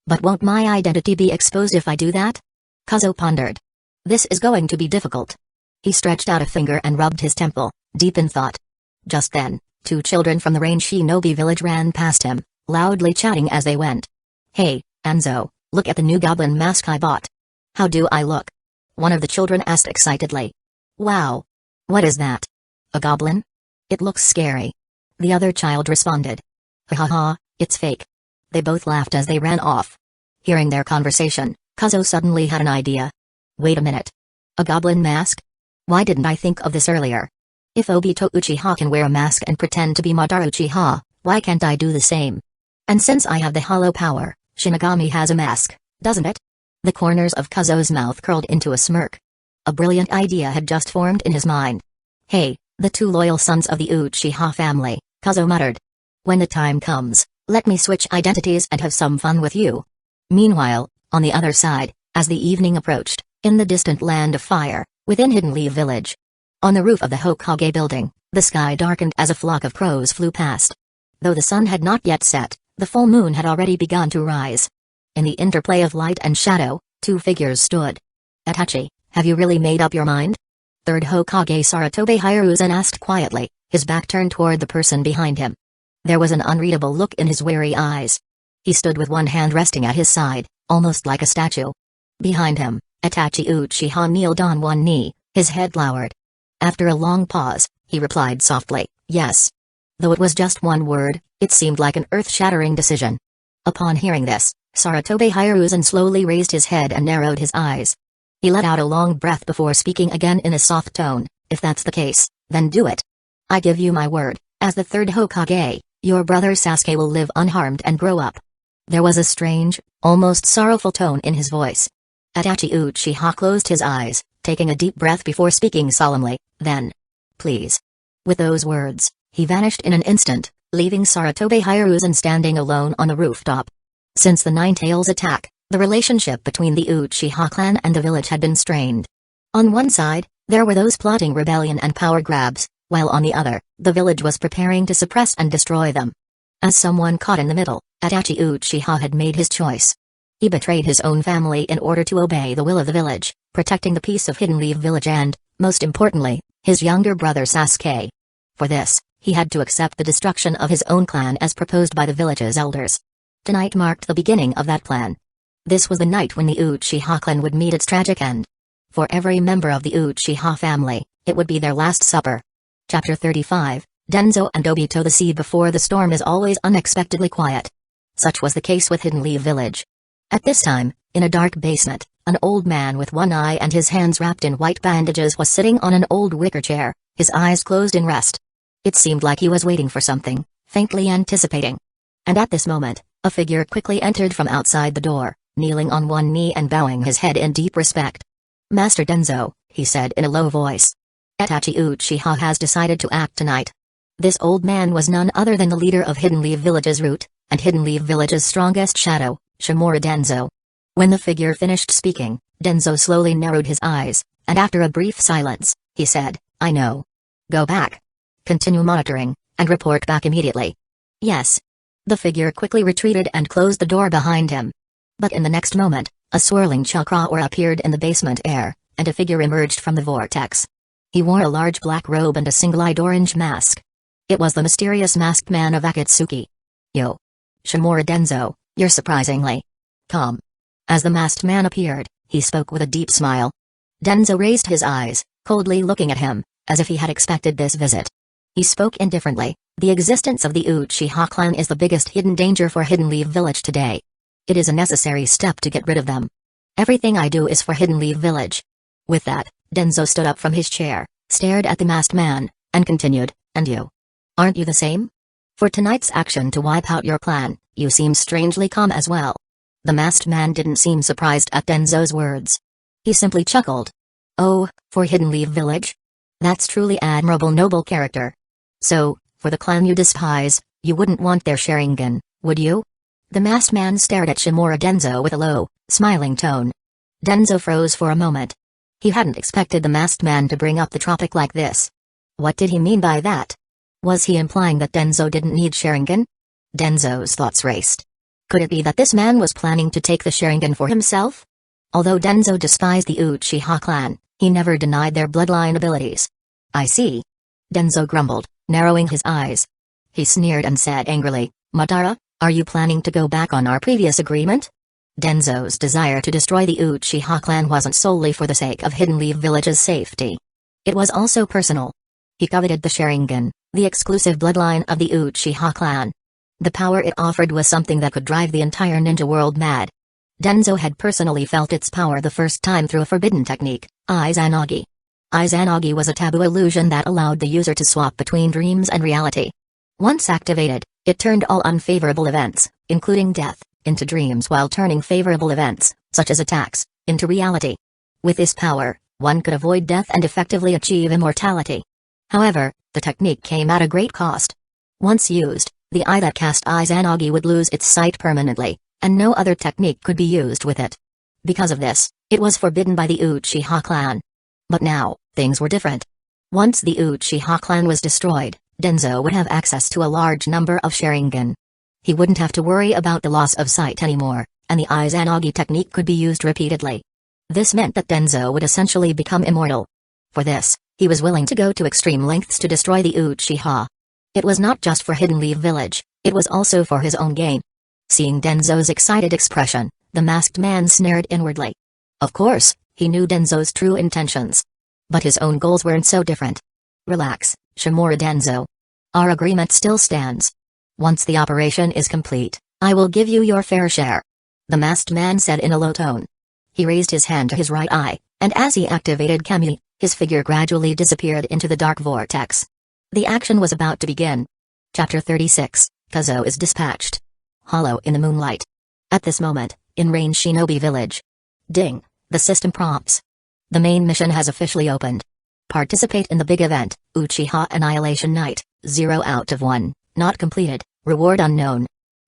But won't my identity be exposed if I do that? Kazuo pondered. This is going to be difficult. He stretched out a finger and rubbed his temple, deep in thought. Just then, 2 children from the Rain Shinobi village ran past him, loudly chatting as they went. Hey, Danzō, look at the new goblin mask I bought. How do I look? One of the children asked excitedly. Wow. What is that? A goblin? It looks scary. The other child responded. Ha ha ha, it's fake. They both laughed as they ran off. Hearing their conversation, Kazuo suddenly had an idea. Wait a minute. A goblin mask? Why didn't I think of this earlier? If Obito Uchiha can wear a mask and pretend to be Madara Uchiha, why can't I do the same? And since I have the hollow power, Shinigami has a mask, doesn't it? The corners of Kazuo's mouth curled into a smirk. A brilliant idea had just formed in his mind. Hey, the 2 loyal sons of the Uchiha family, Kazuo muttered. When the time comes, let me switch identities and have some fun with you. Meanwhile, on the other side, as the evening approached, in the distant land of fire, within Hidden Leaf Village. On the roof of the Hokage building, the sky darkened as a flock of crows flew past. Though the sun had not yet set, the full moon had already begun to rise. In the interplay of light and shadow, 2 figures stood. Itachi, have you really made up your mind? Third Hokage Sarutobe Hiruzen asked quietly, his back turned toward the person behind him. There was an unreadable look in his weary eyes. He stood with one hand resting at his side, almost like a statue. Behind him, Itachi Uchiha kneeled on one knee, his head lowered. After a long pause, he replied softly, yes. Though it was just one word, it seemed like an earth-shattering decision. Upon hearing this, Sarutobe Hiruzen slowly raised his head and narrowed his eyes. He let out a long breath before speaking again in a soft tone, if that's the case, then do it. I give you my word, as the 3rd Hokage, your brother Sasuke will live unharmed and grow up. There was a strange, almost sorrowful tone in his voice. Itachi Uchiha closed his eyes, taking a deep breath before speaking solemnly, then. Please. With those words, he vanished in an instant, leaving Sarutobe Hiruzen standing alone on the rooftop. Since the Nine-Tails attack, the relationship between the Uchiha clan and the village had been strained. On one side, there were those plotting rebellion and power grabs, while on the other, the village was preparing to suppress and destroy them. As someone caught in the middle, Itachi Uchiha had made his choice. He betrayed his own family in order to obey the will of the village, protecting the peace of Hidden Leaf Village and, most importantly, his younger brother Sasuke. For this, he had to accept the destruction of his own clan as proposed by the village's elders. Tonight marked the beginning of that plan. This was the night when the Uchiha clan would meet its tragic end. For every member of the Uchiha family, it would be their last supper. Chapter 35, Danzō and Obito. The sea before the storm is always unexpectedly quiet. Such was the case with Hidden Leaf Village. At this time, in a dark basement, an old man with one eye and his hands wrapped in white bandages was sitting on an old wicker chair, his eyes closed in rest. It seemed like he was waiting for something, faintly anticipating. And at this moment, a figure quickly entered from outside the door, kneeling on one knee and bowing his head in deep respect. Master Danzō, he said in a low voice. Itachi Uchiha has decided to act tonight. This old man was none other than the leader of Hidden Leaf Village's root, and Hidden Leaf Village's strongest shadow, Shimura Danzō. When the figure finished speaking, Danzō slowly narrowed his eyes, and after a brief silence, he said, I know. Go back. Continue monitoring, and report back immediately. Yes. The figure quickly retreated and closed the door behind him. But in the next moment, a swirling chakra aura appeared in the basement air, and a figure emerged from the vortex. He wore a large black robe and a single-eyed orange mask. It was the mysterious masked man of Akatsuki. Yo. Shimura Danzō, you're surprisingly calm." As the masked man appeared, he spoke with a deep smile. Danzō raised his eyes, coldly looking at him, as if he had expected this visit. He spoke indifferently. "The existence of the Uchiha clan is the biggest hidden danger for Hidden Leaf Village today. It is a necessary step to get rid of them. Everything I do is for Hidden Leaf Village." With that, Danzō stood up from his chair, stared at the masked man, and continued, "And you? Aren't you the same? For tonight's action to wipe out your clan, you seem strangely calm as well." The masked man didn't seem surprised at Danzō's words. He simply chuckled. "Oh, for Hidden Leaf Village? That's truly admirable, noble character. So, for the clan you despise, you wouldn't want their Sharingan, would you?" The masked man stared at Shimura Danzō with a low, smiling tone. Danzō froze for a moment. He hadn't expected the masked man to bring up the topic like this. What did he mean by that? Was he implying that Danzō didn't need Sharingan? Danzō's thoughts raced. Could it be that this man was planning to take the Sharingan for himself? Although Danzō despised the Uchiha clan, he never denied their bloodline abilities. "I see." Danzō grumbled, narrowing his eyes. He sneered and said angrily, "Madara, are you planning to go back on our previous agreement?" Danzō's desire to destroy the Uchiha clan wasn't solely for the sake of Hidden Leaf Village's safety. It was also personal. He coveted the Sharingan, the exclusive bloodline of the Uchiha clan. The power it offered was something that could drive the entire ninja world mad. Danzō had personally felt its power the first time through a forbidden technique, Izanagi. Izanagi was a taboo illusion that allowed the user to swap between dreams and reality. Once activated, it turned all unfavorable events, including death, into dreams while turning favorable events, such as attacks, into reality. With this power, one could avoid death and effectively achieve immortality. However, the technique came at a great cost. Once used, the eye that cast Izanagi would lose its sight permanently, and no other technique could be used with it. Because of this, it was forbidden by the Uchiha clan. But now, things were different. Once the Uchiha clan was destroyed, Danzō would have access to a large number of Sharingan. He wouldn't have to worry about the loss of sight anymore, and the Izanagi technique could be used repeatedly. This meant that Danzō would essentially become immortal. For this, he was willing to go to extreme lengths to destroy the Uchiha. It was not just for Hidden Leaf Village, it was also for his own gain. Seeing Danzō's excited expression, the masked man sneered inwardly. Of course, he knew Danzō's true intentions. But his own goals weren't so different. "Relax, Shimura Danzō. Our agreement still stands. Once the operation is complete, I will give you your fair share," the masked man said in a low tone. He raised his hand to his right eye, and as he activated Kami, his figure gradually disappeared into the dark vortex. The action was about to begin. Chapter 36, Kazo is dispatched. Hollow in the moonlight. At this moment, in Rain Shinobi Village. Ding, the system prompts. The main mission has officially opened. Participate in the big event, Uchiha Annihilation Night, 0 out of 1, not completed, reward unknown.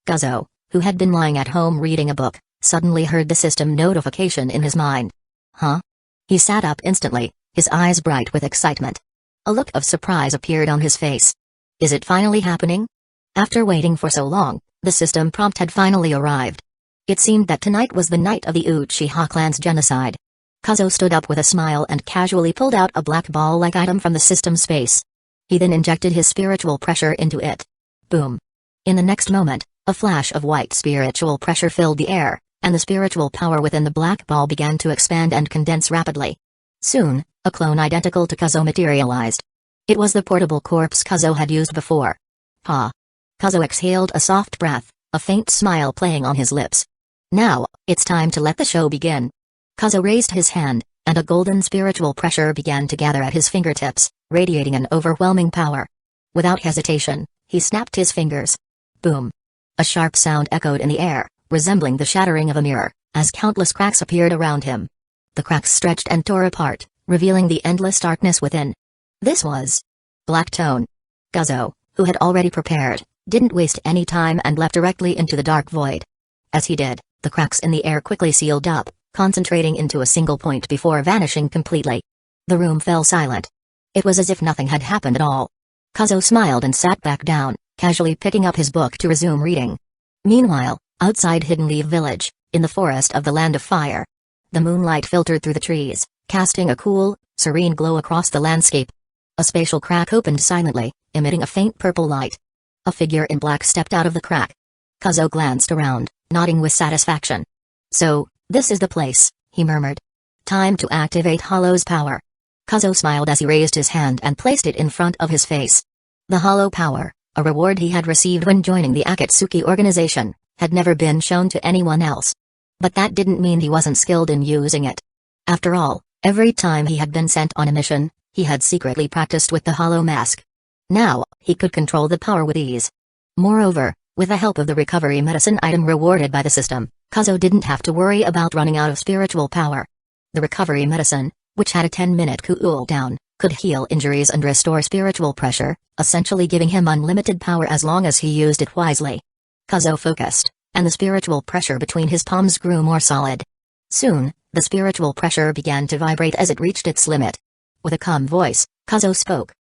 Kazo, who had been lying at home reading a book, suddenly heard the system notification in his mind. Huh? He sat up instantly, his eyes bright with excitement. A look of surprise appeared on his face. Is it finally happening? After waiting for so long, the system prompt had finally arrived. It seemed that tonight was the night of the Uchiha clan's genocide. Kazo stood up with a smile and casually pulled out a black ball-like item from the system space. He then injected his spiritual pressure into it. Boom. In the next moment, a flash of white spiritual pressure filled the air, and the spiritual power within the black ball began to expand and condense rapidly. Soon, a clone identical to Kazo materialized. It was the portable corpse Kazo had used before. Ha! Kazo exhaled a soft breath, a faint smile playing on his lips. Now, it's time to let the show begin. Kazo raised his hand, and a golden spiritual pressure began to gather at his fingertips, radiating an overwhelming power. Without hesitation, he snapped his fingers. Boom! A sharp sound echoed in the air, resembling the shattering of a mirror, as countless cracks appeared around him. The cracks stretched and tore apart, revealing the endless darkness within. This was Black Tone. Kazo, who had already prepared, didn't waste any time and leapt directly into the dark void. As he did, the cracks in the air quickly sealed up, concentrating into a single point before vanishing completely. The room fell silent. It was as if nothing had happened at all. Kazo smiled and sat back down, casually picking up his book to resume reading. Meanwhile, outside Hidden Leaf Village, in the forest of the Land of Fire, the moonlight filtered through the trees, casting a cool, serene glow across the landscape. A spatial crack opened silently, emitting a faint purple light. A figure in black stepped out of the crack. Kazuo glanced around, nodding with satisfaction. So, this is the place, he murmured. Time to activate Hollow's power. Kazuo smiled as he raised his hand and placed it in front of his face. The Hollow power, a reward he had received when joining the Akatsuki organization, had never been shown to anyone else. But that didn't mean he wasn't skilled in using it. After all, every time he had been sent on a mission, he had secretly practiced with the Hollow mask. Now, he could control the power with ease. Moreover, with the help of the recovery medicine item rewarded by the system, Kazuo didn't have to worry about running out of spiritual power. The recovery medicine, which had a 10-minute cooldown, could heal injuries and restore spiritual pressure, essentially giving him unlimited power as long as he used it wisely. Kazuo focused, and the spiritual pressure between his palms grew more solid. Soon, the spiritual pressure began to vibrate as it reached its limit. With a calm voice, Kazuo spoke.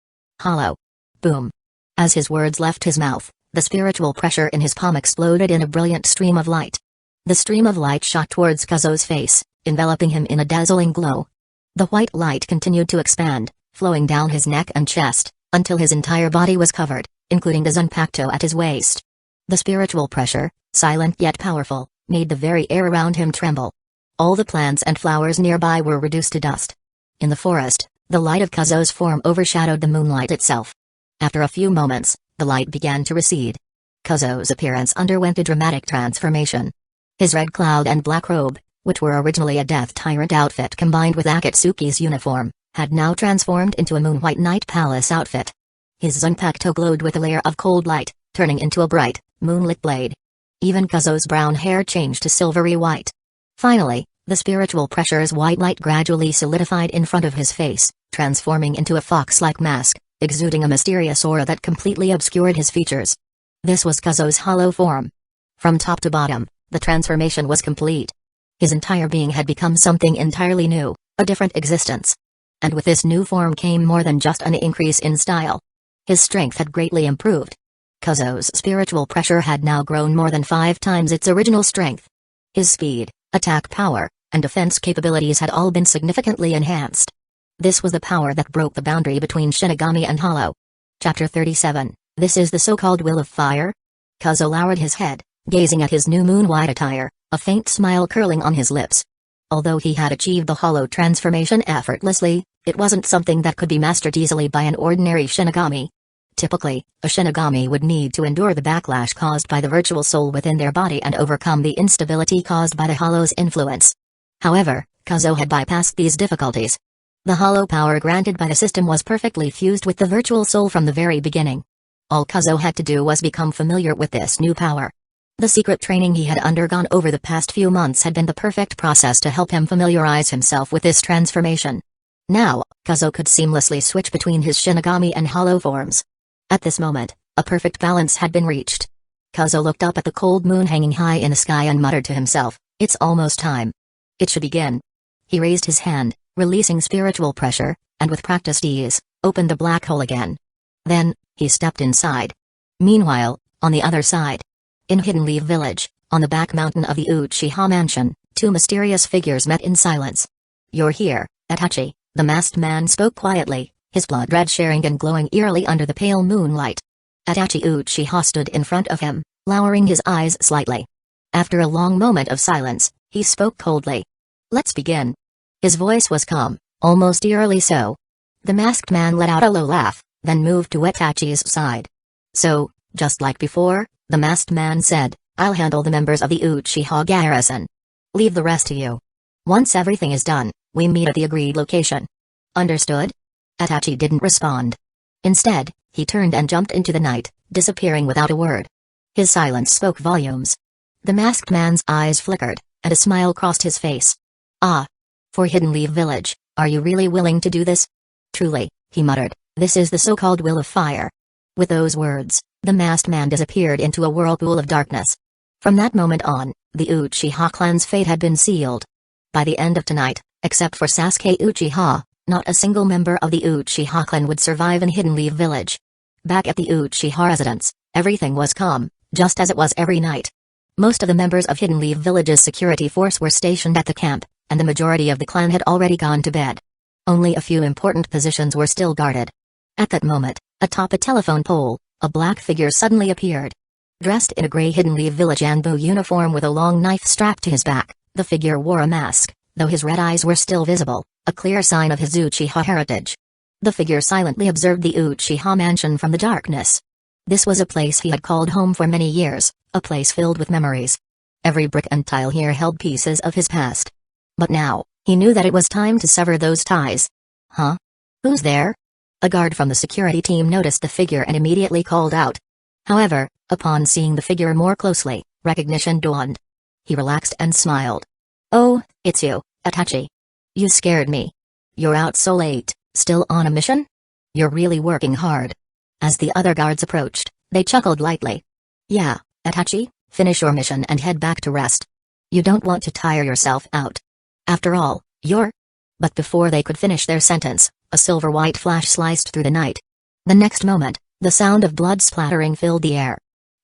Hollow. Boom. As his words left his mouth, the spiritual pressure in his palm exploded in a brilliant stream of light. The stream of light shot towards Kazuo's face, enveloping him in a dazzling glow. The white light continued to expand, flowing down his neck and chest, until his entire body was covered, including the Zanpakuto at his waist. The spiritual pressure, silent yet powerful, made the very air around him tremble. All the plants and flowers nearby were reduced to dust. In the forest, the light of Kazuo's form overshadowed the moonlight itself. After a few moments, the light began to recede. Kazuo's appearance underwent a dramatic transformation. His red cloud and black robe, which were originally a Death Tyrant outfit combined with Akatsuki's uniform, had now transformed into a moon-white Night Palace outfit. His Zanpakuto glowed with a layer of cold light, turning into a bright, moonlit blade. Even Kazuo's brown hair changed to silvery white. Finally, the spiritual pressure's white light gradually solidified in front of his face, transforming into a fox-like mask, exuding a mysterious aura that completely obscured his features. This was Kazuo's hollow form. From top to bottom, the transformation was complete. His entire being had become something entirely new, a different existence. And with this new form came more than just an increase in style. His strength had greatly improved. Kazuo's spiritual pressure had now grown more than 5 times its original strength. His speed, attack power, and defense capabilities had all been significantly enhanced. This was the power that broke the boundary between Shinigami and Hollow. Chapter 37, This is the so-called Will of Fire? Kazuo lowered his head, gazing at his new moon-white attire, a faint smile curling on his lips. Although he had achieved the Hollow transformation effortlessly, it wasn't something that could be mastered easily by an ordinary Shinigami. Typically, a Shinigami would need to endure the backlash caused by the virtual soul within their body and overcome the instability caused by the Hollow's influence. However, Kazuo had bypassed these difficulties. The Hollow power granted by the system was perfectly fused with the virtual soul from the very beginning. All Kazuo had to do was become familiar with this new power. The secret training he had undergone over the past few months had been the perfect process to help him familiarize himself with this transformation. Now, Kazuo could seamlessly switch between his Shinigami and Hollow forms. At this moment, a perfect balance had been reached. Kazuo looked up at the cold moon hanging high in the sky and muttered to himself, "It's almost time. It should begin." He raised his hand, releasing spiritual pressure, and with practiced ease, opened the black hole again. Then, he stepped inside. Meanwhile, on the other side, in Hidden Leaf Village, on the back mountain of the Uchiha mansion, 2 mysterious figures met in silence. "You're here, Itachi," the masked man spoke quietly, his blood red sharing and glowing eerily under the pale moonlight. Itachi Uchiha stood in front of him, lowering his eyes slightly. After a long moment of silence, he spoke coldly. "Let's begin." His voice was calm, almost eerily so. The masked man let out a low laugh, then moved to Itachi's side. "So, just like before," the masked man said, "I'll handle the members of the Uchiha garrison. Leave the rest to you. Once everything is done, we meet at the agreed location. Understood?" Itachi didn't respond. Instead, he turned and jumped into the night, disappearing without a word. His silence spoke volumes. The masked man's eyes flickered, and a smile crossed his face. "Ah. For Hidden Leaf Village, are you really willing to do this?" "Truly," he muttered, "this is the so-called Will of Fire." With those words, the masked man disappeared into a whirlpool of darkness. From that moment on, the Uchiha clan's fate had been sealed. By the end of tonight, except for Sasuke Uchiha, not a single member of the Uchiha clan would survive in Hidden Leaf Village. Back at the Uchiha residence, everything was calm, just as it was every night. Most of the members of Hidden Leaf Village's security force were stationed at the camp, and the majority of the clan had already gone to bed. Only a few important positions were still guarded. At that moment, atop a telephone pole, a black figure suddenly appeared. Dressed in a gray Hidden Leaf Village Anbo uniform with a long knife strapped to his back, the figure wore a mask, though his red eyes were still visible, a clear sign of his Uchiha heritage. The figure silently observed the Uchiha mansion from the darkness. This was a place he had called home for many years, a place filled with memories. Every brick and tile here held pieces of his past. But now, he knew that it was time to sever those ties. Huh? Who's there? A guard from the security team noticed the figure and immediately called out. However, upon seeing the figure more closely, recognition dawned. He relaxed and smiled. Oh, it's you, Itachi. You scared me. You're out so late, still on a mission? You're really working hard. As the other guards approached, they chuckled lightly. Yeah, Itachi, finish your mission and head back to rest. You don't want to tire yourself out. After all, you're... But before they could finish their sentence, a silver-white flash sliced through the night. The next moment, the sound of blood splattering filled the air.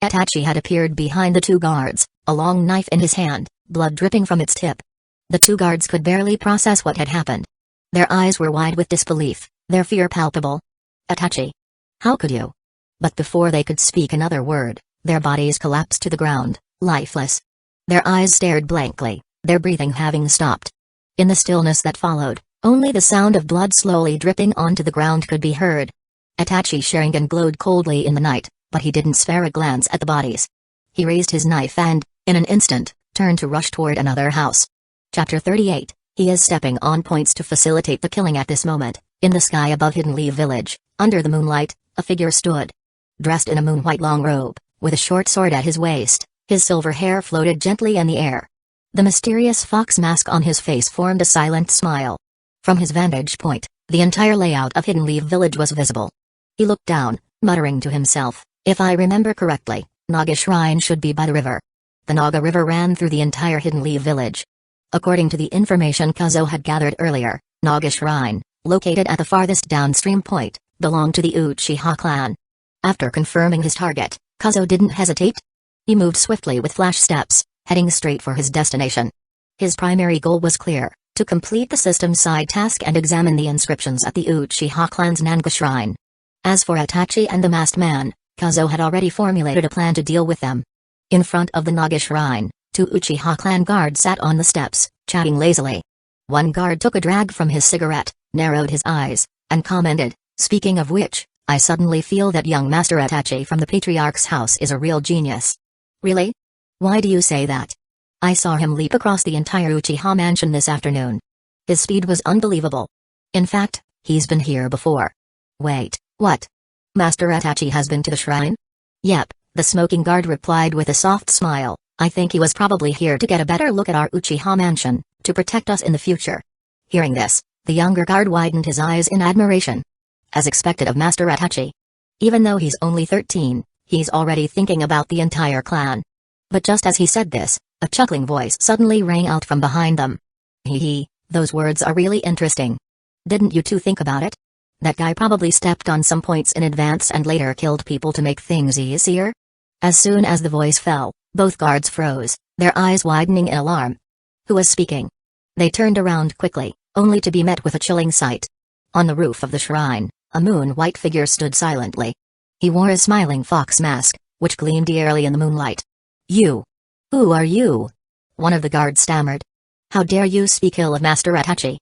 Itachi had appeared behind the two guards, a long knife in his hand, blood dripping from its tip. The two guards could barely process what had happened. Their eyes were wide with disbelief, their fear palpable. Itachi. How could you? But before they could speak another word, their bodies collapsed to the ground, lifeless. Their eyes stared blankly, their breathing having stopped. In the stillness that followed, only the sound of blood slowly dripping onto the ground could be heard. Itachi's Sharingan glowed coldly in the night, but he didn't spare a glance at the bodies. He raised his knife and, in an instant, turned to rush toward another house. Chapter 38, he is stepping on points to facilitate the killing at this moment. In the sky above Hidden Leaf Village, under the moonlight, a figure stood. Dressed in a moon-white long robe, with a short sword at his waist, his silver hair floated gently in the air. The mysterious fox mask on his face formed a silent smile. From his vantage point, the entire layout of Hidden Leaf Village was visible. He looked down, muttering to himself, if I remember correctly, Naga Shrine should be by the river. The Naga River ran through the entire Hidden Leaf Village. According to the information Kazo had gathered earlier, Naga Shrine, located at the farthest downstream point, belonged to the Uchiha clan. After confirming his target, Kazo didn't hesitate. He moved swiftly with flash steps, heading straight for his destination. His primary goal was clear, to complete the system side task and examine the inscriptions at the Uchiha clan's Naga Shrine. As for Itachi and the masked man, Kazo had already formulated a plan to deal with them. In front of the Naga Shrine, two Uchiha clan guards sat on the steps, chatting lazily. One guard took a drag from his cigarette, narrowed his eyes, and commented, speaking of which, I suddenly feel that young Master Itachi from the Patriarch's house is a real genius. Really? Why do you say that? I saw him leap across the entire Uchiha mansion this afternoon. His speed was unbelievable. In fact, he's been here before. Wait, what? Master Itachi has been to the shrine? Yep, the smoking guard replied with a soft smile. I think he was probably here to get a better look at our Uchiha mansion, to protect us in the future. Hearing this, the younger guard widened his eyes in admiration. As expected of Master Itachi. Even though he's only 13, he's already thinking about the entire clan. But just as he said this, a chuckling voice suddenly rang out from behind them. Hee, those words are really interesting. Didn't you two think about it? That guy probably stepped on some points in advance and later killed people to make things easier? As soon as the voice fell, both guards froze, their eyes widening in alarm. Who was speaking? They turned around quickly, only to be met with a chilling sight. On the roof of the shrine, a moon-white figure stood silently. He wore a smiling fox mask, which gleamed eerily in the moonlight. You! Who are you? One of the guards stammered. How dare you speak ill of Master Itachi?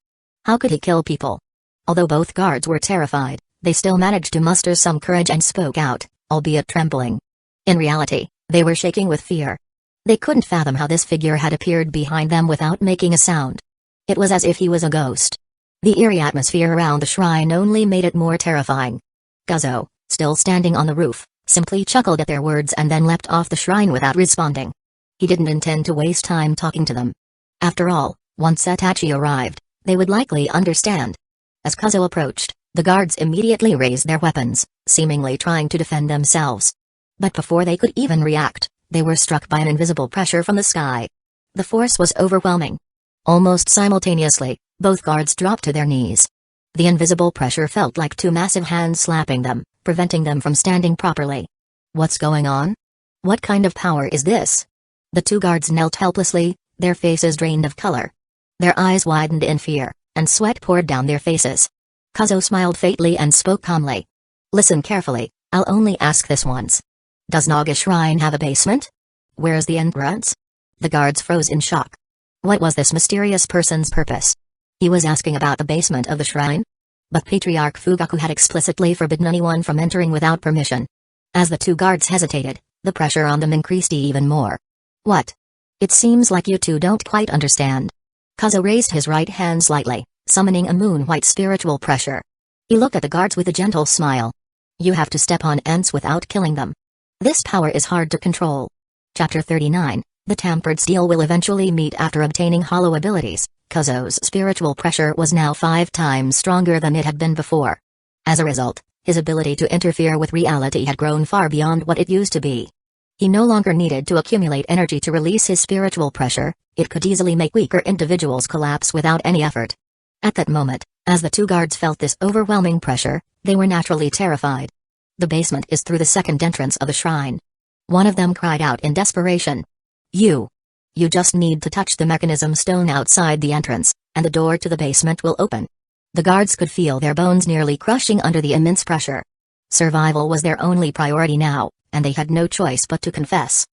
How could he kill people? Although both guards were terrified, they still managed to muster some courage and spoke out, albeit trembling. In reality, they were shaking with fear. They couldn't fathom how this figure had appeared behind them without making a sound. It was as if he was a ghost. The eerie atmosphere around the shrine only made it more terrifying. Kazo, still standing on the roof, simply chuckled at their words and then leapt off the shrine without responding. He didn't intend to waste time talking to them. After all, once Itachi arrived, they would likely understand. As Kazo approached, the guards immediately raised their weapons, seemingly trying to defend themselves. But before they could even react, they were struck by an invisible pressure from the sky. The force was overwhelming. Almost simultaneously, both guards dropped to their knees. The invisible pressure felt like two massive hands slapping them, preventing them from standing properly. What's going on? What kind of power is this? The two guards knelt helplessly, their faces drained of color. Their eyes widened in fear, and sweat poured down their faces. Kazo smiled faintly and spoke calmly. Listen carefully, I'll only ask this once. Does Naga Shrine have a basement? Where's the entrance? The guards froze in shock. What was this mysterious person's purpose? He was asking about the basement of the shrine? But Patriarch Fugaku had explicitly forbidden anyone from entering without permission. As the two guards hesitated, the pressure on them increased even more. What? It seems like you two don't quite understand. Kazuo raised his right hand slightly, summoning a moon-white spiritual pressure. He looked at the guards with a gentle smile. You have to step on ants without killing them. This power is hard to control. Chapter 39, The Tampered Steel will eventually meet. After obtaining hollow abilities, Kazuo's spiritual pressure was now 5 times stronger than it had been before. As a result, his ability to interfere with reality had grown far beyond what it used to be. He no longer needed to accumulate energy to release his spiritual pressure, it could easily make weaker individuals collapse without any effort. At that moment, as the two guards felt this overwhelming pressure, they were naturally terrified. The basement is through the second entrance of the shrine. One of them cried out in desperation. You just need to touch the mechanism stone outside the entrance, and the door to the basement will open. The guards could feel their bones nearly crushing under the immense pressure. Survival was their only priority now, and they had no choice but to confess.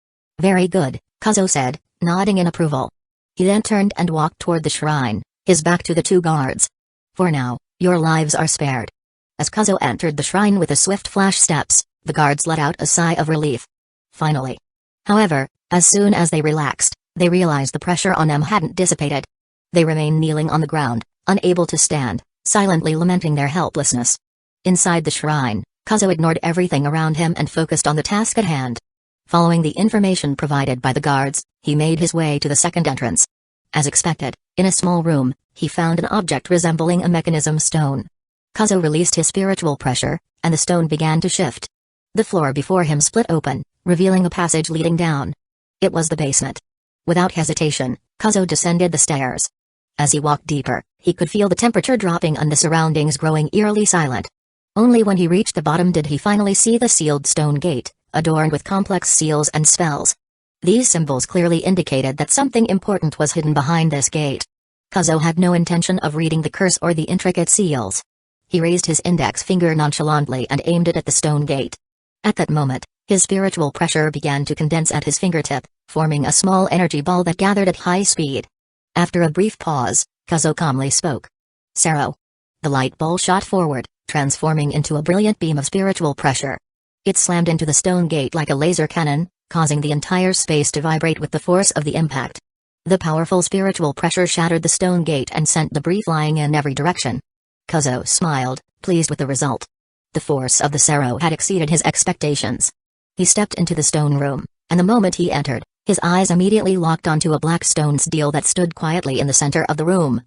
Very good, Kazuo said, nodding in approval. He then turned and walked toward the shrine, his back to the two guards. For now, your lives are spared. As Kazuo entered the shrine with a swift flash steps, the guards let out a sigh of relief. Finally. However, as soon as they relaxed, they realized the pressure on them hadn't dissipated. They remained kneeling on the ground, unable to stand, silently lamenting their helplessness. Inside the shrine, Kazuo ignored everything around him and focused on the task at hand. Following the information provided by the guards, he made his way to the second entrance. As expected, in a small room, he found an object resembling a mechanism stone. Kazuo released his spiritual pressure, and the stone began to shift. The floor before him split open, revealing a passage leading down. It was the basement. Without hesitation, Kazuo descended the stairs. As he walked deeper, he could feel the temperature dropping and the surroundings growing eerily silent. Only when he reached the bottom did he finally see the sealed stone gate, adorned with complex seals and spells. These symbols clearly indicated that something important was hidden behind this gate. Kazuo had no intention of reading the curse or the intricate seals. He raised his index finger nonchalantly and aimed it at the stone gate. At that moment, his spiritual pressure began to condense at his fingertip, forming a small energy ball that gathered at high speed. After a brief pause, Kazuo calmly spoke. Sero. The light ball shot forward, transforming into a brilliant beam of spiritual pressure. It slammed into the stone gate like a laser cannon, causing the entire space to vibrate with the force of the impact. The powerful spiritual pressure shattered the stone gate and sent debris flying in every direction. Kazuo smiled, pleased with the result. The force of the Sero had exceeded his expectations. He stepped into the stone room, and the moment he entered, his eyes immediately locked onto a black stone stele that stood quietly in the center of the room.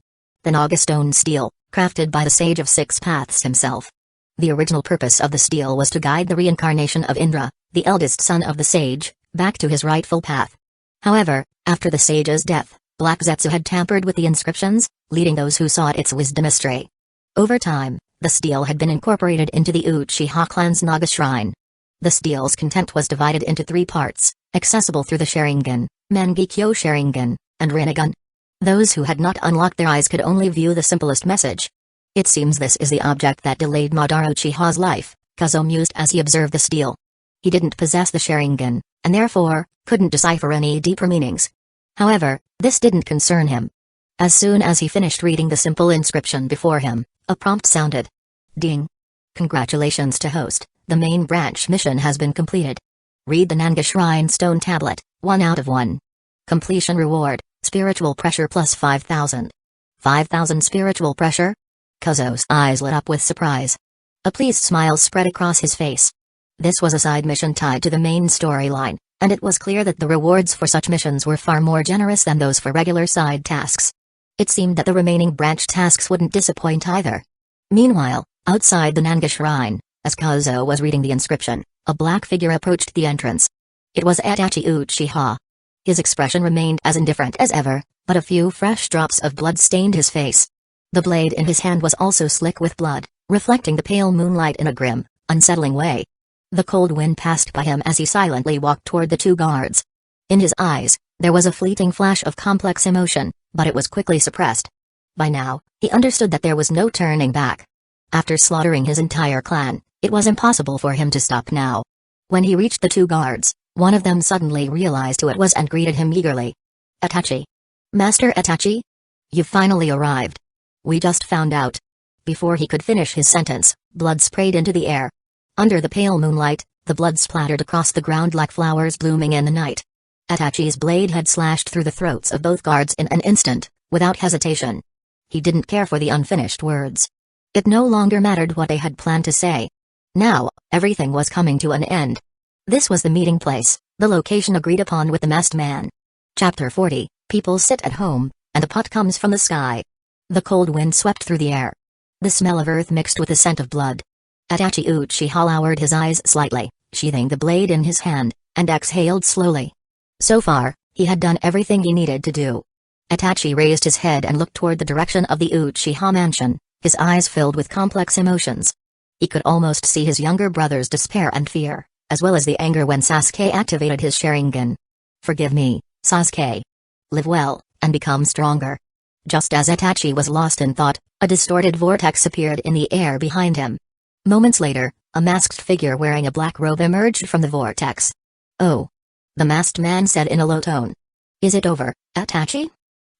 The Naga stone stele, crafted by the Sage of Six Paths himself. The original purpose of the stele was to guide the reincarnation of Indra, the eldest son of the sage, back to his rightful path. However, after the sage's death, Black Zetsu had tampered with the inscriptions, leading those who sought its wisdom astray. Over time, the stele had been incorporated into the Uchiha clan's Naga shrine. The stele's content was divided into 3 parts, accessible through the Sharingan, Mangekyo Sharingan, and Rinnegan. Those who had not unlocked their eyes could only view the simplest message. It seems this is the object that delayed Madara Uchiha's life, Kazuo mused as he observed the stele. He didn't possess the Sharingan, and therefore, couldn't decipher any deeper meanings. However, this didn't concern him. As soon as he finished reading the simple inscription before him, a prompt sounded. Ding. Congratulations to host, the main branch mission has been completed. Read the Nanga Shrine Stone Tablet, 1 out of 1. Completion reward, spiritual pressure plus 5,000. 5,000 spiritual pressure? Kazuo's eyes lit up with surprise. A pleased smile spread across his face. This was a side mission tied to the main storyline, and it was clear that the rewards for such missions were far more generous than those for regular side tasks. It seemed that the remaining branch tasks wouldn't disappoint either. Meanwhile, outside the Nanga Shrine, as Kazuo was reading the inscription, a black figure approached the entrance. It was Itachi Uchiha. His expression remained as indifferent as ever, but a few fresh drops of blood stained his face. The blade in his hand was also slick with blood, reflecting the pale moonlight in a grim, unsettling way. The cold wind passed by him as he silently walked toward the 2 guards. In his eyes, there was a fleeting flash of complex emotion, but it was quickly suppressed. By now, he understood that there was no turning back. After slaughtering his entire clan, it was impossible for him to stop now. When he reached the two guards, one of them suddenly realized who it was and greeted him eagerly. Itachi. Master Itachi? You've finally arrived. We just found out. Before he could finish his sentence, blood sprayed into the air. Under the pale moonlight, the blood splattered across the ground like flowers blooming in the night. Itachi's blade had slashed through the throats of both guards in an instant, without hesitation. He didn't care for the unfinished words. It no longer mattered what they had planned to say. Now, everything was coming to an end. This was the meeting place, the location agreed upon with the masked man. Chapter 40, People sit at home, and a pot comes from the sky. The cold wind swept through the air. The smell of earth mixed with the scent of blood. Itachi Uchiha lowered his eyes slightly, sheathing the blade in his hand, and exhaled slowly. So far, he had done everything he needed to do. Itachi raised his head and looked toward the direction of the Uchiha mansion, his eyes filled with complex emotions. He could almost see his younger brother's despair and fear, as well as the anger when Sasuke activated his Sharingan. Forgive me, Sasuke. Live well, and become stronger. Just as Itachi was lost in thought, a distorted vortex appeared in the air behind him. Moments later, a masked figure wearing a black robe emerged from the vortex. Oh. The masked man said in a low tone. Is it over, Itachi?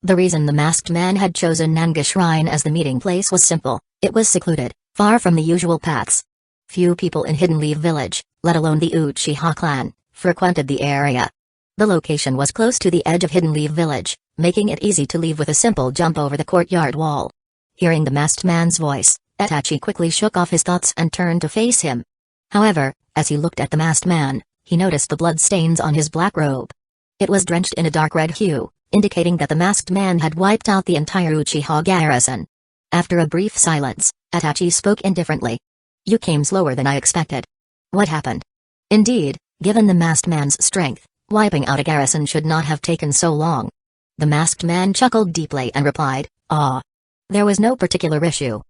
The reason the masked man had chosen Nanga Shrine as the meeting place was simple: it was secluded, far from the usual paths. Few people in Hidden Leaf Village, let alone the Uchiha clan, frequented the area. The location was close to the edge of Hidden Leaf Village, making it easy to leave with a simple jump over the courtyard wall. Hearing the masked man's voice, Itachi quickly shook off his thoughts and turned to face him. However, as he looked at the masked man, he noticed the blood stains on his black robe. It was drenched in a dark red hue, indicating that the masked man had wiped out the entire Uchiha garrison. After a brief silence, Itachi spoke indifferently. You came slower than I expected. What happened? Indeed, given the masked man's strength, wiping out a garrison should not have taken so long. The masked man chuckled deeply and replied, There was no particular issue.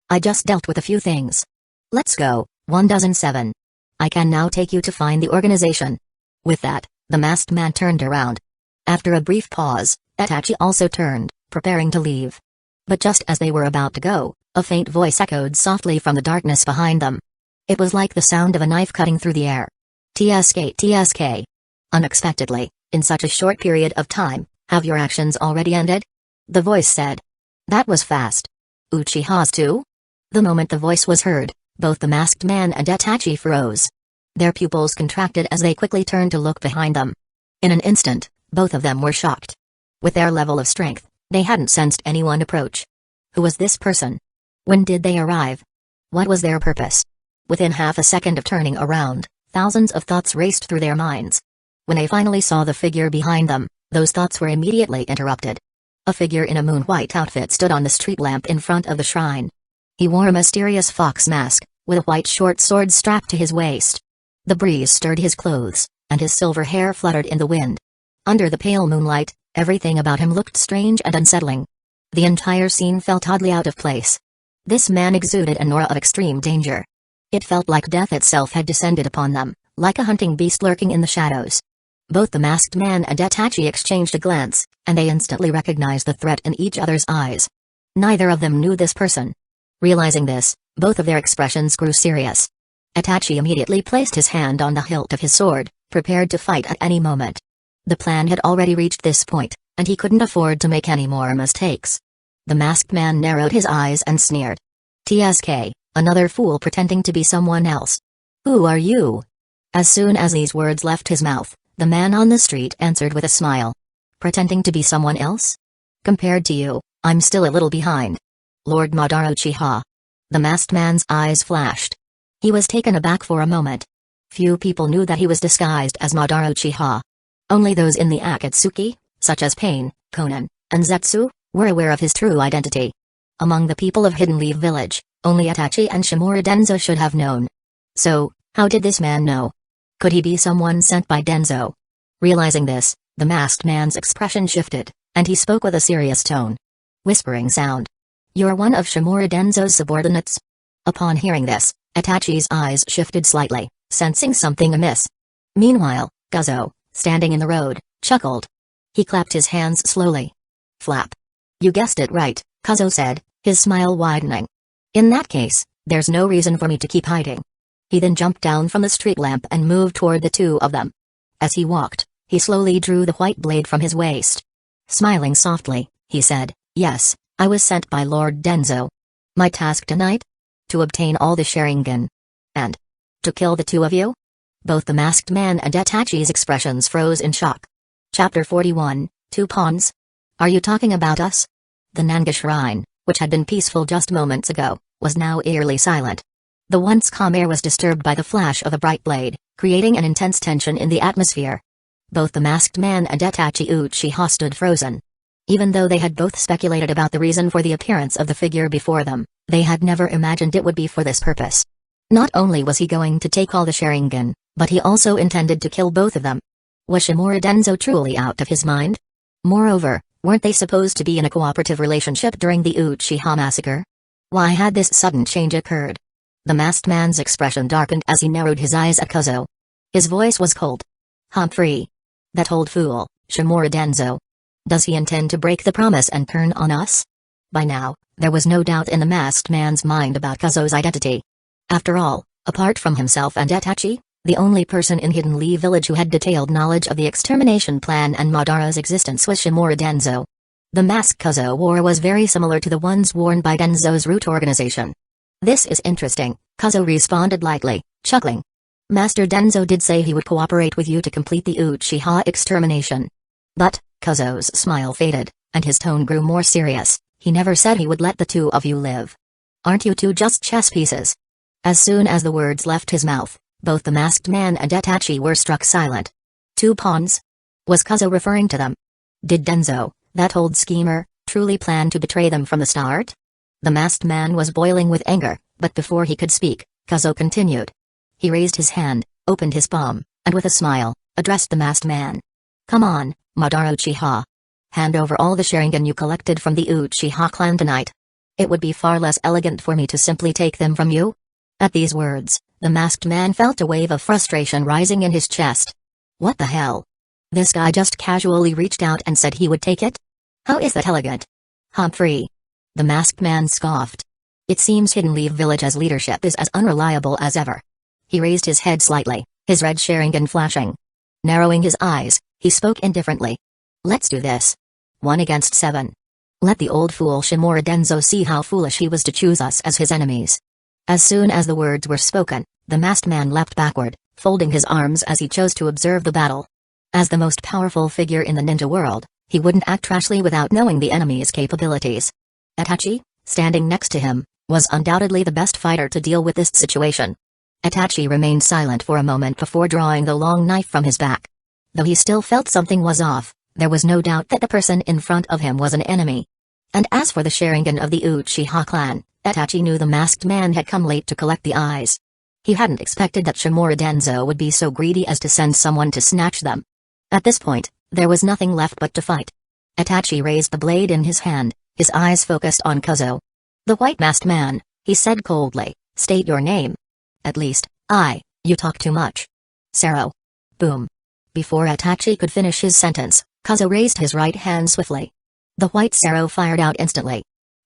I just dealt with a few things. Let's go, 1007. I can now take you to find the organization. With that, the masked man turned around. After a brief pause, Itachi also turned, preparing to leave. But just as they were about to go, a faint voice echoed softly from the darkness behind them. It was like the sound of a knife cutting through the air. TSK, TSK. Unexpectedly, in such a short period of time, have your actions already ended? The voice said. That was fast. Uchihas too? The moment the voice was heard, both the masked man and Itachi froze. Their pupils contracted as they quickly turned to look behind them. In an instant, both of them were shocked. With their level of strength, they hadn't sensed anyone approach. Who was this person? When did they arrive? What was their purpose? Within half a second of turning around, thousands of thoughts raced through their minds. When they finally saw the figure behind them, those thoughts were immediately interrupted. A figure in a moon-white outfit stood on the street lamp in front of the shrine. He wore a mysterious fox mask, with a white short sword strapped to his waist. The breeze stirred his clothes, and his silver hair fluttered in the wind. Under the pale moonlight, everything about him looked strange and unsettling. The entire scene felt oddly out of place. This man exuded an aura of extreme danger. It felt like death itself had descended upon them, like a hunting beast lurking in the shadows. Both the masked man and Itachi exchanged a glance, and they instantly recognized the threat in each other's eyes. Neither of them knew this person. Realizing this, both of their expressions grew serious. Itachi immediately placed his hand on the hilt of his sword, prepared to fight at any moment. The plan had already reached this point, and he couldn't afford to make any more mistakes. The masked man narrowed his eyes and sneered. TSK, another fool pretending to be someone else. Who are you? As soon as these words left his mouth, the man on the street answered with a smile. Pretending to be someone else? Compared to you, I'm still a little behind. Lord Madara Uchiha. The masked man's eyes flashed. He was taken aback for a moment. Few people knew that he was disguised as Madara Uchiha. Only those in the Akatsuki, such as Pain, Konan, and Zetsu, were aware of his true identity. Among the people of Hidden Leaf Village, only Itachi and Shimura Danzō should have known. So, how did this man know? Could he be someone sent by Danzō? Realizing this, the masked man's expression shifted, and he spoke with a serious tone. Whispering sound. You're one of Shimura Danzō's subordinates? Upon hearing this, Itachi's eyes shifted slightly, sensing something amiss. Meanwhile, Kazo, standing in the road, chuckled. He clapped his hands slowly. Flap. You guessed it right, Kazo said, his smile widening. In that case, there's no reason for me to keep hiding. He then jumped down from the street lamp and moved toward the two of them. As he walked, he slowly drew the white blade from his waist. Smiling softly, he said, "Yes, I was sent by Lord Danzō. My task tonight? To obtain all the Sharingan. And to kill the two of you?" Both the masked man and Itachi's expressions froze in shock. Chapter 41, Two Pawns? Are you talking about us? The Nanga shrine, which had been peaceful just moments ago, was now eerily silent. The once calm air was disturbed by the flash of a bright blade, creating an intense tension in the atmosphere. Both the masked man and Itachi Uchiha stood frozen. Even though they had both speculated about the reason for the appearance of the figure before them, they had never imagined it would be for this purpose. Not only was he going to take all the Sharingan, but he also intended to kill both of them. Was Shimura Danzō truly out of his mind? Moreover, weren't they supposed to be in a cooperative relationship during the Uchiha massacre? Why had this sudden change occurred? The masked man's expression darkened as he narrowed his eyes at Kuzo. His voice was cold. "Humphrey. That old fool, Shimura Danzō. Does he intend to break the promise and turn on us?" By now, there was no doubt in the masked man's mind about Kuzo's identity. After all, apart from himself and Itachi, the only person in Hidden Leaf Village who had detailed knowledge of the extermination plan and Madara's existence was Shimura Danzō. The mask Kuzo wore was very similar to the ones worn by Danzō's root organization. "This is interesting," Kuzo responded lightly, chuckling. "Master Danzō did say he would cooperate with you to complete the Uchiha extermination. But," Kuzo's smile faded, and his tone grew more serious, "he never said he would let the two of you live. Aren't you two just chess pieces?" As soon as the words left his mouth, both the masked man and Itachi were struck silent. Two pawns? Was Kuzo referring to them? Did Danzō, that old schemer, truly plan to betray them from the start? The masked man was boiling with anger, but before he could speak, Kuzo continued. He raised his hand, opened his palm, and with a smile, addressed the masked man. "Come on, Madara Uchiha. Hand over all the Sharingan you collected from the Uchiha clan tonight. It would be far less elegant for me to simply take them from you." At these words, the masked man felt a wave of frustration rising in his chest. What the hell? This guy just casually reached out and said he would take it? How is that elegant? Humphrey. The masked man scoffed. It seems Hidden Leaf Village's leadership is as unreliable as ever. He raised his head slightly, his red Sharingan flashing. Narrowing his eyes, he spoke indifferently. "Let's do this. 1 against 7. Let the old fool Shimura Danzō see how foolish he was to choose us as his enemies." As soon as the words were spoken, the masked man leapt backward, folding his arms as he chose to observe the battle. As the most powerful figure in the ninja world, he wouldn't act rashly without knowing the enemy's capabilities. Itachi, standing next to him, was undoubtedly the best fighter to deal with this situation. Itachi remained silent for a moment before drawing the long knife from his back. Though he still felt something was off, there was no doubt that the person in front of him was an enemy. And as for the Sharingan of the Uchiha clan, Itachi knew the masked man had come late to collect the eyes. He hadn't expected that Shimura Danzō would be so greedy as to send someone to snatch them. At this point, there was nothing left but to fight. Itachi raised the blade in his hand, his eyes focused on Kuzo. "The white masked man," he said coldly, "state your name." "At least, you talk too much." "Sero." Boom. Before Itachi could finish his sentence, Kuzo raised his right hand swiftly. The white Sero fired out instantly.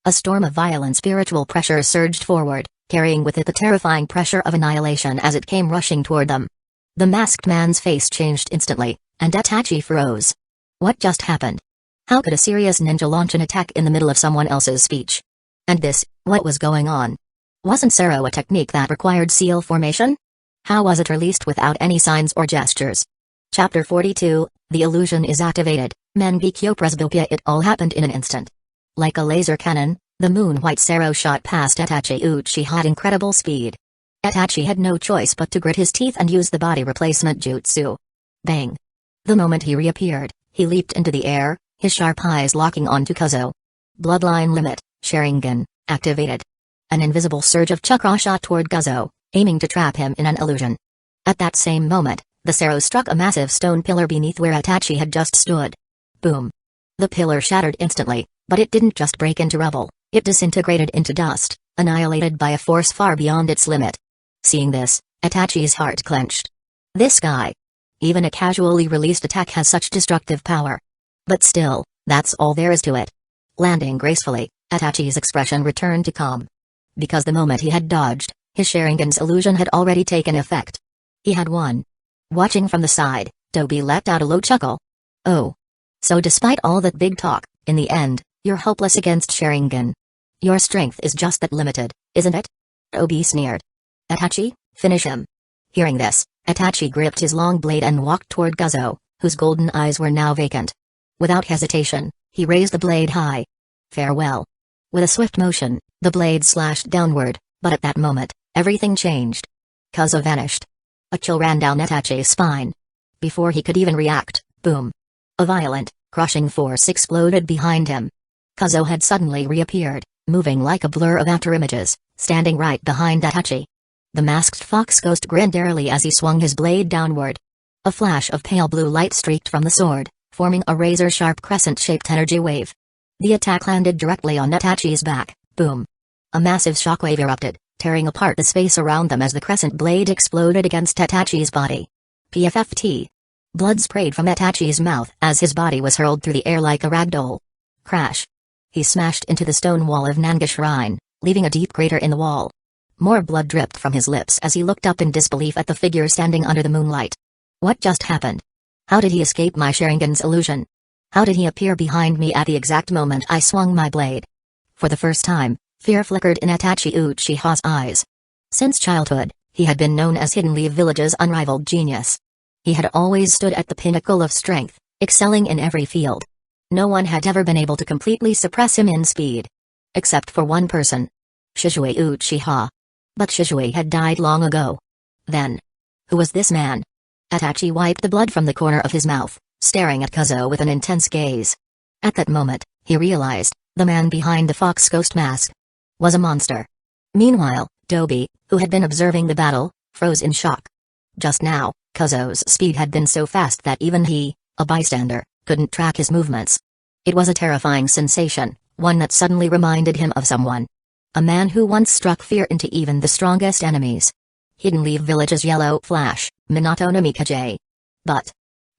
A storm of violent spiritual pressure surged forward, carrying with it the terrifying pressure of annihilation as it came rushing toward them. The masked man's face changed instantly, and Itachi froze. What just happened? How could a serious ninja launch an attack in the middle of someone else's speech? And this, what was going on? Wasn't Sero a technique that required seal formation? How was it released without any signs or gestures? Chapter 42, The illusion is activated, Mangekyo Presbyopia. It all happened in an instant. Like a laser cannon, the moon-white Sero shot past Itachi Uchiha at incredible speed. Itachi had no choice but to grit his teeth and use the body replacement jutsu. Bang! The moment he reappeared, he leaped into the air, his sharp eyes locking onto Kuzo. Bloodline limit, Sharingan, activated. An invisible surge of chakra shot toward Kuzo, aiming to trap him in an illusion. At that same moment, the Sero struck a massive stone pillar beneath where Itachi had just stood. Boom! The pillar shattered instantly, but it didn't just break into rubble, it disintegrated into dust, annihilated by a force far beyond its limit. Seeing this, Itachi's heart clenched. This guy. Even a casually released attack has such destructive power. But still, that's all there is to it. Landing gracefully, Itachi's expression returned to calm. Because the moment he had dodged, His Sharingan's illusion had already taken effect. He had won. Watching from the side, Toby let out a low chuckle. Oh. So despite all that big talk, in the end, you're hopeless against Sharingan. Your strength is just that limited, isn't it? Toby sneered. Itachi, finish him. Hearing this, Itachi gripped his long blade and walked toward Kazo, whose golden eyes were now vacant. Without hesitation, he raised the blade high. Farewell. With a swift motion, the blade slashed downward, but at that moment, everything changed. Kazo vanished. A chill ran down Itachi's spine. Before he could even react, boom. A violent, crushing force exploded behind him. Kazo had suddenly reappeared, moving like a blur of afterimages, standing right behind Itachi. The masked fox ghost grinned airily as he swung his blade downward. A flash of pale blue light streaked from the sword, forming a razor-sharp crescent-shaped energy wave. The attack landed directly on Itachi's back, boom. A massive shockwave erupted, tearing apart the space around them as the crescent blade exploded against Itachi's body. PFFT. Blood sprayed from Itachi's mouth as his body was hurled through the air like a ragdoll. Crash. He smashed into the stone wall of Nanga Shrine, leaving a deep crater in the wall. More blood dripped from his lips as he looked up in disbelief at the figure standing under the moonlight. What just happened? How did he escape my Sharingan's illusion? How did he appear behind me at the exact moment I swung my blade? For the first time, fear flickered in Itachi Uchiha's eyes. Since childhood, he had been known as Hidden Leaf Village's unrivaled genius. He had always stood at the pinnacle of strength, excelling in every field. No one had ever been able to completely suppress him in speed. Except for one person. Shizue Uchiha. But Shizue had died long ago. Then. Who was this man? Itachi wiped the blood from the corner of his mouth, staring at Kazo with an intense gaze. At that moment, he realized, the man behind the fox ghost mask was a monster. Meanwhile, Toby, who had been observing the battle, froze in shock. Just now, Kazo's speed had been so fast that even he, a bystander, couldn't track his movements. It was a terrifying sensation, one that suddenly reminded him of someone. A man who once struck fear into even the strongest enemies. Hidden Leaf Village's Yellow Flash, Minato no Mikaze. But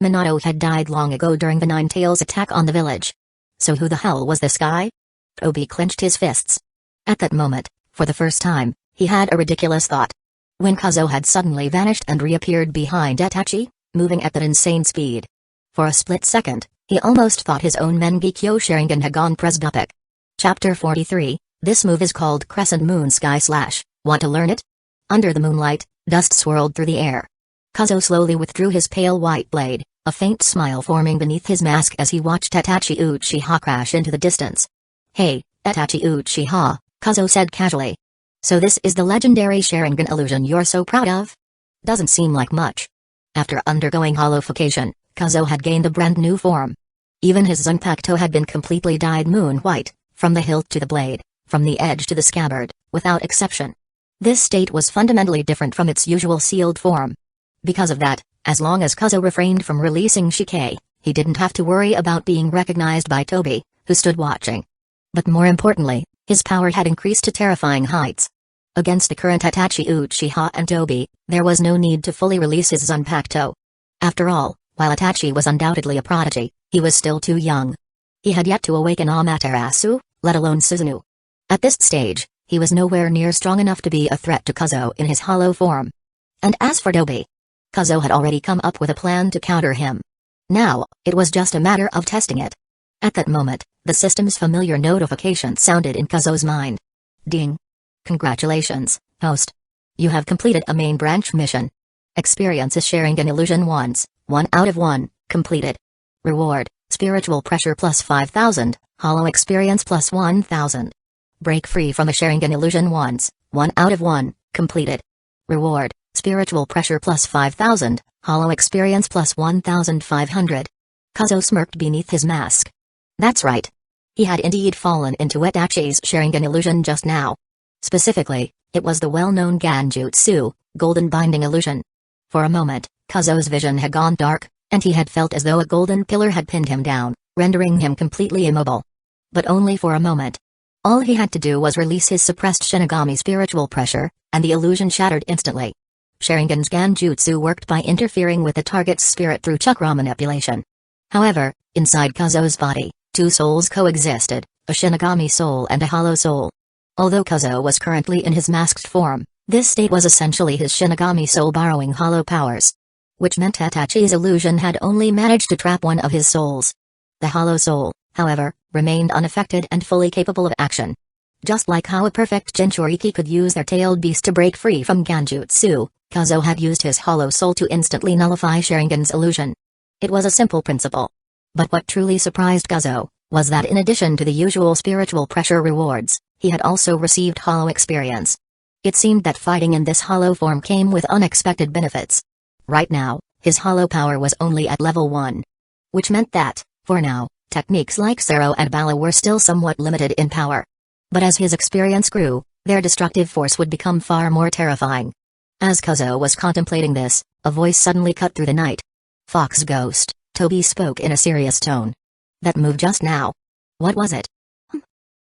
Minato had died long ago during the Nine Tails attack on the village. So who the hell was this guy? Toby clenched his fists. At that moment, for the first time, he had a ridiculous thought. When Kazo had suddenly vanished and reappeared behind Itachi, moving at that insane speed. For a split second, he almost thought his own Mangekyo Sharingan had gone presbyopia. Chapter 43, this move is called Crescent Moon Sky Slash, want to learn it? Under the moonlight, dust swirled through the air. Kazo slowly withdrew his pale white blade, a faint smile forming beneath his mask as he watched Itachi Uchiha crash into the distance. Hey, Itachi Uchiha, Kazo said casually. So this is the legendary Sharingan illusion you're so proud of? Doesn't seem like much. After undergoing holification, Kazo had gained a brand new form. Even his Zanpakuto had been completely dyed moon white, from the hilt to the blade, from the edge to the scabbard, without exception. This state was fundamentally different from its usual sealed form. Because of that, as long as Kazo refrained from releasing Shike, he didn't have to worry about being recognized by Toby, who stood watching. But more importantly, his power had increased to terrifying heights. Against the current Itachi Uchiha and Toby, there was no need to fully release his Zanpakuto. After all, while Itachi was undoubtedly a prodigy, he was still too young. He had yet to awaken Amaterasu, let alone Susanoo. At this stage, he was nowhere near strong enough to be a threat to Kazo in his hollow form. And as for Toby, Kazo had already come up with a plan to counter him. Now, it was just a matter of testing it. At that moment, the system's familiar notification sounded in Kazo's mind. Ding. Congratulations, host. You have completed a main branch mission. Experiences Sharingan illusion once, 1 out of 1, completed. Reward, spiritual pressure plus 5,000, hollow experience plus 1,000. Break free from a Sharingan illusion once, 1 out of 1, completed. Reward, spiritual pressure plus 5,000, hollow experience plus 1,500. Kazo smirked beneath his mask. That's right. He had indeed fallen into Itachi's Sharingan illusion just now. Specifically, it was the well-known Ganjutsu, Golden Binding Illusion. For a moment, Kazo's vision had gone dark, and he had felt as though a golden pillar had pinned him down, rendering him completely immobile. But only for a moment. All he had to do was release his suppressed Shinigami spiritual pressure, and the illusion shattered instantly. Sharingan's Ganjutsu worked by interfering with the target's spirit through chakra manipulation. However, inside Kazo's body, two souls coexisted, a Shinigami soul and a hollow soul. Although Kazo was currently in his masked form, This state was essentially his Shinigami soul borrowing hollow powers. Which meant Itachi's illusion had only managed to trap one of his souls. The hollow soul, however, remained unaffected and fully capable of action. Just like how a perfect Jinchuriki could use their tailed beast to break free from Genjutsu, Kazo had used his hollow soul to instantly nullify Sharingan's illusion. It was a simple principle. But what truly surprised Kazo was that in addition to the usual spiritual pressure rewards, he had also received hollow experience. It seemed that fighting in this hollow form came with unexpected benefits. Right now, his hollow power was only at level 1. Which meant that, for now, techniques like Zero and Bala were still somewhat limited in power. But as his experience grew, their destructive force would become far more terrifying. As Kazo was contemplating this, a voice suddenly cut through the night. "Fox Ghost," Toby spoke in a serious tone. "That move just now. What was it?"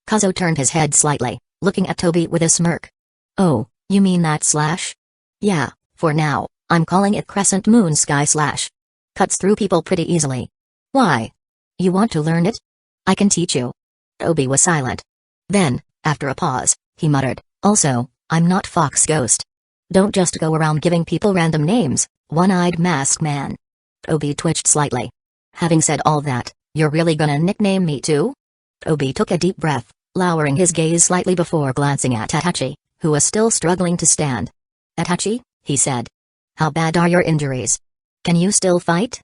Kazo turned his head slightly, looking at Toby with a smirk. "Oh, you mean that slash?" "Yeah, for now, I'm calling it Crescent Moon Sky Slash. Cuts through people pretty easily." "Why? You want to learn it? I can teach you." Toby was silent. Then, after a pause, he muttered, "Also, I'm not Fox Ghost. Don't just go around giving people random names, one-eyed masked man." Toby twitched slightly. "Having said all that, you're really gonna nickname me too?" Toby took a deep breath, lowering his gaze slightly before glancing at Itachi, who was still struggling to stand. "Itachi," he said. "How bad are your injuries? Can you still fight?"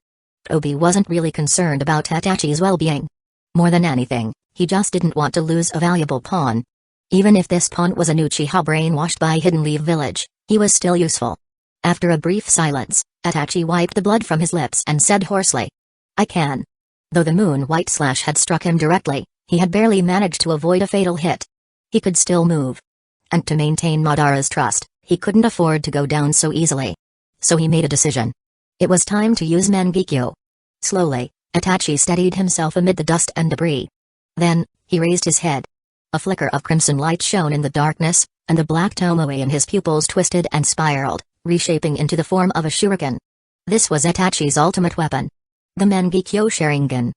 Toby wasn't really concerned about Itachi's well-being. More than anything, he just didn't want to lose a valuable pawn. Even if this pawn was an Uchiha brainwashed by Hidden Leaf Village, he was still useful. After a brief silence, Itachi wiped the blood from his lips and said hoarsely, "I can." Though the moon-white slash had struck him directly, he had barely managed to avoid a fatal hit. He could still move. And to maintain Madara's trust, he couldn't afford to go down so easily. So he made a decision. It was time to use Mangekyo. Slowly, Itachi steadied himself amid the dust and debris. Then, he raised his head. A flicker of crimson light shone in the darkness, and the black tomoe in his pupils twisted and spiraled, reshaping into the form of a shuriken. This was Itachi's ultimate weapon. The Mangekyo Sharingan.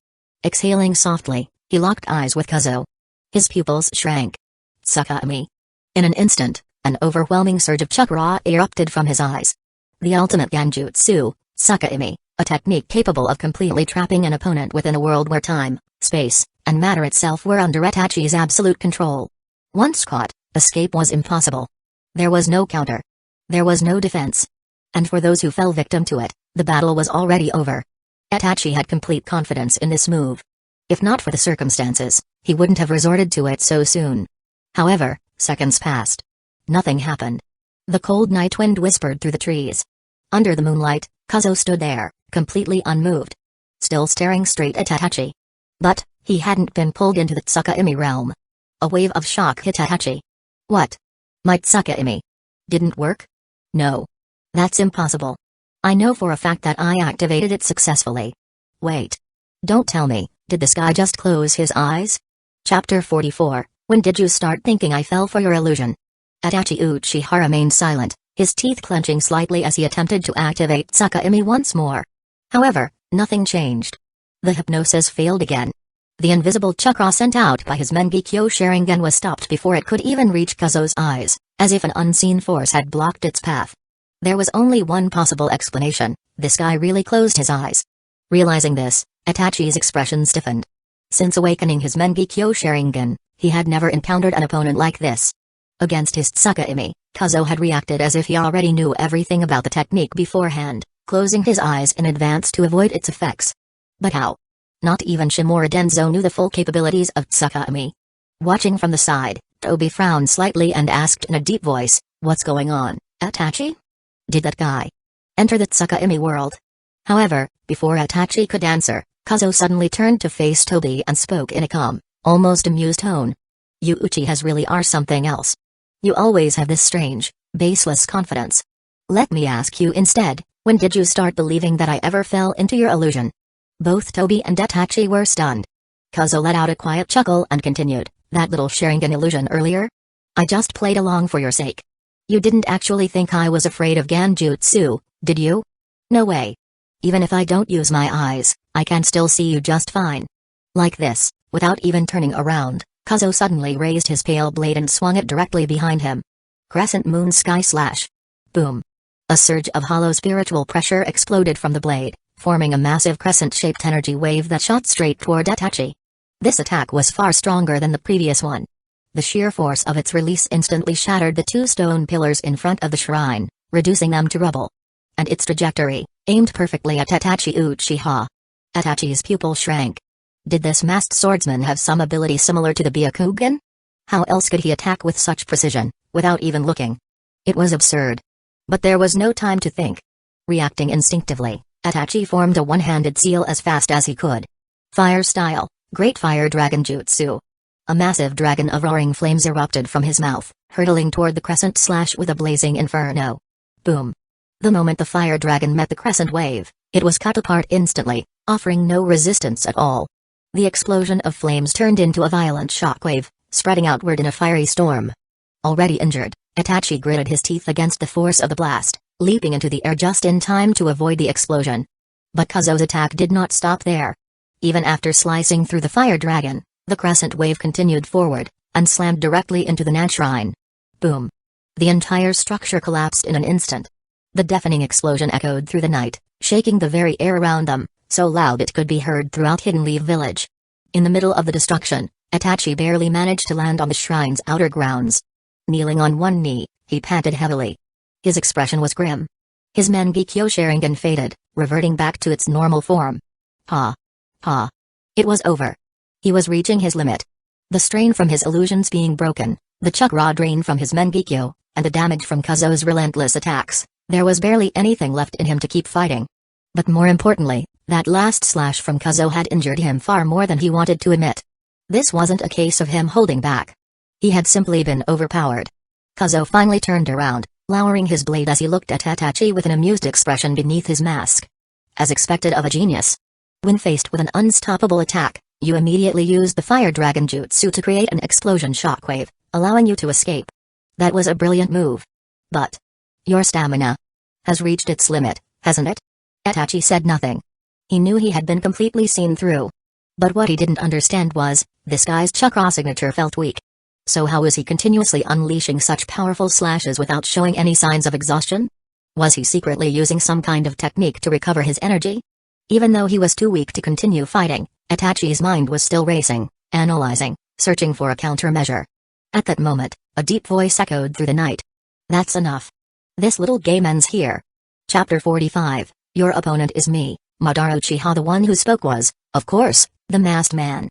Exhaling softly, he locked eyes with Kazo. His pupils shrank. Tsukami. In an instant, an overwhelming surge of chakra erupted from his eyes. The ultimate Genjutsu, Tsukami, a technique capable of completely trapping an opponent within a world where time, space, and matter itself were under Itachi's absolute control. Once caught, escape was impossible. There was no counter. There was no defense. And for those who fell victim to it, the battle was already over. Itachi had complete confidence in this move. If not for the circumstances, he wouldn't have resorted to it so soon. However, seconds passed. Nothing happened. The cold night wind whispered through the trees. Under the moonlight, Kazo stood there, completely unmoved. Still staring straight at Itachi. But, he hadn't been pulled into the Tsukami realm. A wave of shock hit Itachi. What? My Tsukami didn't work? No. That's impossible. I know for a fact that I activated it successfully. Wait. Don't tell me, did this guy just close his eyes? Chapter 44, When did you start thinking I fell for your illusion? Itachi Uchiha remained silent, his teeth clenching slightly as he attempted to activate Tsukami once more. However, nothing changed. The hypnosis failed again. The invisible chakra sent out by his Mangekyo Sharingan was stopped before it could even reach Kazo's eyes, as if an unseen force had blocked its path. There was only one possible explanation: this guy really closed his eyes. Realizing this, Itachi's expression stiffened. Since awakening his Mangekyo Sharingan, he had never encountered an opponent like this. Against his Tsukami, Kazo had reacted as if he already knew everything about the technique beforehand, closing his eyes in advance to avoid its effects. But how? Not even Shimura Danzō knew the full capabilities of Tsukami. Watching from the side, Toby frowned slightly and asked in a deep voice, "What's going on, Itachi? Did that guy enter the Tsukami world?" However, before Itachi could answer, Kazo suddenly turned to face Toby and spoke in a calm, almost amused tone. "You Uchihas really are something else. You always have this strange, baseless confidence. Let me ask you instead, when did you start believing that I ever fell into your illusion?" Both Toby and Itachi were stunned. Kazo let out a quiet chuckle and continued, "That little Sharingan illusion earlier? I just played along for your sake. You didn't actually think I was afraid of Genjutsu, did you? No way. Even if I don't use my eyes, I can still see you just fine." Like this, without even turning around, Kazo suddenly raised his pale blade and swung it directly behind him. Crescent moon sky slash. Boom. A surge of hollow spiritual pressure exploded from the blade, forming a massive crescent-shaped energy wave that shot straight toward Itachi. This attack was far stronger than the previous one. The sheer force of its release instantly shattered the two stone pillars in front of the shrine, reducing them to rubble. And its trajectory, aimed perfectly at Itachi Uchiha. Itachi's pupil shrank. Did this masked swordsman have some ability similar to the Byakugan? How else could he attack with such precision, without even looking? It was absurd. But there was no time to think. Reacting instinctively, Itachi formed a one-handed seal as fast as he could. Fire style, Great Fire Dragon Jutsu. A massive dragon of roaring flames erupted from his mouth, hurtling toward the crescent slash with a blazing inferno. Boom. The moment the fire dragon met the crescent wave, it was cut apart instantly, offering no resistance at all. The explosion of flames turned into a violent shockwave, spreading outward in a fiery storm. Already injured, Itachi gritted his teeth against the force of the blast, leaping into the air just in time to avoid the explosion. But Kazuo's attack did not stop there. Even after slicing through the fire dragon, the crescent wave continued forward, and slammed directly into the Nan Shrine. Boom. The entire structure collapsed in an instant. The deafening explosion echoed through the night, shaking the very air around them, so loud it could be heard throughout Hidden Leaf Village. In the middle of the destruction, Itachi barely managed to land on the shrine's outer grounds. Kneeling on one knee, he panted heavily. His expression was grim. His Mangekyo Sharingan faded, reverting back to its normal form. Ha. Ha. It was over. He was reaching his limit. The strain from his illusions being broken, the chakra drain from his Mangekyo, and the damage from Kazuo's relentless attacks, there was barely anything left in him to keep fighting. But more importantly, that last slash from Kazuo had injured him far more than he wanted to admit. This wasn't a case of him holding back. He had simply been overpowered. Kazuo finally turned around, lowering his blade as he looked at Itachi with an amused expression beneath his mask. As expected of a genius. When faced with an unstoppable attack, you immediately used the Fire Dragon Jutsu to create an explosion shockwave, allowing you to escape. That was a brilliant move. But your stamina has reached its limit, hasn't it? Itachi said nothing. He knew he had been completely seen through. But what he didn't understand was, this guy's chakra signature felt weak. So how was he continuously unleashing such powerful slashes without showing any signs of exhaustion? Was he secretly using some kind of technique to recover his energy? Even though he was too weak to continue fighting, Itachi's mind was still racing, analyzing, searching for a countermeasure. At that moment, a deep voice echoed through the night. That's enough. This little game ends here. Chapter 45, Your opponent is me, Madara Uchiha. The one who spoke was, of course, the masked man.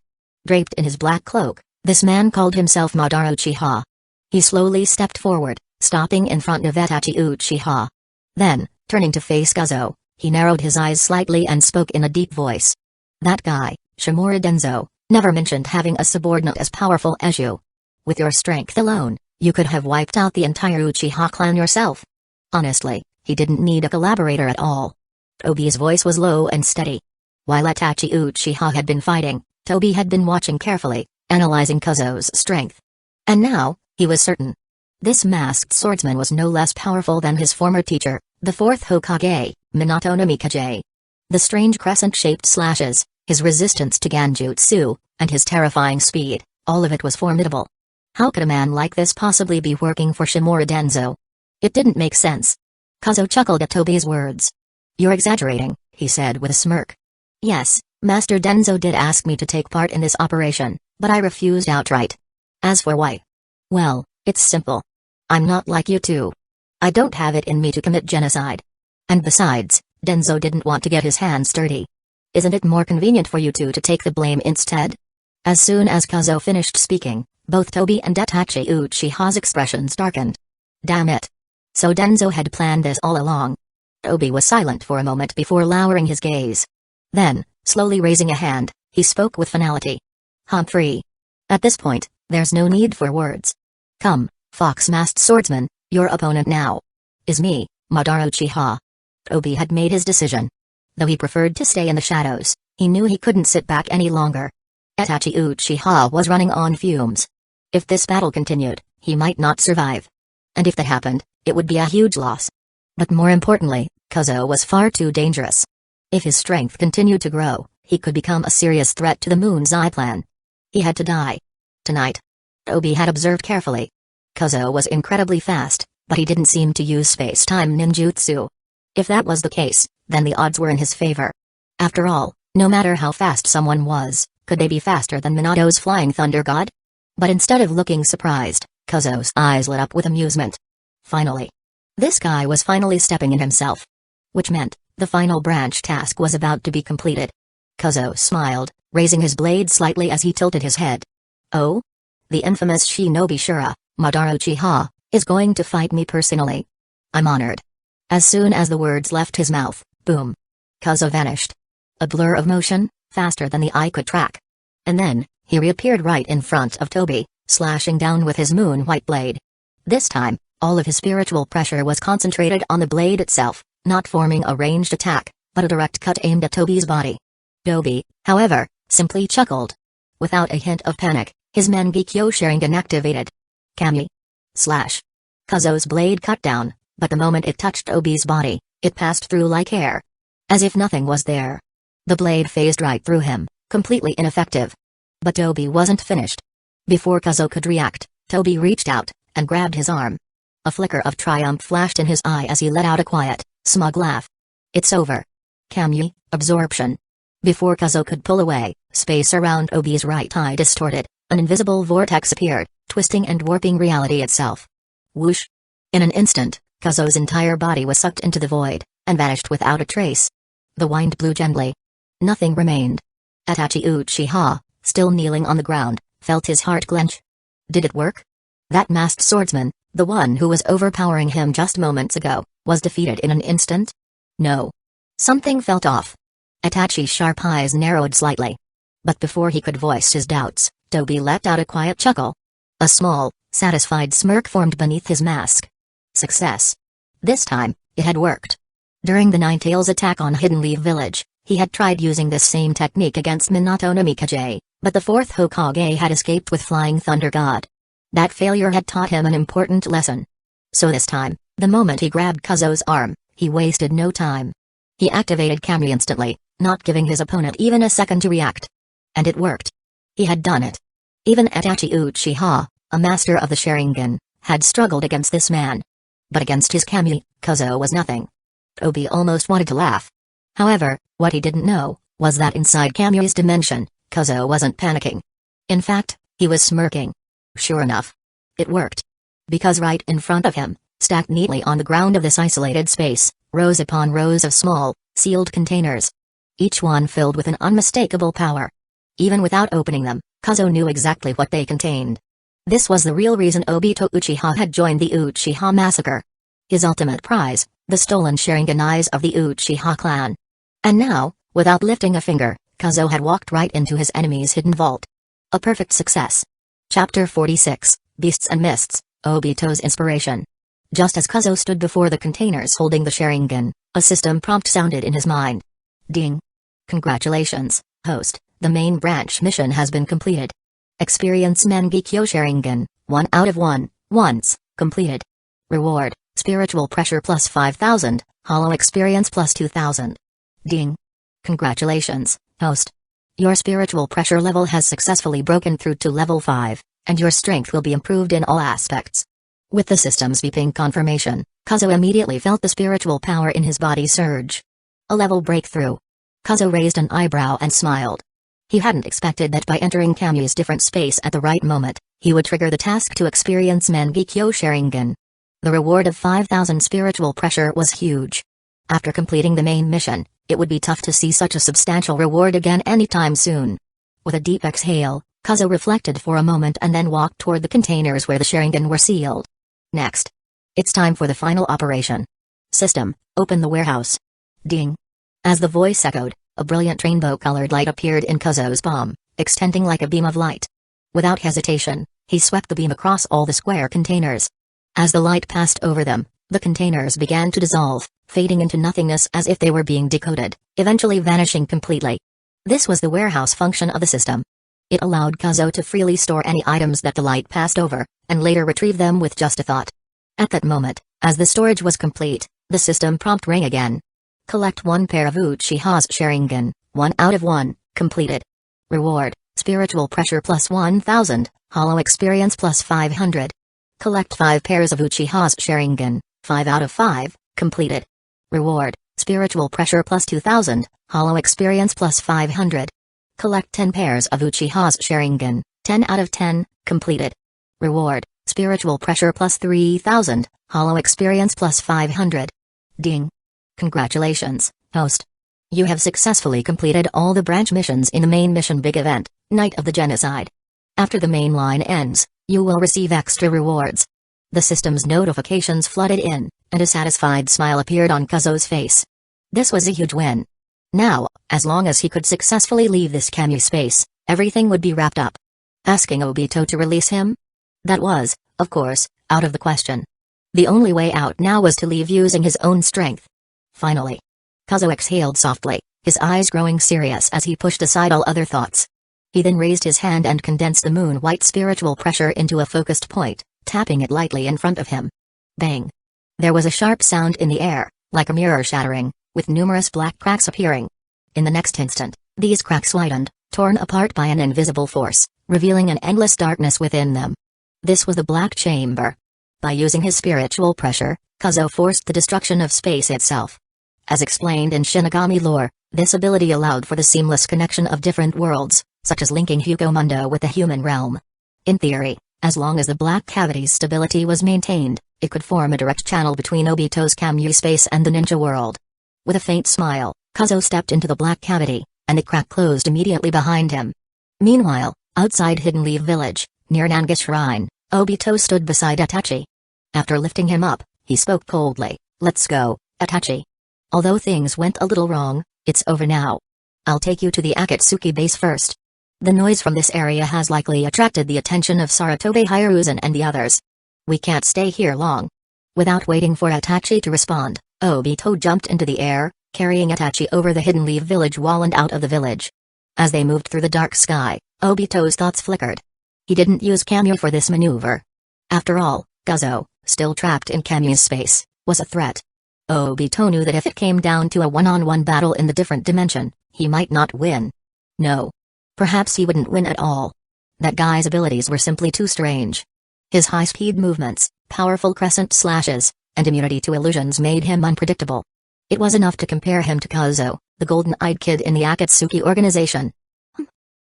Draped in his black cloak, this man called himself Madara Uchiha. He slowly stepped forward, stopping in front of Itachi Uchiha. Then, turning to face Kazuo, he narrowed his eyes slightly and spoke in a deep voice. That guy, Shimura Danzō, never mentioned having a subordinate as powerful as you. With your strength alone, you could have wiped out the entire Uchiha clan yourself. Honestly, he didn't need a collaborator at all. Tobi's voice was low and steady. While Itachi Uchiha had been fighting, Tobi had been watching carefully, analyzing Kazuo's strength. And now, he was certain. This masked swordsman was no less powerful than his former teacher, the fourth Hokage, Minato no Mikaze. The strange crescent-shaped slashes, his resistance to Genjutsu, and his terrifying speed, all of it was formidable. How could a man like this possibly be working for Shimura Danzō? It didn't make sense. Kazuo chuckled at Tobi's words. You're exaggerating, he said with a smirk. Yes, Master Danzō did ask me to take part in this operation, but I refused outright. As for why? Well, it's simple. I'm not like you two. I don't have it in me to commit genocide. And besides, Danzō didn't want to get his hands dirty. Isn't it more convenient for you two to take the blame instead? As soon as Kazuo finished speaking, both Tobi and Itachi Uchiha's expressions darkened. Damn it. So Danzō had planned this all along. Tobi was silent for a moment before lowering his gaze. Then, slowly raising a hand, he spoke with finality. Humphrey. At this point, there's no need for words. Come, fox-masked swordsman, your opponent now is me, Madara Uchiha. Tobi had made his decision. Though he preferred to stay in the shadows, he knew he couldn't sit back any longer. Itachi Uchiha was running on fumes. If this battle continued, he might not survive. And if that happened, it would be a huge loss. But more importantly, Kazuo was far too dangerous. If his strength continued to grow, he could become a serious threat to the Moon's Eye plan. He had to die. Tonight. Tobi had observed carefully. Kazuo was incredibly fast, but he didn't seem to use space-time ninjutsu. If that was the case, then the odds were in his favor. After all, no matter how fast someone was, could they be faster than Minato's flying thunder god? But instead of looking surprised, Kazuo's eyes lit up with amusement. Finally. This guy was finally stepping in himself. Which meant, the final branch task was about to be completed. Kazuo smiled, raising his blade slightly as he tilted his head. Oh? The infamous shinobi Shura, Madara Uchiha, is going to fight me personally. I'm honored. As soon as the words left his mouth, boom. Kazuo vanished. A blur of motion, faster than the eye could track. And then, he reappeared right in front of Toby, slashing down with his moon-white blade. This time, all of his spiritual pressure was concentrated on the blade itself, not forming a ranged attack, but a direct cut aimed at Toby's body. Toby, however, simply chuckled. Without a hint of panic, his Mangekyo Sharingan activated. Kami. Slash. Kazuo's blade cut down, but the moment it touched Toby's body, it passed through like air. As if nothing was there. The blade phased right through him, completely ineffective. But Toby wasn't finished. Before Kazuo could react, Toby reached out, and grabbed his arm. A flicker of triumph flashed in his eye as he let out a quiet, smug laugh. It's over. Kami, absorption. Before Kazuo could pull away, space around Toby's right eye distorted, an invisible vortex appeared, twisting and warping reality itself. Whoosh. In an instant, Kazuo's entire body was sucked into the void, and vanished without a trace. The wind blew gently. Nothing remained. Itachi Uchiha, still kneeling on the ground, felt his heart clench. Did it work? That masked swordsman, the one who was overpowering him just moments ago, was defeated in an instant? No. Something felt off. Itachi's sharp eyes narrowed slightly. But before he could voice his doubts, Toby let out a quiet chuckle. A small, satisfied smirk formed beneath his mask. Success. This time, it had worked. During the Ninetales attack on Hidden Leaf Village, he had tried using this same technique against Minato no Mikaze, but the fourth Hokage had escaped with Flying Thunder God. That failure had taught him an important lesson. So this time, the moment he grabbed Kazuo's arm, he wasted no time. He activated Kami instantly, not giving his opponent even a second to react. And it worked. He had done it. Even Itachi Uchiha, a master of the Sharingan, had struggled against this man. But against his Kami, Kazuo was nothing. Toby almost wanted to laugh. However, what he didn't know, was that inside Kami's dimension, Kazuo wasn't panicking. In fact, he was smirking. Sure enough. It worked. Because right in front of him, stacked neatly on the ground of this isolated space, rows upon rows of small, sealed containers. Each one filled with an unmistakable power. Even without opening them, Kazuo knew exactly what they contained. This was the real reason Obito Uchiha had joined the Uchiha massacre. His ultimate prize, the stolen Sharingan eyes of the Uchiha clan. And now, without lifting a finger, Kazuo had walked right into his enemy's hidden vault. A perfect success. Chapter 46, Beasts and Mists, Obito's Inspiration. Just as Kazuo stood before the containers holding the Sharingan, a system prompt sounded in his mind. Ding. Congratulations, host, the main branch mission has been completed. Experience Mangekyo Sharingan, 1 out of 1, once, completed. Reward, spiritual pressure plus 5,000, hollow experience plus 2,000. Ding. Congratulations, host. Your spiritual pressure level has successfully broken through to level 5, and your strength will be improved in all aspects. With the system's beeping confirmation, Kazuo immediately felt the spiritual power in his body surge. A level breakthrough. Kazuo raised an eyebrow and smiled. He hadn't expected that by entering Kami's different space at the right moment, he would trigger the task to experience Mangekyo Sharingan. The reward of 5,000 spiritual pressure was huge. After completing the main mission, it would be tough to see such a substantial reward again anytime soon. With a deep exhale, Kazuo reflected for a moment and then walked toward the containers where the Sharingan were sealed. Next. It's time for the final operation. System, open the warehouse. Ding. As the voice echoed, a brilliant rainbow-colored light appeared in Kazuo's palm, extending like a beam of light. Without hesitation, he swept the beam across all the square containers. As the light passed over them, the containers began to dissolve, fading into nothingness as if they were being decoded, eventually vanishing completely. This was the warehouse function of the system. It allowed Kazuo to freely store any items that the light passed over, and later retrieve them with just a thought. At that moment, as the storage was complete, the system prompt rang again. Collect 1 pair of Uchiha's Sharingan, 1 out of 1, completed. Reward, spiritual pressure plus 1,000, hollow experience plus 500. Collect 5 pairs of Uchiha's Sharingan, 5 out of 5, completed. Reward, Spiritual Pressure plus 2000, Hollow Experience plus 500. Collect 10 pairs of Uchiha's Sharingan, 10 out of 10, completed. Reward, Spiritual Pressure plus 3000, Hollow Experience plus 500. Ding. Congratulations, host. You have successfully completed all the branch missions in the main mission big event, Night of the Genocide. After the main line ends, you will receive extra rewards. The system's notifications flooded in, and a satisfied smile appeared on Kazuo's face. This was a huge win. Now, as long as he could successfully leave this Camu space, everything would be wrapped up. Asking Obito to release him? That was, of course, out of the question. The only way out now was to leave using his own strength. Finally, Kazuo exhaled softly, his eyes growing serious as he pushed aside all other thoughts. He then raised his hand and condensed the moon-white spiritual pressure into a focused point, tapping it lightly in front of him. Bang! There was a sharp sound in the air, like a mirror shattering, with numerous black cracks appearing. In the next instant, these cracks widened, torn apart by an invisible force, revealing an endless darkness within them. This was the Black Chamber. By using his spiritual pressure, Kazuo forced the destruction of space itself. As explained in Shinigami lore, this ability allowed for the seamless connection of different worlds, such as linking Hueco Mundo with the human realm. In theory, as long as the black cavity's stability was maintained, it could form a direct channel between Obito's Camu space and the ninja world. With a faint smile, Kazuo stepped into the black cavity, and the crack closed immediately behind him. Meanwhile, outside Hidden Leaf Village, near Nanga Shrine, Obito stood beside Itachi. After lifting him up, he spoke coldly, "Let's go, Itachi. Although things went a little wrong, it's over now. I'll take you to the Akatsuki base first. The noise from this area has likely attracted the attention of Sarutobi Hiruzen and the others. We can't stay here long." Without waiting for Itachi to respond, Obito jumped into the air, carrying Itachi over the Hidden Leaf Village wall and out of the village. As they moved through the dark sky, Obito's thoughts flickered. He didn't use Camu for this maneuver. After all, Kazuo, still trapped in Camu's space, was a threat. Obito knew that if it came down to a one-on-one battle in the different dimension, he might not win. No. Perhaps he wouldn't win at all. That guy's abilities were simply too strange. His high-speed movements, powerful crescent slashes, and immunity to illusions made him unpredictable. It was enough to compare him to Kazuo, the golden-eyed kid in the Akatsuki organization.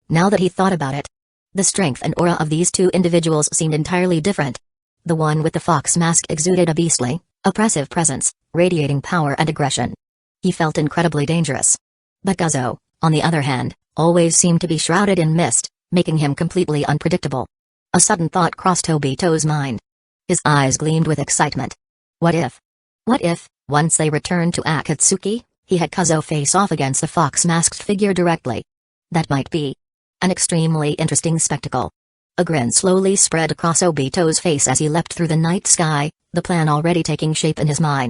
Now that he thought about it, the strength and aura of these two individuals seemed entirely different. The one with the fox mask exuded a beastly, oppressive presence, radiating power and aggression. He felt incredibly dangerous. But Kazuo, on the other hand, always seemed to be shrouded in mist, making him completely unpredictable. A sudden thought crossed Obito's mind. His eyes gleamed with excitement. What if, once they returned to Akatsuki, he had Kazuo face off against the fox-masked figure directly? That might be an extremely interesting spectacle. A grin slowly spread across Obito's face as he leapt through the night sky, the plan already taking shape in his mind.